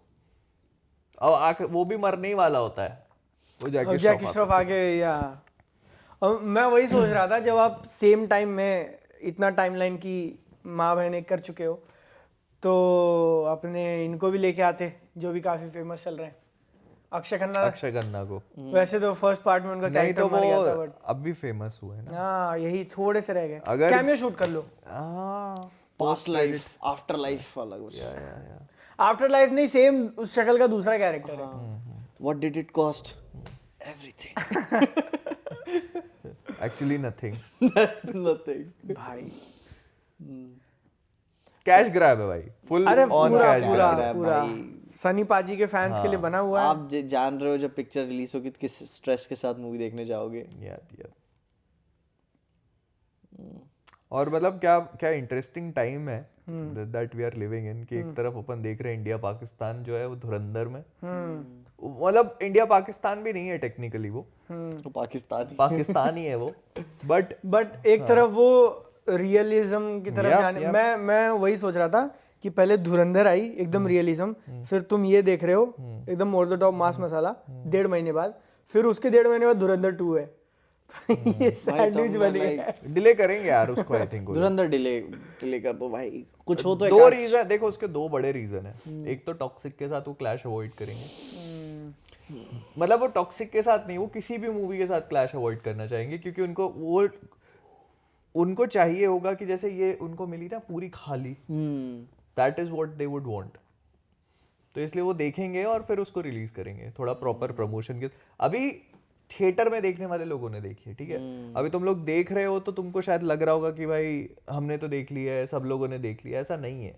अब वो भी मरने ही वाला होता है, वो जैकी श्रॉफ आगे। या मैं वही सोच रहा था, जब आप सेम टाइम में इतना टाइमलाइन की माँ बहन कर चुके हो, तो अपने इनको भी लेके आते जो भी काफी फेमस चल रहे हैं, अक्षय खन्ना को। वैसे तो फर्स्ट पार्ट में उनका कैरेक्टर मर गया था, बट अब भी फेमस हुए ना। हाँ यही थोड़े से रह गए, अगर कैमियो शूट कर लो। पास्ट लाइफ आफ्टर लाइफ वाला कुछ। आफ्टर लाइफ नहीं, सेम उस शक्ल का दूसरा कैरेक्टर है। What did it cost? Everything. Actually nothing. Nothing भाई कैश ग्रैब है भाई, फुल ऑन कैश ग्रैब। पूरा सनी पाजी के फैंस के लिए बना हुआ है। आप जान रहे हो जब पिक्चर रिलीज होगी तो किस स्ट्रेस के साथ मूवी देखने जाओगे। यार और मतलब क्या क्या इंटरेस्टिंग टाइम है that we are living in, कि एक तरफ अपन देख रहे हैं इंडिया पाकिस्तान जो है वो धुरंधर में, मतलब इंडिया पाकिस्तान भी नहीं है टेक्निकली, वो तो पाकिस्तान ही है वो, बट एक तरफ वो रियलिज्म की तरफ जाने। मैं वही सोच रहा था कि पहले धुरंधर आई एकदम रियलिज्म, फिर तुम ये देख रहे हो एकदम ओवर द टॉप मास मसाला 1.5 महीने बाद, फिर उसके 1.5 महीने बाद धुरंधर 2 है। तो ये सैंडविच बनी है। डिले करेंगे यार उसको, आई थिंक धुरंधर डिले कर दो भाई, कुछ हो तो। दो रीजन देखो, उसके दो बड़े रीजन है। एक तो टॉक्सिक के साथ वो क्लैश अवॉइड करेंगे, मतलब वो टॉक्सिक के साथ नहीं, वो किसी भी मूवी के साथ क्लैश अवॉइड करना चाहेंगे, क्योंकि उनको चाहिए होगा कि जैसे ये उनको मिली ना पूरी खाली, that is what they would want. तो इसलिए वो देखेंगे और फिर उसको रिलीज करेंगे थोड़ा प्रॉपर प्रमोशन के। अभी थिएटर में देखने वाले लोगों ने देखी है, ठीक है। अभी तुम लोग देख रहे हो तो तुमको शायद लग रहा होगा कि भाई हमने तो देख लिया है, सब लोगों ने देख लिया, ऐसा नहीं है।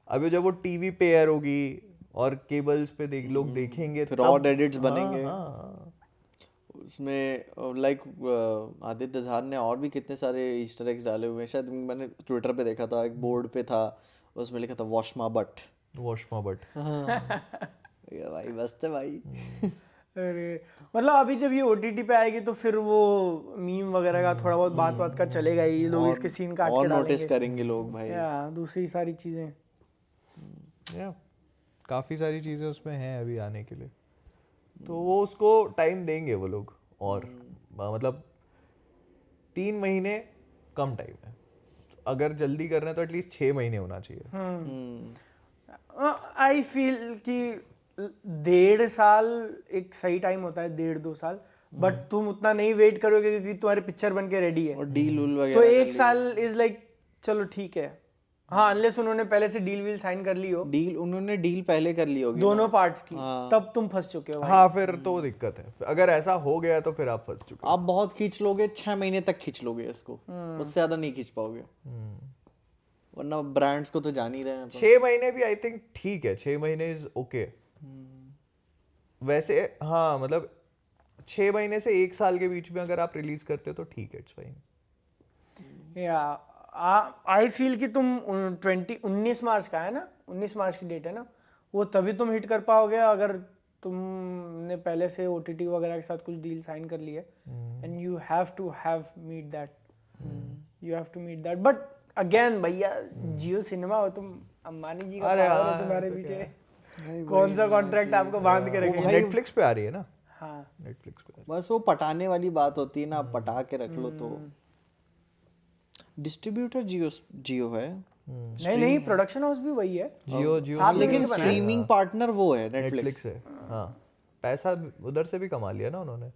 अभी जब वो टीवी पे एयर होगी और केबल्स पे लोग देखेंगे, फिर और एडिट्स बनेंगे। उसमें लाइक आदित्य धार ने और भी कितने सारे ईस्टर एग्स डाले हुए हैं, शायद मैंने ट्विटर पे देखा था, एक बोर्ड पे था, उसमें लिखा था वॉश माय बट। भाई बसते भाई। अरे मतलब अभी जब ये OTT पे आएगी तो फिर वो मीम वगैरह का थोड़ा बहुत बात का चलेगा ही, लोग इसके सीन काट के और डालेंगे, नोटिस करेंगे लोग भाई। या दूसरी सारी चीजें, काफी सारी चीजें उसमें हैं अभी आने के लिए, तो वो उसको टाइम देंगे वो लोग। और मतलब 3 महीने कम टाइम है, अगर जल्दी करना है तो एटलीस्ट 6 महीने होना चाहिए। आई फील कि 1.5 साल एक सही टाइम होता है, 1.5-2 साल, बट तुम उतना नहीं वेट करोगे क्योंकि तुम्हारी पिक्चर बन के रेडी है, और डील वगैरह तो 1 साल इज लाइक चलो ठीक है। हाँ अनलेस उन्होंने पहले से डील साइन कर ली हो, उन्होंने डील पहले कर ली होगी दोनों पार्ट्स की, तब तुम फंस चुके हो। हाँ फिर तो दिक्कत है, अगर ऐसा हो गया तो फिर आप फंस चुके हो। आप बहुत खींच लोगे, 6 महीने तक खींच लोगे इसको, उससे ज्यादा नहीं खींच पाओगे, वरना ब्रांड्स को तो जान ही रहे हैं। 6 महीने भी आई थिंक ठीक है, 6 महीने इज ओके वैसे। हाँ मतलब 6 महीने से 1 साल के बीच में अगर आप रिलीज करते हो तो ठीक है, इट्स फाइन। या आई फील कि तुम 19 मार्च का है ना, 19 मार्च की डेट है ना, वो तभी तुम हिट कर पाओगे अगर तुमने पहले से OTT वगैरह के साथ कुछ डील साइन कर ली है, and you have to meet that. But again भैया जियो सिनेमा हो, तुम अंबानी जी का पावर है तुम्हारे पीछे, कौन सा कॉन्ट्रैक्ट आपको बांध के रखेगा। नेटफ्लिक्स पे आ रही है ना। हाँ नेटफ्लिक्स पे बस वो पटाने वाली बात होती है ना, आप पटा के रख लो तो। डिस्ट्रीब्यूटर जियो है। नहीं प्रोडक्शन हाउस भी वही है, जियो लेकिन स्ट्रीमिंग पार्टनर वो है नेटफ्लिक्स है। हाँ पैसा उधर से भी कमा लिया ना उन्होंने।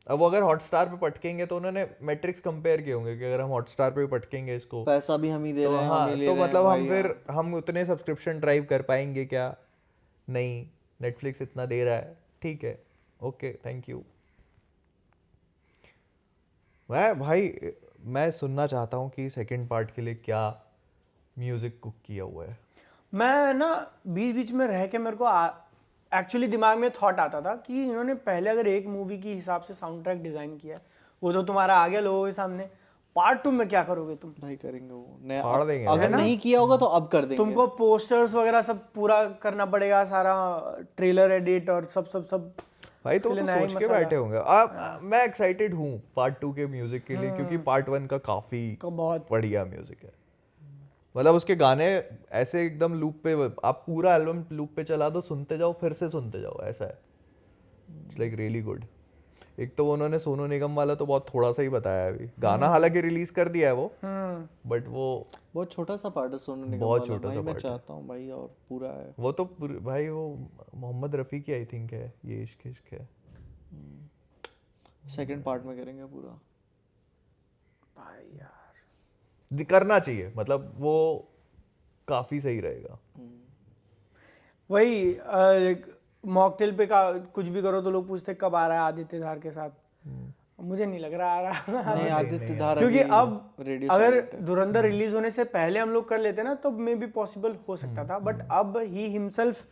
अब वो अगर हॉटस्टार पे पटकेंगे तो उन्होंने मैट्रिक्स कंपेयर किए होंगे कि अगर हम हॉटस्टार पे भी पटकेंगे इसको पैसा भी हम ही दे तो रहे हैं, हाँ हम ही ले तो रहे हैं मतलब हम भाई, फिर हम उतने सब्सक्रिप्शन ड्राइव कर पाएंगे क्या? नहीं, नेटफ्लिक्स इतना दे रहा है, ठीक है, ओके, थैंक यू। मैं सुनना चाहता हूँ कि सेकंड पार्ट के लिए क्या म्यूजिक कुक किया हुआ है। मैं ना बीच बीच में रह के मेरे को एक्चुअली दिमाग में थॉट आता था कि इन्होंने पहले अगर एक मूवी के हिसाब से साउंड ट्रैक डिजाइन किया है, वो तो तुम्हारा आ गया लोगों के सामने, पार्ट 2 में क्या करोगे तुम? भाई करेंगे वो नया, फाड़ देंगे अगर नहीं किया होगा तो अब कर देंगे। तुमको पोस्टर्स वगैरह सब पूरा करना पड़ेगा, सारा ट्रेलर एडिट और सब भाई उसके तो लिए नया ही सोच के मसाला। बैठे होंगे। मैं एक्साइटेड हूँ पार्ट 2 के म्यूजिक के लिए, क्योंकि पार्ट 1 का काफी बहुत बढ़िया म्यूजिक है। मतलब उसके गाने ऐसे एकदम लूप पे, आप पूरा एल्बम लूप पे चला दो, सुनते जाओ, फिर से सुनते जाओ, ऐसा है। It's like really good. एक तो उन्होंने सोनू निगम वाला तो बहुत थोड़ा सा ही बताया है अभी, गाना हालांकि रिलीज कर दिया है वो, बट वो बहुत छोटा सा पार्ट है सोनू निगम बहुत वाला, छोटा भाई सा मैं part है। चाहता हूँ भाई और पूरा है। वो तो भाई वो मोहम्मद रफ़ी की आई थिंक है, ये इश्क इश्क है। सेकंड पार्ट में करेंगे पूरा। भाई यार करना चाहिए, मतलब वो काफी सही रहेगा। वही मॉकटेल पे का कुछ भी करो तो लोग पूछते कब आ रहा है आदित्य धार के साथ, मुझे नहीं लग रहा आ रहा नहीं आदित्य धार क्योंकि अभी अब रेडियो अगर धुरंधर रिलीज होने से पहले हम लोग कर लेते ना तो मे बी पॉसिबल हो सकता था, बट अब he himself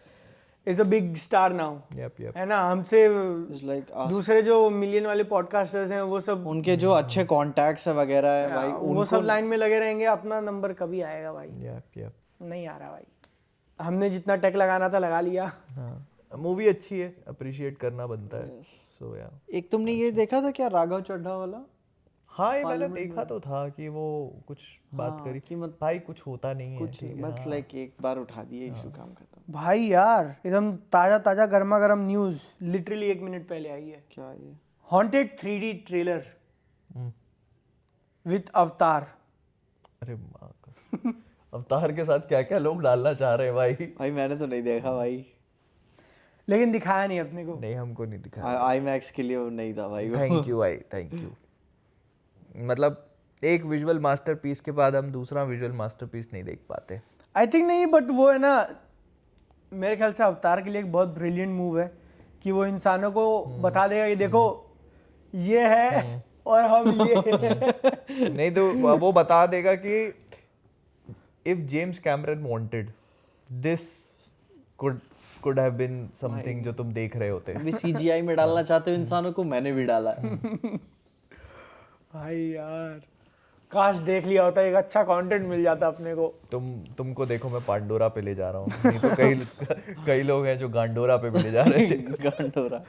is a big star now, yup है ना। हमसे इज लाइक दूसरे जो मिलियन वाले पॉडकास्टर्स हैं वो सब उनके जो अच्छे कॉन्टैक्ट्स है वगैरह है भाई, वो सब लाइन में लगे रहेंगे, अपना नंबर कभी आएगा भाई? यप नहीं आ रहा भाई, हमने जितना टेक लगाना था लगा लिया। हाँ, मूवी अच्छी है, अप्रिशिएट करना बनता है। सो या एक तुमने ये देखा था क्या राघव चड्ढा वाला? हाँ, ये मैंने देखा तो था कि वो कुछ बात हाँ, करी कि भाई कुछ होता नहीं है, कुछ ठीक है, बस लाइक एक बार उठा दिए, इशू काम खत्म। भाई यार एकदम ताजा ताजा गर्मा गर्म न्यूज लिटरली 1 मिनट पहले आई है। क्या ये? हॉन्टेड 3D ट्रेलर विथ अवतार। अरे माँ का अवतार के साथ क्या क्या लोग डालना चाह रहे हैं भाई। भाई मैंने तो नहीं देखा भाई, लेकिन दिखाया नहीं अपने को। नहीं, हमको नहीं दिखाया। आई मैक्स के लिए वो नहीं था भाई। थैंक यू भाई, थैंक यू। मतलब एक विजुअल मास्टरपीस के बाद हम दूसरा विजुअल मास्टरपीस नहीं देख पाते। आई थिंक नहीं, बट वो है ना, मेरे ख्याल से अवतार के लिए एक बहुत ब्रिलियंट मूव है कि वो इंसानों को बता देगा कि देखो ये है और हम ये हैं। नहीं तो वो बता देगा कि if James Cameron wanted this could have been something जो तुम देख रहे होते। अभी सीजीआई में डालना चाहते हो इंसानों को, मैंने भी डाला है। भाई यार काश देख लिया होता, एक अच्छा कंटेंट मिल जाता अपने को। तुमको देखो मैं पांडोरा पे ले जा रहा हूँ, नहीं तो कई लोग हैं जो गांडोरा पे भी ले जा रहे थे। गांडोरा।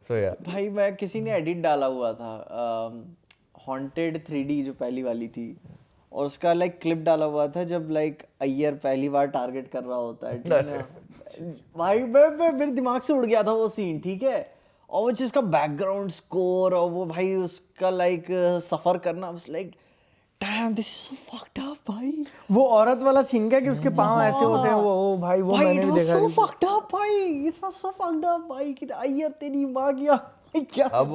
सो या भाई मैं किसी ने एडिट डाला हुआ था हॉन्टेड 3D जो पहली वाली थी, और उसका लाइक क्लिप डाला हुआ था जब लाइक अय्यर पहली बार टारगेट कर रहा होता है, ठीक है ना? भाई मैं मेरे दिमाग से उड़ गया था वो सीन, ठीक है। और वो जिसका बैकग्राउंड स्कोर और वो भाई उसका लाइक सफर करना, like damn this is so fucked up भाई। वो औरत वाला सीन क्या कि उसके पाँव ऐसे होते हैं, वो भाई वो मैंने भी देखा। सो फक्ड अप भाई, it was so fucked up भाई कि अय्यर तेरी मां गया क्या। अब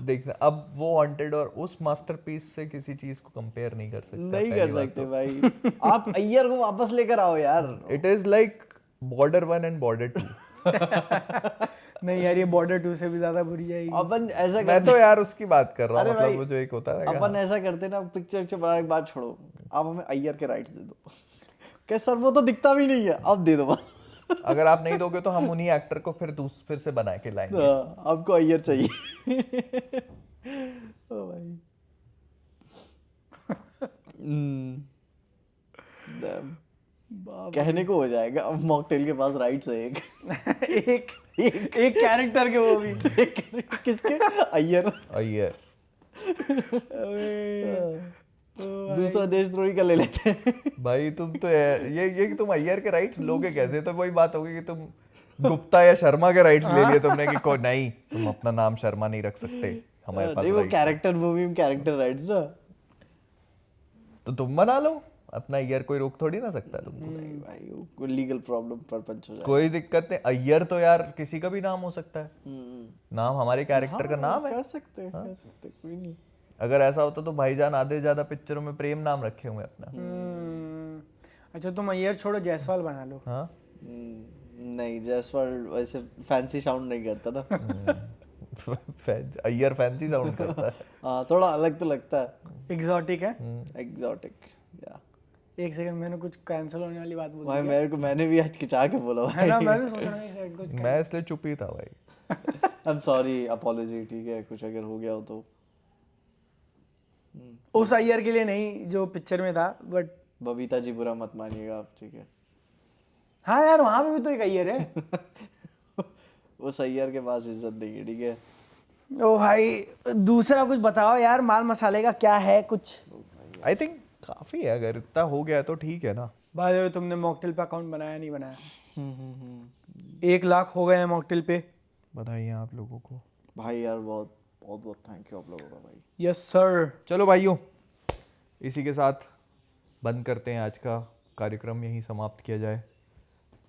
देखना, अब वो हॉन्टेड और उस मास्टरपीस से किसी चीज को कंपेयर नहीं कर सकते। नहीं कर सकते भाई। आप अय्यर को वापस लेकर आओ यार। It is like border 1 and border 2। नहीं यार ये बॉर्डर 2 से भी ज्यादा बुरी जाएगी। अपन ऐसा मैं तो यार उसकी बात कर रहा हूँ, अरे मतलब भाई, वो जो एक होता है ना, अपन ऐसा करते ना, पिक्चर बनाने के बाद छोड़ो, आप हमें अय्यर के राइट्स दे दो। क्या सर वो तो दिखता भी नहीं है, अब दे दो बस। अगर आप नहीं दोगे तो हम उन्हीं एक्टर को फिर से बना के लाएंगे। आपको अय्यर चाहिए। ओ भाई। Damn. कहने को हो जाएगा, अब मॉकटेल के पास राइट्स है एक एक कैरेक्टर के, वो भी किसके? अय्यर। अय्यर दूसरा देशद्रोही का ले लेते हैं। भाई तुम तो ये कि तुम अय्यर के राइट्स लोगे कैसे? तो वही बात होगी कि तुम गुप्ता या शर्मा के राइट्स ले लिए तुमने कि को नहीं, तुम अपना नाम शर्मा नहीं रख सकते, हमारे पास नहीं वो rights है। कैरेक्टर मूवी में कैरेक्टर राइट्स ना। तो तुम बना लो, अपना ईयर कोई रोक थोड़ी ना सकता है तुमको। नहीं भाई वो लीगल प्रॉब्लम पर पंच हो जाए। कोई दिक्कत नहीं, अय्यर तो यार किसी का भी नाम हो सकता है, नाम हमारे कैरेक्टर का नाम है। कर सकते हैं कर सकते हैं, कोई नहीं। अगर ऐसा होता तो भाईजान आधे से ज्यादा पिक्चरों में प्रेम नाम रखे हुए अपना। अच्छा तुम अय्यर छोड़ो, जायसवाल बना लो। हाँ नहीं जायसवाल वैसे फैंसी साउंड नहीं करता ना। अय्यर फैंसी साउंड करता है। हाँ थोड़ा अलग तो लगता है, एग्जॉटिक है। एग्जॉटिक या। एक सेकंड, मैंने कुछ कैंसिल होने वाली बात बोल भाई मेरे को मैंने भी हिचकिचा के बोला है ना, मैं भी सोच रहा हूँ शायद कुछ। मैं इसलिए चुप ही था भाई। आई एम सॉरी, अपॉलॉजी, ठीक है, कुछ अगर हो गया हो तो। उस अय्यर के लिए नहीं जो पिक्चर में था, बट बबीता जी बुरा मत मानिएगा आप, ठीक है। हाँ यार वहां पे भी तो एक अय्यर है। उस अय्यर के पास इज्जत देंगे, ठीक है। ओ भाई दूसरा कुछ बताओ यार, माल मसाले का क्या है कुछ। आई थिंक काफी है, अगर इतना हो गया तो ठीक है ना। बाय द वे तुमने मॉकटेल पे अकाउंट बनाया नहीं बनाया? 1 लाख हो गए हैं मॉकटेल पे। बताइए आप लोगों को। भाई यार बहुत बहुत बहुत थैंक यू आप लोगों का भाई। Yes sir. चलो भाइयों, इसी के साथ बंद करते हैं आज का कार्यक्रम, यहीं समाप्त किया जाए।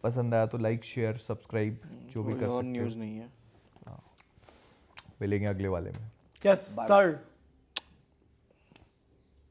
पसंद आया तो लाइक शेयर सब्सक्राइब जो भी कर और सकते हो। न्यूज़ नहीं है। मिलेंगे अगले वाले में। Yes sir.